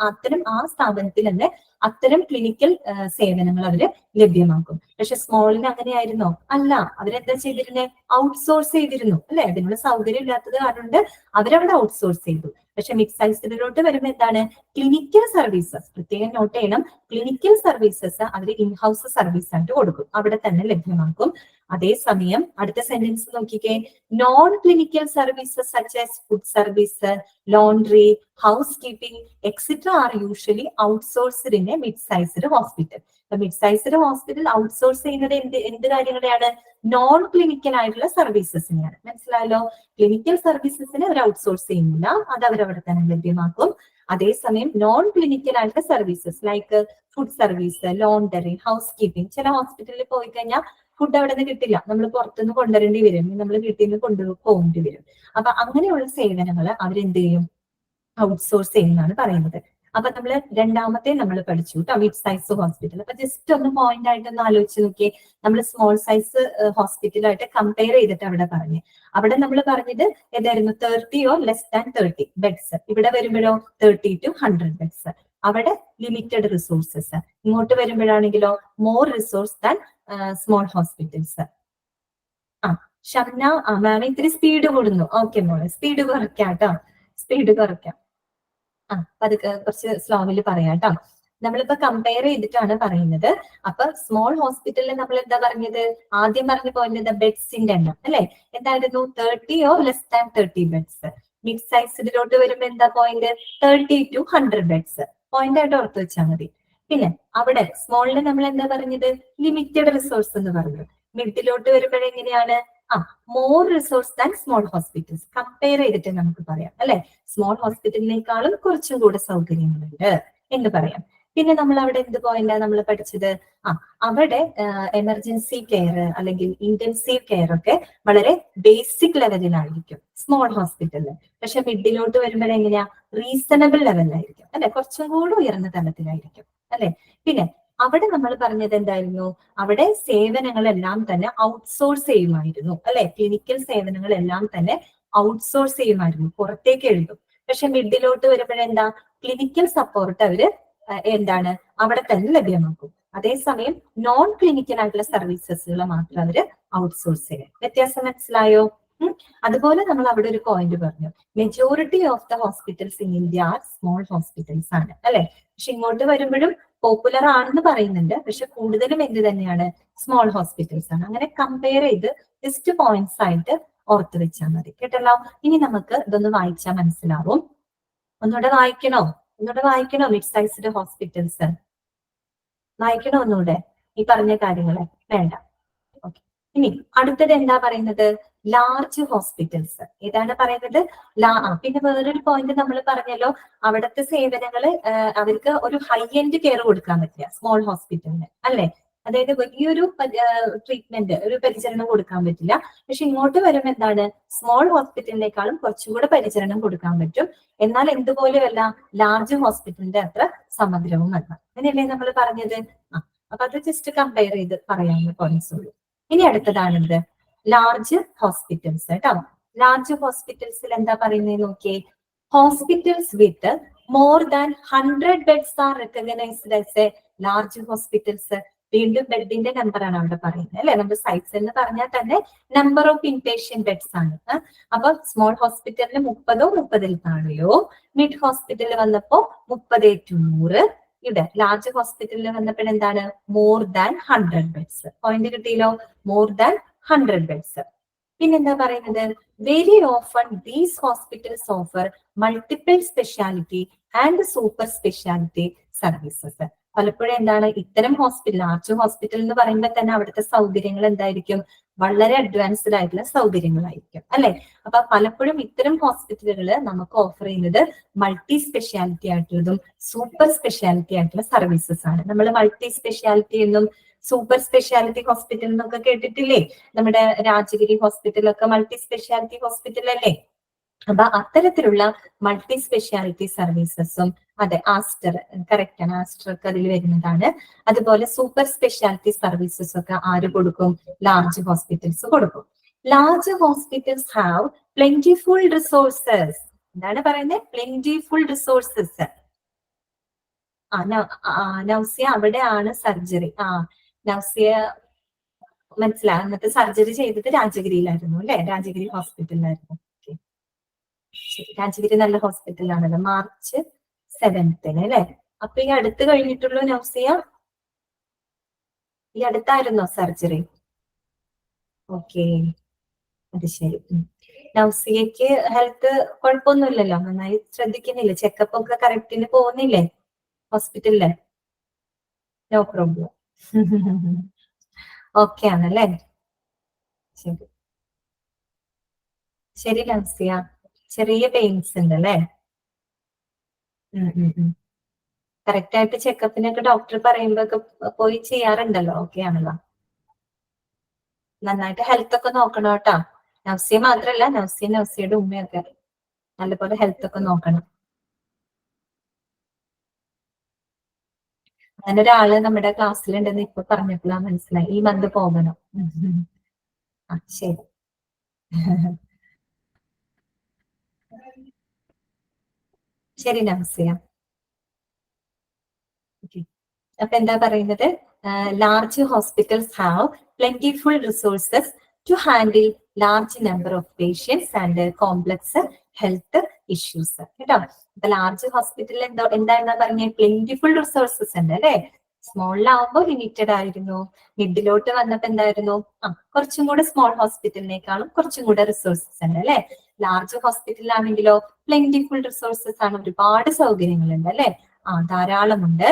ആ സ്ഥാപനത്തിൽ തന്നെ അത്തരം ക്ലിനിക്കൽ സേവനങ്ങൾ അവര് ലഭ്യമാക്കും. പക്ഷെ സ്മോളിന് അങ്ങനെയായിരുന്നോ, അല്ല. അവരെന്താ ചെയ്തിരുന്നത്, ഔട്ട്സോഴ്സ് ചെയ്തിരുന്നു അല്ലെ. അതിനുള്ള സൗകര്യം ഇല്ലാത്തത് കാരണം അവരവിടെ ഔട്ട്സോഴ്സ് ചെയ്തു. പക്ഷെ മിഡ് സൈസിലോട്ട് വരുമ്പോൾ എന്താണ്, ക്ലിനിക്കൽ സർവീസസ്, പ്രത്യേകം നോട്ട് ചെയ്യണം, ക്ലിനിക്കൽ സർവീസസ് അവർ ഇൻഹൗസ് സർവീസ് ആയിട്ട് കൊടുക്കും, അവിടെ തന്നെ ലഭ്യമാക്കും. അതേസമയം അടുത്ത സെന്റൻസ് നോക്കിക്കേ, non clinical services such as food service, laundry, house keeping etcetera are usually outsourced in A mid sized hospital. Mid sized hospital outsource ചെയ്യുന്നത് എന്ത് കാര്യങ്ങളെയാണ്, നോൺ ക്ലിനിക്കൽ ആയിട്ടുള്ള സർവീസസിനെയാണ്. മനസ്സിലായല്ലോ. ക്ലിനിക്കൽ സർവീസസിനെ അവർ ഔട്ട്സോഴ്സ് ചെയ്യുന്നില്ല, അത് അവരവിടെ തന്നെ ലഭ്യമാക്കും. അതേസമയം നോൺ ക്ലിനിക്കൽ ആയിട്ടുള്ള services like food service, laundry, house keeping. ചില ഹോസ്പിറ്റലിൽ പോയി കഴിഞ്ഞാൽ ഫുഡ് അവിടെ നിന്ന് കിട്ടില്ല, നമ്മൾ പുറത്തുനിന്ന് കൊണ്ടുവരേണ്ടി വരും, നമ്മൾ വീട്ടിൽ നിന്ന് പോകേണ്ടി വരും. അപ്പൊ അങ്ങനെയുള്ള സേവനങ്ങൾ അവരെന്ത് ചെയ്യും, ഔട്ട്സോഴ്സ് ചെയ്യുന്നതാണ് പറയുന്നത്. അപ്പൊ നമ്മള് രണ്ടാമത്തെ നമ്മൾ പഠിച്ചു കേട്ടോ, മിഡ് സൈസ് ഹോസ്പിറ്റൽ. അപ്പൊ ജസ്റ്റ് ഒന്ന് പോയിന്റ് ആയിട്ട് ഒന്ന് ആലോചിച്ച് നോക്കിയേ, നമ്മൾ സ്മോൾ സൈസ് ഹോസ്പിറ്റലായിട്ട് കമ്പയർ ചെയ്തിട്ട് അവിടെ പറഞ്ഞു. അവിടെ നമ്മൾ പറഞ്ഞത് ഏതായിരുന്നു, 30 or less than 30 ബെഡ്സ്. ഇവിടെ വരുമ്പോഴോ 30 to 100 ബെഡ്സ്. അവിടെ ലിമിറ്റഡ് റിസോഴ്സസ്. ഇങ്ങോട്ട് വരുമ്പോഴാണെങ്കിലോ more resource than small hospitals. Shamna, ma'am ഇത്തിരി സ്പീഡ് കൂടുന്നു. ഓക്കെ മോളെ, സ്പീഡ് കുറയ്ക്കാം കേട്ടോ, സ്പീഡ് കുറയ്ക്കാം. പതുക്കെ കുറച്ച് സ്ലോവില് പറയാം കേട്ടോ. നമ്മളിപ്പോ കമ്പയർ ചെയ്തിട്ടാണ് പറയുന്നത്. അപ്പൊ സ്മോൾ ഹോസ്പിറ്റലിൽ നമ്മൾ എന്താ പറഞ്ഞത്, ആദ്യം പറഞ്ഞു പോയത് ബെഡ്സിന്റെ എണ്ണം അല്ലെ, എന്തായിരുന്നു 30 or less than 30 beds. Mid സൈസിലോട്ട് വരുമ്പോ എന്താ പോയിന്റ്, 30 to 100 ബെഡ്സ്. പോയിന്റ് ആയിട്ട് ഓർത്ത് വെച്ചാൽ മതി. പിന്നെ അവിടെ സ്മോളിന് നമ്മൾ എന്താ പറഞ്ഞത്, ലിമിറ്റഡ് റിസോഴ്സ് എന്ന് പറഞ്ഞു. മിഡിലോട്ട് വരുമ്പോഴെങ്ങനെയാണ്, more resource than small hospitals. Compare ചെയ്തിട്ട് നമുക്ക് പറയാം അല്ലെ, സ്മോൾ ഹോസ്പിറ്റലിനേക്കാളും കുറച്ചും കൂടെ സൗകര്യങ്ങളുണ്ട് എന്ന് പറയാം. പിന്നെ നമ്മൾ അവിടെ എന്ത് പോയിന്റാ നമ്മൾ പഠിച്ചത്, അവിടെ എമർജൻസി കെയർ അല്ലെങ്കിൽ ഇന്റൻസീവ് കെയർ ഒക്കെ വളരെ ബേസിക് ലെവലിലായിരിക്കും സ്മോൾ ഹോസ്പിറ്റലിൽ. പക്ഷെ മിഡിലോട്ട് വരുമ്പോഴെങ്ങനെയാ, റീസണബിൾ ലെവലിലായിരിക്കും അല്ലെ, കുറച്ചും കൂടെ ഉയർന്ന തലത്തിലായിരിക്കും അല്ലെ. പിന്നെ അവിടെ നമ്മൾ പറഞ്ഞത് എന്തായിരുന്നു, അവിടെ സേവനങ്ങളെല്ലാം തന്നെ ഔട്ട്സോഴ്സ് ചെയ്യുമായിരുന്നു അല്ലെ, ക്ലിനിക്കൽ സേവനങ്ങളെല്ലാം തന്നെ ഔട്ട്സോഴ്സ് ചെയ്യുമായിരുന്നു, പുറത്തേക്ക് എഴുതും. പക്ഷെ മിഡിലോട്ട് വരുമ്പോഴെന്താ, ക്ലിനിക്കൽ സപ്പോർട്ട് അവര് എന്താണ് അവിടെ തന്നെ ലഭ്യമാക്കും. അതേസമയം നോൺ ക്ലിനിക്കൽ ആയിട്ടുള്ള സർവീസസുകൾ മാത്രം അവര് ഔട്ട്സോഴ്സ് ചെയ്യും. വ്യത്യാസം മനസ്സിലായോ? അതുപോലെ നമ്മൾ അവിടെ ഒരു പോയിന്റ് പറഞ്ഞു, majority of the hospitals in India are small hospitals ആണ് അല്ലെ. പക്ഷെ ഇങ്ങോട്ട് വരുമ്പോഴും പോപ്പുലർ ആണെന്ന് പറയുന്നുണ്ട്, പക്ഷെ കൂടുതലും എന്ത് തന്നെയാണ്, സ്മോൾ ഹോസ്പിറ്റൽസ് ആണ്. അങ്ങനെ കമ്പയർ ചെയ്ത് ജസ്റ്റ് പോയിന്റ്സ് ആയിട്ട് ഓർത്ത് വെച്ചാൽ മതി കേട്ടല്ലോ. ഇനി നമുക്ക് ഇതൊന്ന് വായിച്ചാൽ മനസ്സിലാവും. ഒന്നുകൂടെ വായിക്കണോ, മിഡ് സൈസ്ഡ് ഹോസ്പിറ്റൽസ് വായിക്കണോ ഒന്നുകൂടെ ഈ പറഞ്ഞ കാര്യങ്ങളെ? വേണ്ട. ഓക്കെ, ഇനി അടുത്തത് എന്താ പറയുന്നത്, ലാർജ് ഹോസ്പിറ്റൽസ്. ഏതാണ് പറയുന്നത്, പിന്നെ വേറൊരു പോയിന്റ് നമ്മൾ പറഞ്ഞല്ലോ, അവിടുത്തെ സേവനങ്ങള് അവർക്ക് ഒരു ഹൈ എൻഡ് കെയർ കൊടുക്കാൻ പറ്റില്ല സ്മോൾ ഹോസ്പിറ്റലിന് അല്ലെ. അതായത് വലിയൊരു ട്രീറ്റ്മെന്റ്, ഒരു പരിചരണം കൊടുക്കാൻ പറ്റില്ല. പക്ഷെ ഇങ്ങോട്ട് വരുമ്പോൾ എന്താണ്, സ്മോൾ ഹോസ്പിറ്റലിനേക്കാളും കുറച്ചുകൂടെ പരിചരണം കൊടുക്കാൻ പറ്റും. എന്നാൽ എന്തുപോലെയല്ല, ലാർജ് ഹോസ്പിറ്റലിന്റെ അത്ര സമഗ്രവും അല്ല. അങ്ങനെയല്ലേ നമ്മൾ പറഞ്ഞത്. അപ്പൊ അത് ജസ്റ്റ് കമ്പയർ ചെയ്ത് പറയാവുന്ന പോയിന്റ്സ് ഉള്ളൂ. ഇനി അടുത്തതാണെന്ത്, ലാർജ് ഹോസ്പിറ്റൽസ് കേട്ടോ. ലാർജ് ഹോസ്പിറ്റൽസിൽ എന്താ പറയുന്നത് നോക്കിയേ, hospitals with more than 100 beds are recognised as a large hospitals. വീണ്ടും ബെഡിന്റെ നമ്പർ ആണ് അവിടെ പറയുന്നത് അല്ലെ. നമ്മൾ സൈറ്റ്സ് എന്ന് പറഞ്ഞാൽ തന്നെ നമ്പർ ഓഫ് ഇൻപേഷ്യന്റ് ബെഡ്സ് ആണ്. അപ്പൊ സ്മോൾ ഹോസ്പിറ്റലിന് 30 30-ൽ താഴെയോ, മിഡ് ഹോസ്പിറ്റലിൽ വന്നപ്പോ 30 to 100. ഇവിടെ ലാർജ് ഹോസ്പിറ്റലിൽ വന്നപ്പോൾ എന്താണ്, മോർ ദാൻ 100 ബെഡ്സ്. പോയിന്റ് കിട്ടിയല്ലോ, മോർ ദാൻ 100 ബെഡ്സ്. പിന്നെന്താ പറയുന്നത്, very often these hospitals offer multiple speciality and super speciality services. പലപ്പോഴും എന്താണ്, ഇത്തരം ഹോസ്പിറ്റൽ, ലാർജ് ഹോസ്പിറ്റൽ എന്ന് പറയുമ്പോൾ തന്നെ അവിടുത്തെ സൗകര്യങ്ങൾ എന്തായിരിക്കും, വളരെ അഡ്വാൻസ്ഡ് ആയിട്ടുള്ള സൗകര്യങ്ങളായിരിക്കും അല്ലെ. അപ്പൊ പലപ്പോഴും ഇത്തരം ഹോസ്പിറ്റലുകൾ നമുക്ക് ഓഫർ ചെയ്യുന്നത് മൾട്ടി സ്പെഷ്യാലിറ്റി ആയിട്ടുള്ളതും സൂപ്പർ സ്പെഷ്യാലിറ്റി ആയിട്ടുള്ള സർവീസസ് ആണ്. നമ്മൾ മൾട്ടി സ്പെഷ്യാലിറ്റി എന്നും സൂപ്പർ സ്പെഷ്യാലിറ്റി ഹോസ്പിറ്റൽ എന്നൊക്കെ കേട്ടിട്ടില്ലേ? നമ്മുടെ രാജഗിരി ഹോസ്പിറ്റലൊക്കെ മൾട്ടി സ്പെഷ്യാലിറ്റി ഹോസ്പിറ്റൽ അല്ലേ. അപ്പൊ അത്തരത്തിലുള്ള മൾട്ടി സ്പെഷ്യാലിറ്റി സർവീസസും, അതെ ആസ്റ്റർ കറക്റ്റ് ആണ്, ആസ്റ്റർ ഒക്കെ അതിൽ വരുന്നതാണ്. അതുപോലെ സൂപ്പർ സ്പെഷ്യാലിറ്റി സർവീസസ് ഒക്കെ ആര് കൊടുക്കും, ലാർജ് ഹോസ്പിറ്റൽസ് കൊടുക്കും. Large hospitals have plentiful resources. എന്താണ് പറയുന്നത്, പ്ലെന്റിഫുൾ റിസോഴ്സസ്. നൗസിയ അവിടെയാണ് സർജറി. നൗസിയ മനസ്സിലായി, അന്നത്തെ സർജറി ചെയ്തത് രാജഗിരിയിലായിരുന്നു അല്ലെ, രാജഗിരി ഹോസ്പിറ്റലിലായിരുന്നു. രാജഗിരി നല്ല ഹോസ്പിറ്റലാണല്ലോ. March 7th അല്ലെ. അപ്പൊ ഈ അടുത്ത് കഴിഞ്ഞിട്ടുള്ളൂ നൗസിയ, ഈ അടുത്തായിരുന്നോ സർജറി? ഓക്കെ, അത് ശരി. നൗസിയക്ക് ഹെൽത്ത് കുഴപ്പമൊന്നുമില്ലല്ലോ, നന്നായി ശ്രദ്ധിക്കുന്നില്ലേ, ചെക്കപ്പ് ഒക്കെ കറക്റ്റിന് പോകുന്നില്ലേ ഹോസ്പിറ്റലില്? No problem. ഓക്കെ ആണല്ലേ, ശരി ശരി നൗസിയ. ചെറിയ പെയിൻസ് ഉണ്ട് അല്ലേ? കറക്റ്റ് ആയിട്ട് ചെക്കപ്പിനൊക്കെ ഡോക്ടർ പറയുമ്പോ പോയി ചെയ്യാറുണ്ടല്ലോ, ഓക്കെ ആണല്ലോ. നന്നായിട്ട് ഹെൽത്ത് ഒക്കെ നോക്കണം കേട്ടോ. നൗസിയ മാത്രല്ല, നൗസിയുടെ ഉമ്മയൊക്കെ നല്ലപോലെ ഹെൽത്ത് ഒക്കെ നോക്കണം. അങ്ങനെ ഒരാള് നമ്മുടെ ക്ലാസ്സിലുണ്ടെന്ന് ഇപ്പൊ പറഞ്ഞപ്പോഴാണ് മനസ്സിലായി. ഈ മന്ത് പോകണം. ആ ശരി. ശരി നൗസിയ. അപ്പൊ എന്താ പറയുന്നത്, large hospitals have plentiful resources to handle large number of patients and complex health issues. കേട്ടോ, അപ്പൊ ലാർജ് ഹോസ്പിറ്റലിൽ എന്താ പറഞ്ഞ പ്ലെന്റിഫുൾ റിസോഴ്സസ് ഉണ്ട് അല്ലെ. സ്മോളിലാവുമ്പോ ലിമിറ്റഡ് ആയിരുന്നു. മിഡിലോട്ട് വന്നപ്പോ എന്തായിരുന്നു, കുറച്ചും കൂടെ സ്മോൾ ഹോസ്പിറ്റലിനേക്കാളും കുറച്ചും കൂടെ റിസോഴ്സസ് ഉണ്ട് അല്ലെ. ലാർജ് ഹോസ്പിറ്റലിലാണെങ്കിലോ പ്ലെന്റിഫുൾ റിസോഴ്സസ് ആണ്, ഒരുപാട് സൗകര്യങ്ങളുണ്ട് അല്ലെ. ധാരാളമുണ്ട്.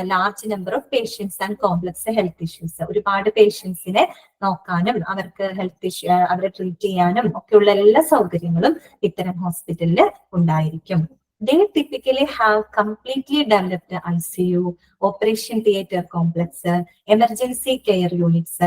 Large number of patients and complex health issues, ഒരുപാട് പേഷ്യൻസിനെ നോക്കാനും അവർക്ക് ഹെൽത്ത് ഇഷ്യൂ അവരെ ട്രീറ്റ് ചെയ്യാനും ഒക്കെയുള്ള എല്ലാ സൗകര്യങ്ങളും ഇത്തരം ഹോസ്പിറ്റലിൽ ഉണ്ടായിരിക്കും. They typically have completely developed ICU, operation theatre complex, emergency care units,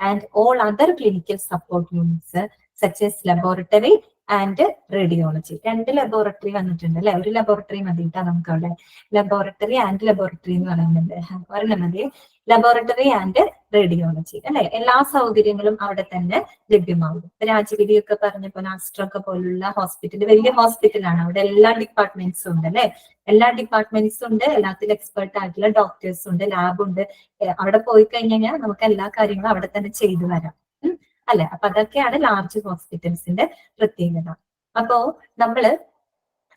and all other clinical support units such as laboratory and radiology. 2 laboratory വന്നിട്ടുണ്ട് അല്ലെ. ഒരു ലബോറട്ടറി മതിട്ടാ നമുക്ക് അവിടെ. ലബോറട്ടറി ആൻഡ് ലബോറട്ടറി എന്ന് പറയുന്നുണ്ട്. ഒരെണ്ണം മതി. ലബോറട്ടറി ആൻഡ് റേഡിയോളജി അല്ലെ. എല്ലാ സൗകര്യങ്ങളും അവിടെ തന്നെ ലഭ്യമാകും. രാജഗിരിയൊക്കെ പറഞ്ഞപ്പോൾ ആസ്ട്രൊക്കെ പോലുള്ള ഹോസ്പിറ്റൽ വലിയ ഹോസ്പിറ്റലാണ്. അവിടെ എല്ലാ ഡിപ്പാർട്ട്മെന്റ്സും ഉണ്ട് അല്ലെ. എല്ലാ ഡിപ്പാർട്ട്മെന്റ്സും ഉണ്ട്. എല്ലാത്തിലും എക്സ്പെർട്ട് ആയിട്ടുള്ള ഡോക്ടേഴ്സും ഉണ്ട്, ലാബുണ്ട്. അവിടെ പോയി കഴിഞ്ഞാൽ നമുക്ക് എല്ലാ കാര്യങ്ങളും അവിടെ തന്നെ ചെയ്തു വരാം അല്ലെ. അപ്പൊ അതൊക്കെയാണ് ലാർജ് ഹോസ്പിറ്റൽസിന്റെ പ്രത്യേകത. അപ്പോ നമ്മള്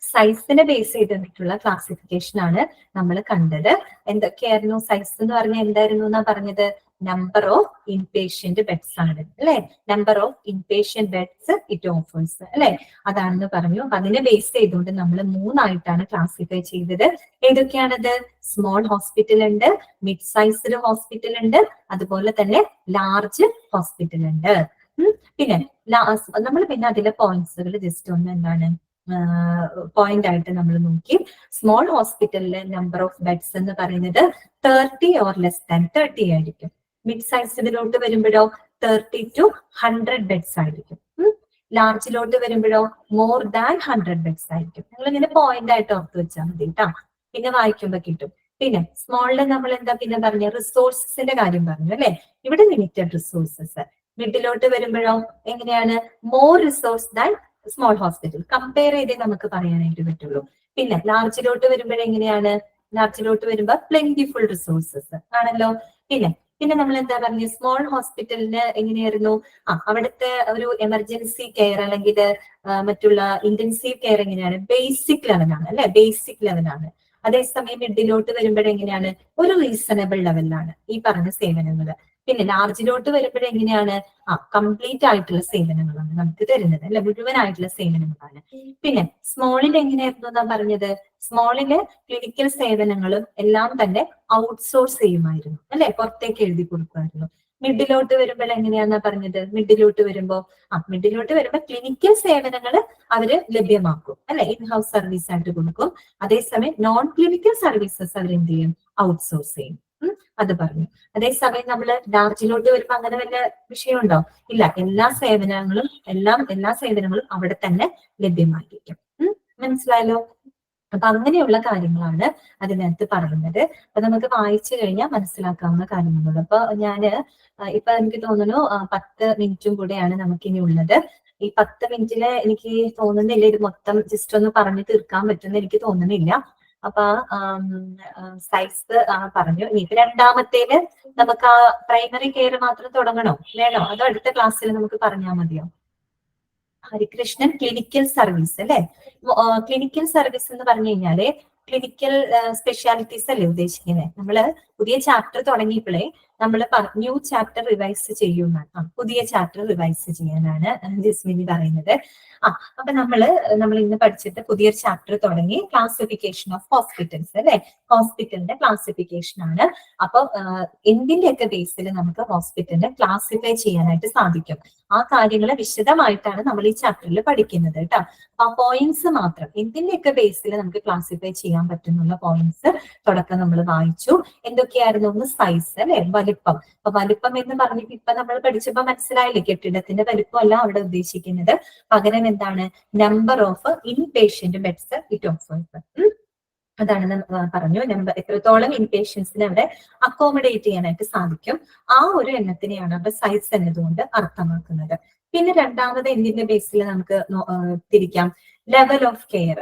സൈസിനെ ബേസ് ചെയ്തിട്ടുള്ള ക്ലാസിഫിക്കേഷൻ ആണ് നമ്മൾ കണ്ടത്. എന്തൊക്കെയായിരുന്നു സൈസ് എന്ന് പറഞ്ഞാൽ എന്തായിരുന്നു എന്നാ പറഞ്ഞത്, നമ്പർ ഓഫ് ഇൻപേഷ്യന്റ് ബെഡ്സ് ആണ് അല്ലെ. Number of inpatient beds it offers അല്ലെ, അതാണെന്ന് പറഞ്ഞു. അതിനെ ബേസ് ചെയ്തുകൊണ്ട് നമ്മൾ 3 ക്ലാസിഫൈ ചെയ്തത്. ഏതൊക്കെയാണത്, സ്മോൾ ഹോസ്പിറ്റൽ ഉണ്ട്, മിഡ് സൈസ്ഡ് ഹോസ്പിറ്റൽ ഉണ്ട്, അതുപോലെ തന്നെ ലാർജ് ഹോസ്പിറ്റൽ ഉണ്ട്. പിന്നെ നമ്മൾ പിന്നെ അതിലെ പോയിന്റ്സുകൾ ജസ്റ്റ് ഒന്ന് എന്താണ് പോയിന്റ് ആയിട്ട് നമ്മൾ നോക്കി. സ്മോൾ ഹോസ്പിറ്റലിലെ നമ്പർ ഓഫ് ബെഡ്സ് എന്ന് പറയുന്നത് 30 or less than 30 ആയിരിക്കും. മിഡ് സൈസിലോട്ട് വരുമ്പോഴോ 30 to 100 ബെഡ്സ് ആയിരിക്കും. ലാർജിലോട്ട് വരുമ്പോഴോ മോർ ദാൻ 100 ബെഡ്സ് ആയിരിക്കും. നിങ്ങൾ ഇങ്ങനെ പോയിന്റ് ആയിട്ട് ഓർത്ത് വെച്ചാൽ മതി കേട്ടോ, പിന്നെ വായിക്കുമ്പോ കിട്ടും. പിന്നെ സ്മോളില് നമ്മൾ എന്താ പിന്നെ പറഞ്ഞ റിസോഴ്സസിന്റെ കാര്യം പറഞ്ഞു അല്ലെ. ഇവിടെ ലിമിറ്റഡ് റിസോഴ്സസ്. മിഡിലോട്ട് വരുമ്പോഴോ എങ്ങനെയാണ്, more resource than small hospital. Compare ചെയ്തേ നമുക്ക് പറയാനായിട്ട് പറ്റുള്ളൂ. പിന്നെ ലാർജിലോട്ട് വരുമ്പോഴെങ്ങനെയാണ്, ലാർജിലോട്ട് വരുമ്പോ പ്ലെന്റിഫുൾ റിസോഴ്സസ് ആണല്ലോ. പിന്നെ നമ്മൾ എന്താ പറഞ്ഞ, സ്മോൾ ഹോസ്പിറ്റലിന് എങ്ങനെയായിരുന്നു, അവിടുത്തെ ഒരു എമർജൻസി കെയർ അല്ലെങ്കിൽ മറ്റുള്ള ഇന്റൻസീവ് കെയർ എങ്ങനെയാണ്, ബേസിക് ലെവലാണ് അല്ലെ, ബേസിക് ലെവലാണ്. അതേസമയം മിഡിലോട്ട് വരുമ്പോഴെങ്ങനെയാണ്, ഒരു റീസണബിൾ ലെവലിലാണ് ഈ പറഞ്ഞ സേവനങ്ങൾ. പിന്നെ ലാർജിലോട്ട് വരുമ്പോഴെങ്ങനെയാണ്, കംപ്ലീറ്റ് ആയിട്ടുള്ള സേവനങ്ങളാണ് നമുക്ക് തരുന്നത് അല്ലെ, മുഴുവനായിട്ടുള്ള സേവനങ്ങളാണ്. പിന്നെ സ്മോളിൽ എങ്ങനെയായിരുന്നു എന്നാ പറഞ്ഞത്, സ്മോളില് ക്ലിനിക്കൽ സേവനങ്ങളും എല്ലാം തന്നെ ഔട്ട്സോഴ്സ് ചെയ്യുമായിരുന്നു അല്ലെ, പുറത്തേക്ക് എഴുതി കൊടുക്കുമായിരുന്നു. മിഡിലോട്ട് വരുമ്പോൾ എങ്ങനെയാന്നാ പറഞ്ഞത്, മിഡിലോട്ട് വരുമ്പോ ക്ലിനിക്കൽ സേവനങ്ങൾ അവര് ലഭ്യമാക്കും അല്ലെ, ഇൻ ഹൗസ് സർവീസ് ആയിട്ട് കൊടുക്കും. അതേസമയം നോൺ ക്ലിനിക്കൽ സർവീസസ് അവർ എന്ത് ചെയ്യും, ഔട്ട്സോഴ്സ് ചെയ്യും. അത് പറഞ്ഞു. അതേസമയം നമ്മൾ ലാർജിലോട്ട് വരുമ്പോ അങ്ങനെ വല്ല വിഷയമുണ്ടോ, ഇല്ല. എല്ലാ സേവനങ്ങളും അവിടെ തന്നെ ലഭ്യമായിരിക്കും. മനസ്സിലായല്ലോ. അപ്പൊ അങ്ങനെയുള്ള കാര്യങ്ങളാണ് അതിനകത്ത് പറയുന്നത്. അപ്പൊ നമുക്ക് വായിച്ചു കഴിഞ്ഞാൽ മനസ്സിലാക്കാവുന്ന കാര്യങ്ങളുണ്ട്. അപ്പൊ ഞാന് ഇപ്പൊ എനിക്ക് തോന്നുന്നു 10 മിനിറ്റും കൂടെയാണ് നമുക്കിനി ഉള്ളത്. ഈ 10 മിനിറ്റില് എനിക്ക് തോന്നുന്നില്ല ഇത് മൊത്തം ജസ്റ്റ് ഒന്ന് പറഞ്ഞു തീർക്കാൻ പറ്റുമെന്ന് എനിക്ക് തോന്നുന്നില്ല. അപ്പൊ സൈസ് പറഞ്ഞു. ഇനിയിപ്പോ രണ്ടാമത്തേല് നമുക്ക് ആ പ്രൈമറി കെയർ മാത്രം തുടങ്ങണോ വേണോ, അതോ അടുത്ത ക്ലാസ്സിൽ നമുക്ക് പറഞ്ഞാൽ മതിയോ? ഹരികൃഷ്ണൻ ക്ലിനിക്കൽ സർവീസ് അല്ലെ. ക്ലിനിക്കൽ സർവീസ് എന്ന് പറഞ്ഞു കഴിഞ്ഞാല് ക്ലിനിക്കൽ സ്പെഷ്യാലിറ്റീസ് അല്ലേ ഉദ്ദേശിക്കുന്നത്. നമ്മള് പുതിയ ചാപ്റ്റർ തുടങ്ങിയപ്പോഴേ നമ്മൾ ന്യൂ ചാപ്റ്റർ റിവൈസ് ചെയ്യുന്നതാണ്. പുതിയ ചാപ്റ്റർ റിവൈസ് ചെയ്യാനാണ് ജസ്മിനി പറയുന്നത്. അപ്പൊ നമ്മൾ ഇന്ന് പഠിച്ചിട്ട് പുതിയൊരു ചാപ്റ്റർ തുടങ്ങി, ക്ലാസിഫിക്കേഷൻ ഓഫ് ഹോസ്പിറ്റൽസ് അല്ലെ. ഹോസ്പിറ്റലിന്റെ ക്ലാസിഫിക്കേഷൻ ആണ്. അപ്പൊ എന്തിന്റെയൊക്കെ ബേസിൽ നമുക്ക് ഹോസ്പിറ്റലിനെ ക്ലാസിഫൈ ചെയ്യാനായിട്ട് സാധിക്കും, ആ കാര്യങ്ങൾ വിശദമായിട്ടാണ് നമ്മൾ ഈ ചാപ്റ്ററിൽ പഠിക്കുന്നത് കേട്ടോ. ആ പോയിന്റ്സ് മാത്രം എന്തിന്റെയൊക്കെ ബേസിൽ നമുക്ക് ക്ലാസിഫൈ ചെയ്യാൻ പറ്റുന്നുള്ള പോയിന്റ്സ് തുടക്കം നമ്മൾ വായിച്ചു. എന്തൊക്കെയായിരുന്നു? ഒന്ന് സൈസ് അല്ലെ, വലിപ്പം. അപ്പൊ വലിപ്പം എന്ന് പറഞ്ഞിട്ട് ഇപ്പൊ നമ്മൾ പഠിച്ചപ്പോ മനസ്സിലായില്ലേ, കെട്ടിടത്തിന്റെ വലിപ്പമല്ല അവിടെ ഉദ്ദേശിക്കുന്നത്, പകരം എന്താണ്? Number of inpatient beds it offers. അതാണ് പറഞ്ഞു. നമ്പർ എത്രത്തോളം ഇൻപേഷ്യൻസിനെ അവിടെ അക്കോമഡേറ്റ് ചെയ്യാനായിട്ട് സാധിക്കും, ആ ഒരു എണ്ണത്തിനെയാണ് അവിടെ സൈസ് എന്നതുകൊണ്ട് അർത്ഥമാക്കുന്നത്. പിന്നെ രണ്ടാമത് എന്തിന്റെ ബേസിൽ നമുക്ക് തിരിക്കാം? Level of care.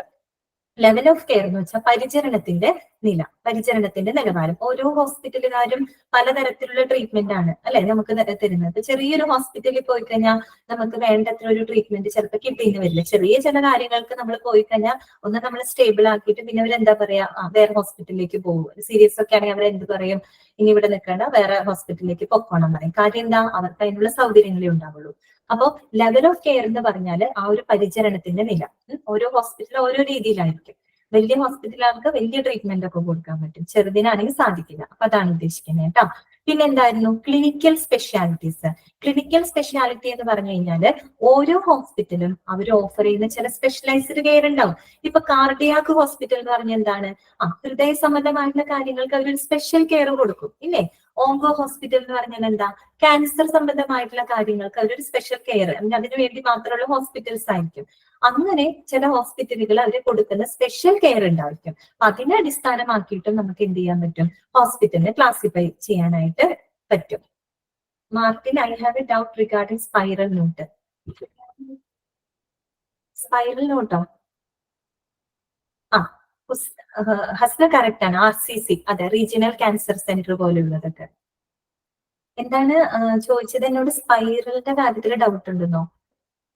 Level of care എന്ന് വെച്ചാൽ പരിചരണത്തിന്റെ നില, പരിചരണത്തിന്റെ നിലവാരം. ഓരോ ഹോസ്പിറ്റലുകാരും പലതരത്തിലുള്ള ട്രീറ്റ്മെന്റ് ആണ് അല്ലെ നമുക്ക് തരുന്നത്. ചെറിയൊരു ഹോസ്പിറ്റലിൽ പോയി കഴിഞ്ഞാൽ നമുക്ക് വേണ്ടത്ര ഒരു ട്രീറ്റ്മെന്റ് ചിലപ്പോൾ കിട്ടിയെന്ന് വരില്ല. ചെറിയ ചില കാര്യങ്ങൾക്ക് നമ്മൾ പോയി കഴിഞ്ഞാൽ ഒന്ന് നമ്മൾ സ്റ്റേബിൾ ആക്കിയിട്ട് പിന്നെ അവരെന്താ പറയാ, വേറെ ഹോസ്പിറ്റലിലേക്ക് പോകും. സീരിയസ് ഒക്കെ ആണെങ്കിൽ അവരെന്ത് പറയും, ഇനി ഇവിടെ നിൽക്കേണ്ട, വേറെ ഹോസ്പിറ്റലിലേക്ക് പൊക്കോണം പറയും. കാര്യം എന്താ? അവർക്ക് അതിനുള്ള സൗകര്യങ്ങളേ ഉണ്ടാവുള്ളൂ. അപ്പോ ലെവൽ ഓഫ് കെയർ എന്ന് പറഞ്ഞാൽ ആ ഒരു പരിചരണത്തിന്റെ നില. ഓരോ ഹോസ്പിറ്റലും ഓരോ രീതിയിലായിരിക്കും. വലിയ ഹോസ്പിറ്റലുകാർക്ക് വലിയ ട്രീറ്റ്മെന്റ് ഒക്കെ കൊടുക്കാൻ പറ്റും, ചെറുതിനാണെങ്കിൽ സാധിക്കില്ല. അപ്പൊ അതാണ് ഉദ്ദേശിക്കുന്നത് കേട്ടോ. പിന്നെ എന്തായിരുന്നു? Clinical specialities. ക്ലിനിക്കൽ സ്പെഷ്യാലിറ്റി എന്ന് പറഞ്ഞു കഴിഞ്ഞാല് ഓരോ ഹോസ്പിറ്റലും അവർ ഓഫർ ചെയ്യുന്ന ചില സ്പെഷ്യലൈസ്ഡ് കെയർ ഉണ്ടാവും. ഇപ്പൊ കാർഡിയാക് ഹോസ്പിറ്റൽ എന്ന് പറഞ്ഞാൽ എന്താണ്? ഹൃദയ സംബന്ധമായിട്ടുള്ള കാര്യങ്ങൾക്ക് അവരൊരു സ്പെഷ്യൽ കെയർ കൊടുക്കും ഇല്ലേ. ഓങ്കോ ഹോസ്പിറ്റൽ എന്ന് പറഞ്ഞാൽ എന്താ? ക്യാൻസർ സംബന്ധമായിട്ടുള്ള കാര്യങ്ങൾക്ക് അവരൊരു സ്പെഷ്യൽ കെയർ, അതിനു വേണ്ടി മാത്രമുള്ള ഹോസ്പിറ്റൽസ് ആയിരിക്കും. അങ്ങനെ ചില ഹോസ്പിറ്റലുകൾ അവർ കൊടുക്കുന്ന സ്പെഷ്യൽ കെയർ ഉണ്ടായിരിക്കും. അതിനെ അടിസ്ഥാനമാക്കിയിട്ടും നമുക്ക് എന്ത് ചെയ്യാൻ പറ്റും? ഹോസ്പിറ്റലിനെ ക്ലാസിഫൈ ചെയ്യാനായിട്ട് പറ്റും. Martin, I have a doubt regarding spiral note. Spiral നോട്ടോ? ഹസ്ന കറക്റ്റ് ആണ്. RCC, അതെ, റീജിയണൽ ക്യാൻസർ സെന്റർ പോലെയുള്ളതൊക്കെ. എന്താണ് ചോദിച്ചത് എന്നോട്? സ്പൈറലിന്റെ കാര്യത്തിൽ ഡൗട്ട് ഉണ്ടെന്നോ?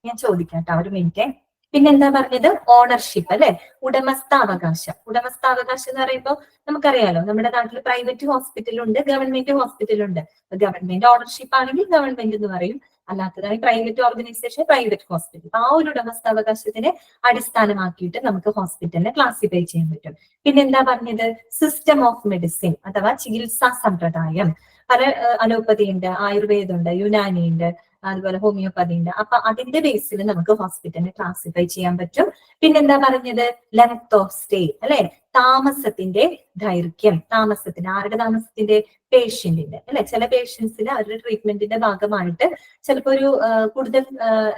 ഞാൻ ചോദിക്കാം കേട്ടോ, ഒരു മിനിറ്റ്. പിന്നെന്താ പറഞ്ഞത്? ഓണർഷിപ്പ് അല്ലെ, ഉടമസ്ഥാവകാശം. ഉടമസ്ഥാവകാശം എന്ന് പറയുമ്പോൾ നമുക്കറിയാലോ, നമ്മുടെ നാട്ടിൽ പ്രൈവറ്റ് ഹോസ്പിറ്റലുണ്ട്, ഗവൺമെന്റ് ഹോസ്പിറ്റലുണ്ട്. ഗവൺമെന്റ് ഓണർഷിപ്പ് ആണെങ്കിൽ ഗവൺമെന്റ് എന്ന് പറയും, അല്ലാത്തതായി പ്രൈവറ്റ് ഓർഗനൈസേഷൻ പ്രൈവറ്റ് ഹോസ്പിറ്റൽ. ആ ഒരു ഉടമസ്ഥാവകാശത്തിനെ അടിസ്ഥാനമാക്കിയിട്ട് നമുക്ക് ഹോസ്പിറ്റലിനെ ക്ലാസിഫൈ ചെയ്യാൻ പറ്റും. പിന്നെന്താ പറഞ്ഞത്? സിസ്റ്റം ഓഫ് മെഡിസിൻ അഥവാ ചികിത്സാ സമ്പ്രദായം. പല അലോപ്പതി ഉണ്ട്, ആയുർവേദം ഉണ്ട്, യുനാനി ഉണ്ട്, അതുപോലെ ഹോമിയോപ്പതി ഉണ്ട്. അപ്പൊ അതിന്റെ ബേസിൽ നമുക്ക് ഹോസ്പിറ്റലിനെ ക്ലാസിഫൈ ചെയ്യാൻ പറ്റും. പിന്നെന്താ പറഞ്ഞത്? ലെങ്ത് ഓഫ് സ്റ്റേ അല്ലെ, താമസത്തിന്റെ ദൈർഘ്യം. താമസത്തിന്റെ, ആരുടെ താമസത്തിന്റെ? പേഷ്യന്റിന്റെ അല്ലെ. ചില പേഷ്യൻസിന് അവരുടെ ട്രീറ്റ്മെന്റിന്റെ ഭാഗമായിട്ട് ചിലപ്പോൾ ഒരു കൂടുതൽ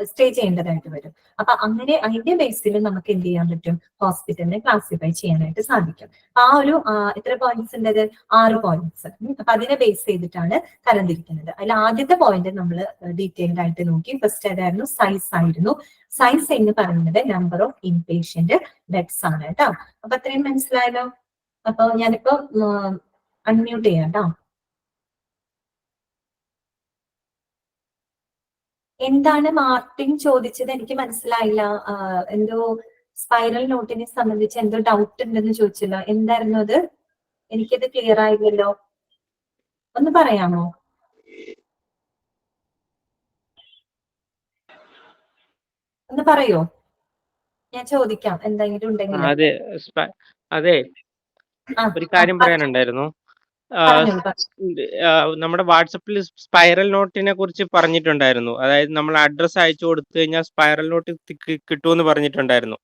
സ്റ്റേ ചെയ്യേണ്ടതായിട്ട് വരും. അപ്പൊ അങ്ങനെ അതിന്റെ ബേസിൽ നമുക്ക് എന്ത് ചെയ്യാൻ പറ്റും? ഹോസ്പിറ്റലിനെ ക്ലാസിഫൈ ചെയ്യാനായിട്ട് സാധിക്കും. ആ ഒരു എത്ര പോയിന്റ്സ് ഉണ്ടത്? 6 പോയിന്റ്സ്. അപ്പൊ അതിനെ ബേസ് ചെയ്തിട്ടാണ് തരംതിരിക്കുന്നത്. അതിൽ ആദ്യത്തെ പോയിന്റ് നമ്മൾ ഡീറ്റെയിൽഡ് ആയിട്ട് നോക്കി. ഫസ്റ്റ് ഏതായിരുന്നു? സൈസ് ആയിരുന്നു. സൈസ് എന്ന് പറയുന്നത് നമ്പർ ഓഫ് ഇൻപേഷ്യന്റ് ബെഡ്സ് ആണ് കേട്ടോ. അപ്പൊ അത്രയും മനസ്സിലായല്ലോ. അപ്പൊ ഞാനിപ്പോ അൺമ്യൂട്ട് ചെയ്യാം കേട്ടോ. എന്താണ് മാർട്ടിൻ ചോദിച്ചത്? എനിക്ക് മനസ്സിലായില്ല. എന്തോ സ്പൈറൽ നോട്ടിനെ സംബന്ധിച്ച് എന്തോ ഡൗട്ട് ഉണ്ടെന്ന് ചോദിച്ചല്ലോ. എന്തായിരുന്നു അത്? എനിക്കത് ക്ലിയർ ആയില്ലല്ലോ, ഒന്ന് പറയാമോ? ഒന്ന് പറയോ? ഞാൻ ചോദിക്കാം എന്തെങ്കിലും ഉണ്ടെങ്കിൽ. അതെ, ഒരു കാര്യം പറയാനുണ്ടായിരുന്നു. നമ്മുടെ വാട്സപ്പിൽ സ്പൈറൽ നോട്ടിനെ കുറിച്ച് പറഞ്ഞിട്ടുണ്ടായിരുന്നു. അതായത് നമ്മൾ അഡ്രസ് അയച്ചു കൊടുത്തു കഴിഞ്ഞാൽ സ്പൈറൽ നോട്ട് കിട്ടുമെന്ന് പറഞ്ഞിട്ടുണ്ടായിരുന്നു.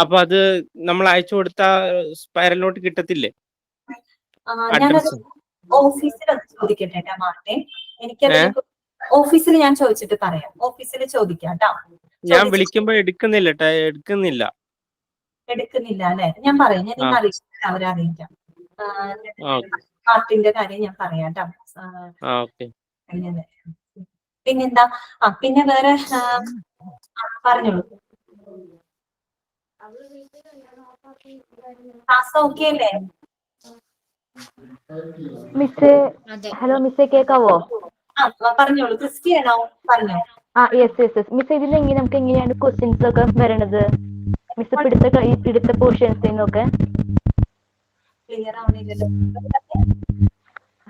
അപ്പൊ അത് നമ്മൾ അയച്ചു കൊടുത്ത സ്പൈറൽ നോട്ട് കിട്ടത്തില്ലേ? ഓഫീസിൽ ചോദിക്കട്ടെ മാർട്ടിൻ, എനിക്കത് ഓഫീസിൽ ഞാൻ ചോദിച്ചിട്ട് പറയാം. ഓഫീസിൽ ചോദിക്കാം കേട്ടോ. ഞാൻ വിളിക്കുമ്പോ എടുക്കുന്നില്ല അല്ലെ? ഞാൻ പറയാം, ഞാൻ ഇന്ന് അറിയിക്കാം, അവരെ അറിയിക്കാം. മാർട്ടിന്റെ കാര്യം ഞാൻ പറയാം കേട്ടോ. പിന്നെന്താ? പിന്നെ വേറെ പറഞ്ഞോളൂ. ക്ലാസ് ഓക്കെ അല്ലേ? മിസ്സേ, ഹലോ മിസ്സേ, കേക്കാവോ? പറഞ്ഞോളൂ. ക്രിസ്റ്റിയാണോ? പറഞ്ഞോ. യെസ്. മിസ്, ഇതിൽ നമുക്ക് എങ്ങനെയാണ് ക്വസ്റ്റ്യൻസ് ഒക്കെ വരണത്? മിസ് എടുത്ത പോർഷൻസ് ഒക്കെ ക്ലിയർ ആവണില്ലല്ലോ.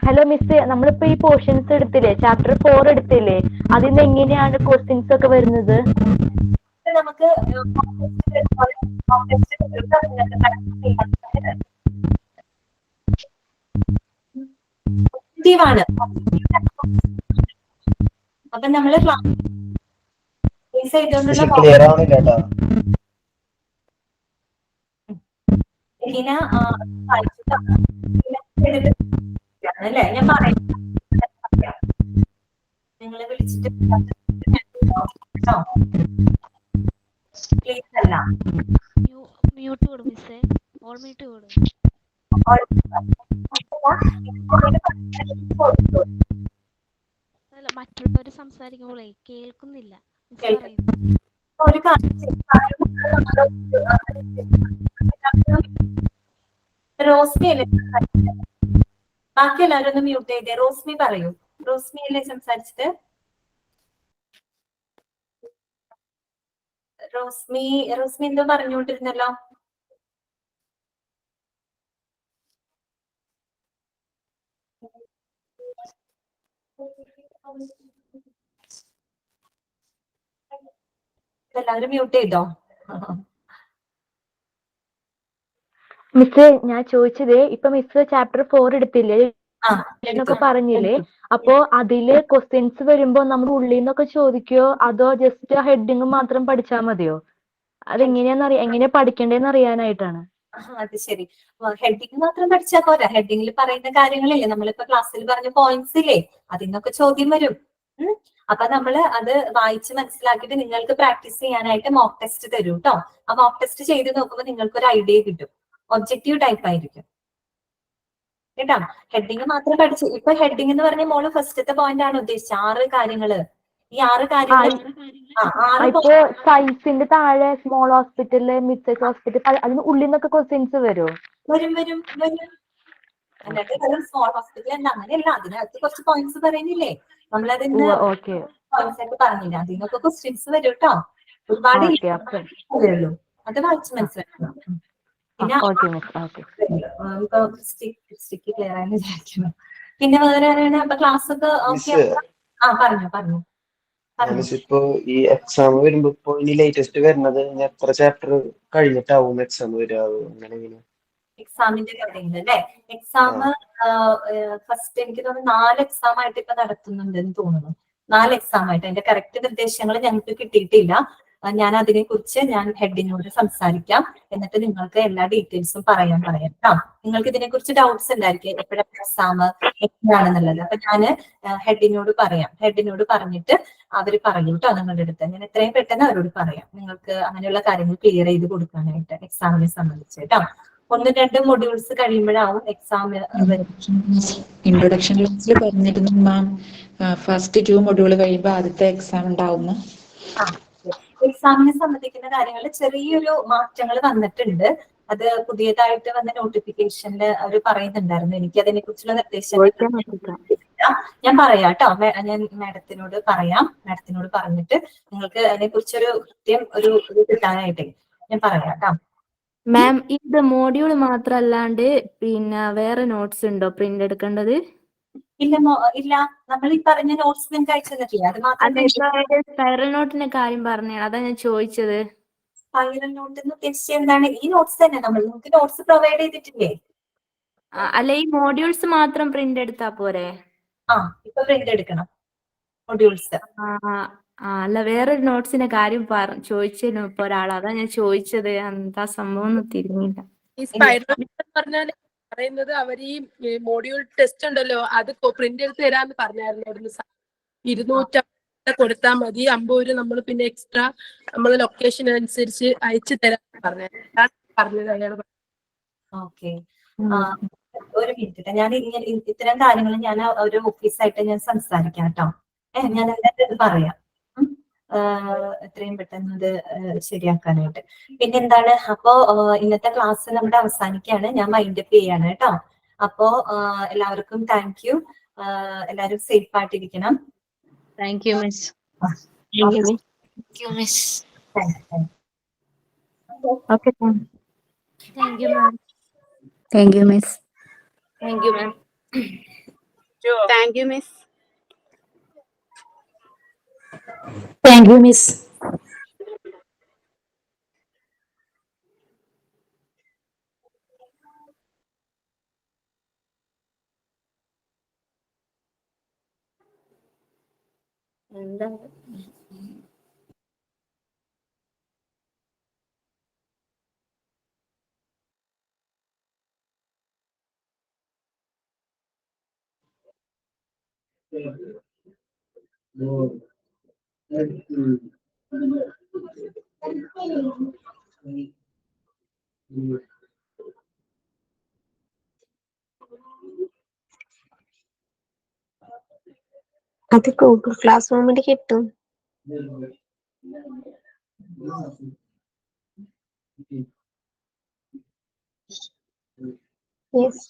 ഹലോ മിസ്, നമ്മളിപ്പോ ഈ പോർഷൻസ് എടുത്തില്ലേ, ചാപ്റ്റർ 4 എടുത്തില്ലേ, അതിൽ നിന്ന് എങ്ങനെയാണ് ക്വസ്റ്റ്യൻസ് ഒക്കെ വരുന്നത്? നമുക്ക് ആണ്. അപ്പൊ നമ്മള് ക്ലാസ് ചെയ്തുകൊണ്ടുള്ള ക്ലിയർ ആവുന്നില്ല കേട്ടോ. ഇങ്ങനെ അല്ലേ ഞാൻ പറയാം. നിങ്ങളെ വിളിച്ചിട്ട് പ്ലീസ് അല്ല മ്യൂട്ട് കൊടു മിസ്സേ, ഓൾ മ്യൂട്ട് കൊടു. അല്ല, മറ്റുള്ളവര് സംസാരിക്കുമ്പോഴേ കേൾക്കുന്നില്ല. മിസ് പറയുന്നു. ഒരു റോസ്മി അല്ലേ? ബാക്കി എല്ലാവരും ഒന്ന് മ്യൂട്ട് ചെയ്തേ. റോസ്മി പറയൂ. റോസ്മി അല്ലേ സംസാരിച്ചത്? റോസ്മി എന്തോ പറഞ്ഞുകൊണ്ടിരുന്നല്ലോ. എല്ലാവരും മ്യൂട്ട് ചെയ്തോ? മിസ്, ഞാൻ ചോദിച്ചത് ഇപ്പൊ മിസ് ചാപ്റ്റർ 4 എടുത്തില്ലേ എന്നൊക്കെ പറഞ്ഞില്ലേ, അപ്പോ അതില് ക്വസ്റ്റ്യൻസ് വരുമ്പോ നമ്മുടെ ഉള്ളിൽ നിന്നൊക്കെ ചോദിക്കോ അതോ ജസ്റ്റ് ഹെഡിങ് മാത്രം പഠിച്ചാൽ മതിയോ? എങ്ങനെയാ പഠിക്കേണ്ടതെന്ന് അറിയാനായിട്ടാണ്. അത് ശരി. ഹെഡിങ് മാത്രം പഠിച്ചാൽ പോരാ. ഹെഡിങ്ങിൽ പറയുന്ന കാര്യങ്ങളില്ലേ, നമ്മളിപ്പോ ക്ലാസ്സിൽ പറഞ്ഞ പോയിന്റ്സ് ഇല്ലേ, അതിന്നൊക്കെ ചോദ്യം വരും. അപ്പൊ നമ്മള് അത് വായിച്ച് മനസ്സിലാക്കിയിട്ട് നിങ്ങൾക്ക് പ്രാക്ടീസ് ചെയ്യാനായിട്ട് മോക്ക് ടെസ്റ്റ് തരും കേട്ടോ. ആ മോക്ക് ടെസ്റ്റ് ചെയ്ത് നോക്കുമ്പോൾ നിങ്ങൾക്ക് ഒരു ഐഡിയ കിട്ടും. ഒബ്ജക്റ്റീവ് ടൈപ്പ് ആയിരിക്കും കേട്ടോ. ഹെഡിങ് മാത്രം പഠിച്ചു. ഇപ്പൊ ഹെഡിങ് എന്ന് പറഞ്ഞ മോള് ഫസ്റ്റത്തെ പോയിന്റ് ആണ് ഉദ്ദേശിച്ചത്. 6 കാര്യങ്ങള്. ഈ 6 കാര്യങ്ങൾ ഇപ്പൊ സയൻസിന്റെ താഴെ സ്മോൾ ഹോസ്പിറ്റല്, മിഡ്സൈസ് ഹോസ്പിറ്റൽ, അതിന് ഉള്ളിൽ നിന്നൊക്കെ ക്വസ്റ്റ്യൻസ് വരുമോ? വരും. അല്ലാതെ സ്മോൾ ഹോസ്പിറ്റൽ എന്താ അങ്ങനെയല്ല. അതിനകത്ത് കുറച്ച് പോയിന്റ്സ് പറയുന്നില്ലേ, നമ്മളതിന് പോയിന്റ്സ് ആയിട്ട് പറഞ്ഞില്ല. അതിനൊക്കെ ക്വസ്റ്റ്യൻസ് വരും കേട്ടോ. ഒരുപാട് ഉള്ളൂ. അത് വായിച്ച് മനസ്സിലാക്കണം. പിന്നെ ക്ലിയർ ആയെന്ന് വിചാരിക്കുന്നു. പിന്നെ വേറെ അപ്പൊ ക്ലാസ് ഒക്കെ ഓക്കെ? പറഞ്ഞു. ഇപ്പൊ ഈ എക്സാം വരുമ്പോ ഇപ്പൊ ഇനി ലേറ്റസ്റ്റ് വരുന്നത് എത്ര ചാപ്റ്റർ കഴിഞ്ഞിട്ടാവും എക്സാം വരിക? അങ്ങനെ എക്സാമിന്റെ കാര്യങ്ങൾ അല്ലേ? എക്സാം ഫസ്റ്റ് എനിക്ക് തോന്നുന്നു 4 എക്സാം ആയിട്ട് ഇപ്പൊ നടത്തുന്നുണ്ടെന്ന് തോന്നുന്നു. 4 എക്സാം ആയിട്ട്. അതിന്റെ കറക്റ്റ് നിർദ്ദേശങ്ങൾ ഞങ്ങൾക്ക് കിട്ടിയിട്ടില്ല. ഞാൻ അതിനെ കുറിച്ച് ഹെഡിനോട് സംസാരിക്കാം. എന്നിട്ട് നിങ്ങൾക്ക് എല്ലാ ഡീറ്റെയിൽസും പറയാം കേട്ടോ. നിങ്ങൾക്ക് ഇതിനെ കുറിച്ച് ഡൗട്ട്സ് ഉണ്ടായിരിക്കും, എപ്പോഴാണ് എക്സാം, എങ്ങനെയാണെന്നുള്ളത്. അപ്പൊ ഞാൻ ഹെഡിനോട് പറയാം. ഹെഡിനോട് പറഞ്ഞിട്ട് അവര് പറയും കേട്ടോ നിങ്ങളുടെ അടുത്ത്. ഞാൻ എത്രയും പെട്ടെന്ന് അവരോട് പറയാം നിങ്ങൾക്ക് അങ്ങനെയുള്ള കാര്യങ്ങൾ ക്ലിയർ ചെയ്ത് കൊടുക്കാനായിട്ട് എക്സാമിനെ സംബന്ധിച്ച് കേട്ടോ. 1-2 മൊഡ്യൂൾസ് കഴിയുമ്പോഴാവും എക്സാം. ഇൻട്രൊഡക്ഷൻ ക്ലാസ്സിൽ പറഞ്ഞിരുന്നു മാം, ഫസ്റ്റ് 2 മൊഡ്യൂൾ കഴിയുമ്പോൾ ആദ്യത്തെ എക്സാം ഉണ്ടാവുന്നു. എക്സാമിനെ സംബന്ധിക്കുന്ന കാര്യങ്ങളിൽ ചെറിയൊരു മാറ്റങ്ങൾ വന്നിട്ടുണ്ട്. അത് പുതിയതായിട്ട് വന്ന നോട്ടിഫിക്കേഷനിൽ അവർ പറയുന്നുണ്ടായിരുന്നു. എനിക്ക് അതിനെ കുറിച്ചുള്ള നിർദ്ദേശങ്ങൾ ഞാൻ പറയാം കേട്ടോ. ഞാൻ മാഡത്തിനോട് പറഞ്ഞിട്ട് നിങ്ങൾക്ക് അതിനെ കുറിച്ചൊരു കൃത്യം ഒരു കിട്ടാനായിട്ടേ ഞാൻ പറയാം കേട്ടോ. മാം, ഇത് മോഡ്യൂൾ മാത്രല്ലാണ്ട് പിന്നെ വേറെ നോട്ട്സ് ഉണ്ടോ പ്രിന്റ് എടുക്കേണ്ടത്? ഇല്ല, നമ്മൾ ഈ പറഞ്ഞ നോട്ട്സ് നിങ്ങൾക്ക് അയച്ചു തന്നിട്ടില്ല. അത് മാത്രം സ്പൈറൽ നോട്ടിന്റെ കാര്യം പറഞ്ഞാണ്, അതാ ഞാൻ ചോദിച്ചത്. സ്പൈറൽ നോട്ട് എന്ന് ഉദ്ദേശിച്ചത് എന്താണ്? ഈ നോട്ട്സ് തന്നെ നിങ്ങൾക്ക് നോട്ട്സ് പ്രൊവൈഡ് ചെയ്തിട്ടില്ലേ? അല്ല, ഈ മോഡ്യൂൾസ് മാത്രം പ്രിന്റ് എടുത്താ പോരെ? ഇപ്പൊ പ്രിന്റ് എടുക്കണം മൊഡ്യൂൾസ്. അല്ല, വേറൊരു നോട്ട്സിന്റെ കാര്യം ചോദിച്ചിരുന്നു ഇപ്പൊ ഒരാൾ, അതാ ഞാൻ ചോദിച്ചത്. എന്താ സംഭവം ഒന്നും തിരിഞ്ഞില്ല. ഈ സ്പൈറൽ പറഞ്ഞാൽ പറയുന്നത് അവർ ഈ മോഡ്യൂൾ ടെസ്റ്റ് ഉണ്ടല്ലോ, അത് പ്രിന്റ് എടുത്ത് തരാന്ന് പറഞ്ഞായിരുന്നു. 200 കൊടുത്താൽ മതി, 50 രൂപ നമ്മൾ പിന്നെ എക്സ്ട്രാ നമ്മൾ ലൊക്കേഷൻ അനുസരിച്ച് അയച്ചു തരാന്ന് പറഞ്ഞത് അയാൾ. ഓക്കെ, ഒരു മിനിറ്റ്. ഞാൻ ഇത്തരം കാര്യങ്ങൾ ഞാൻ ഒരു ഓഫീസായിട്ട് ഞാൻ സംസാരിക്കാം കേട്ടോ. ഞാൻ എന്തായാലും പറയാം എത്രയും പെട്ടെന്ന് ഇത് ശരിയാക്കാനായിട്ട്. പിന്നെ എന്താണ്, അപ്പോ ഇന്നത്തെ ക്ലാസ് നമ്മുടെ അവസാനിക്കുകയാണ്. ഞാൻ മൈൻഡ് അപ്പ് ചെയ്യാണ് കേട്ടോ. അപ്പോ എല്ലാവർക്കും താങ്ക് യു. എല്ലാവരും സേഫ് ആയിട്ടിരിക്കണം. Thank you miss. Okay, thank you ma'am. Thank you, Miss. Thank you, ma'am. Thank you, Miss. Thank you, Miss. എന്താ അത് ഗൂഗിൾ ക്ലാസ് റൂമിൽ കിട്ടും. Yes,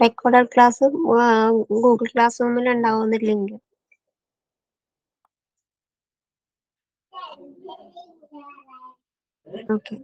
recorded class Google class റൂമിൽ ഉണ്ടാവുന്ന ലിങ്ക്. ഓക്കെ.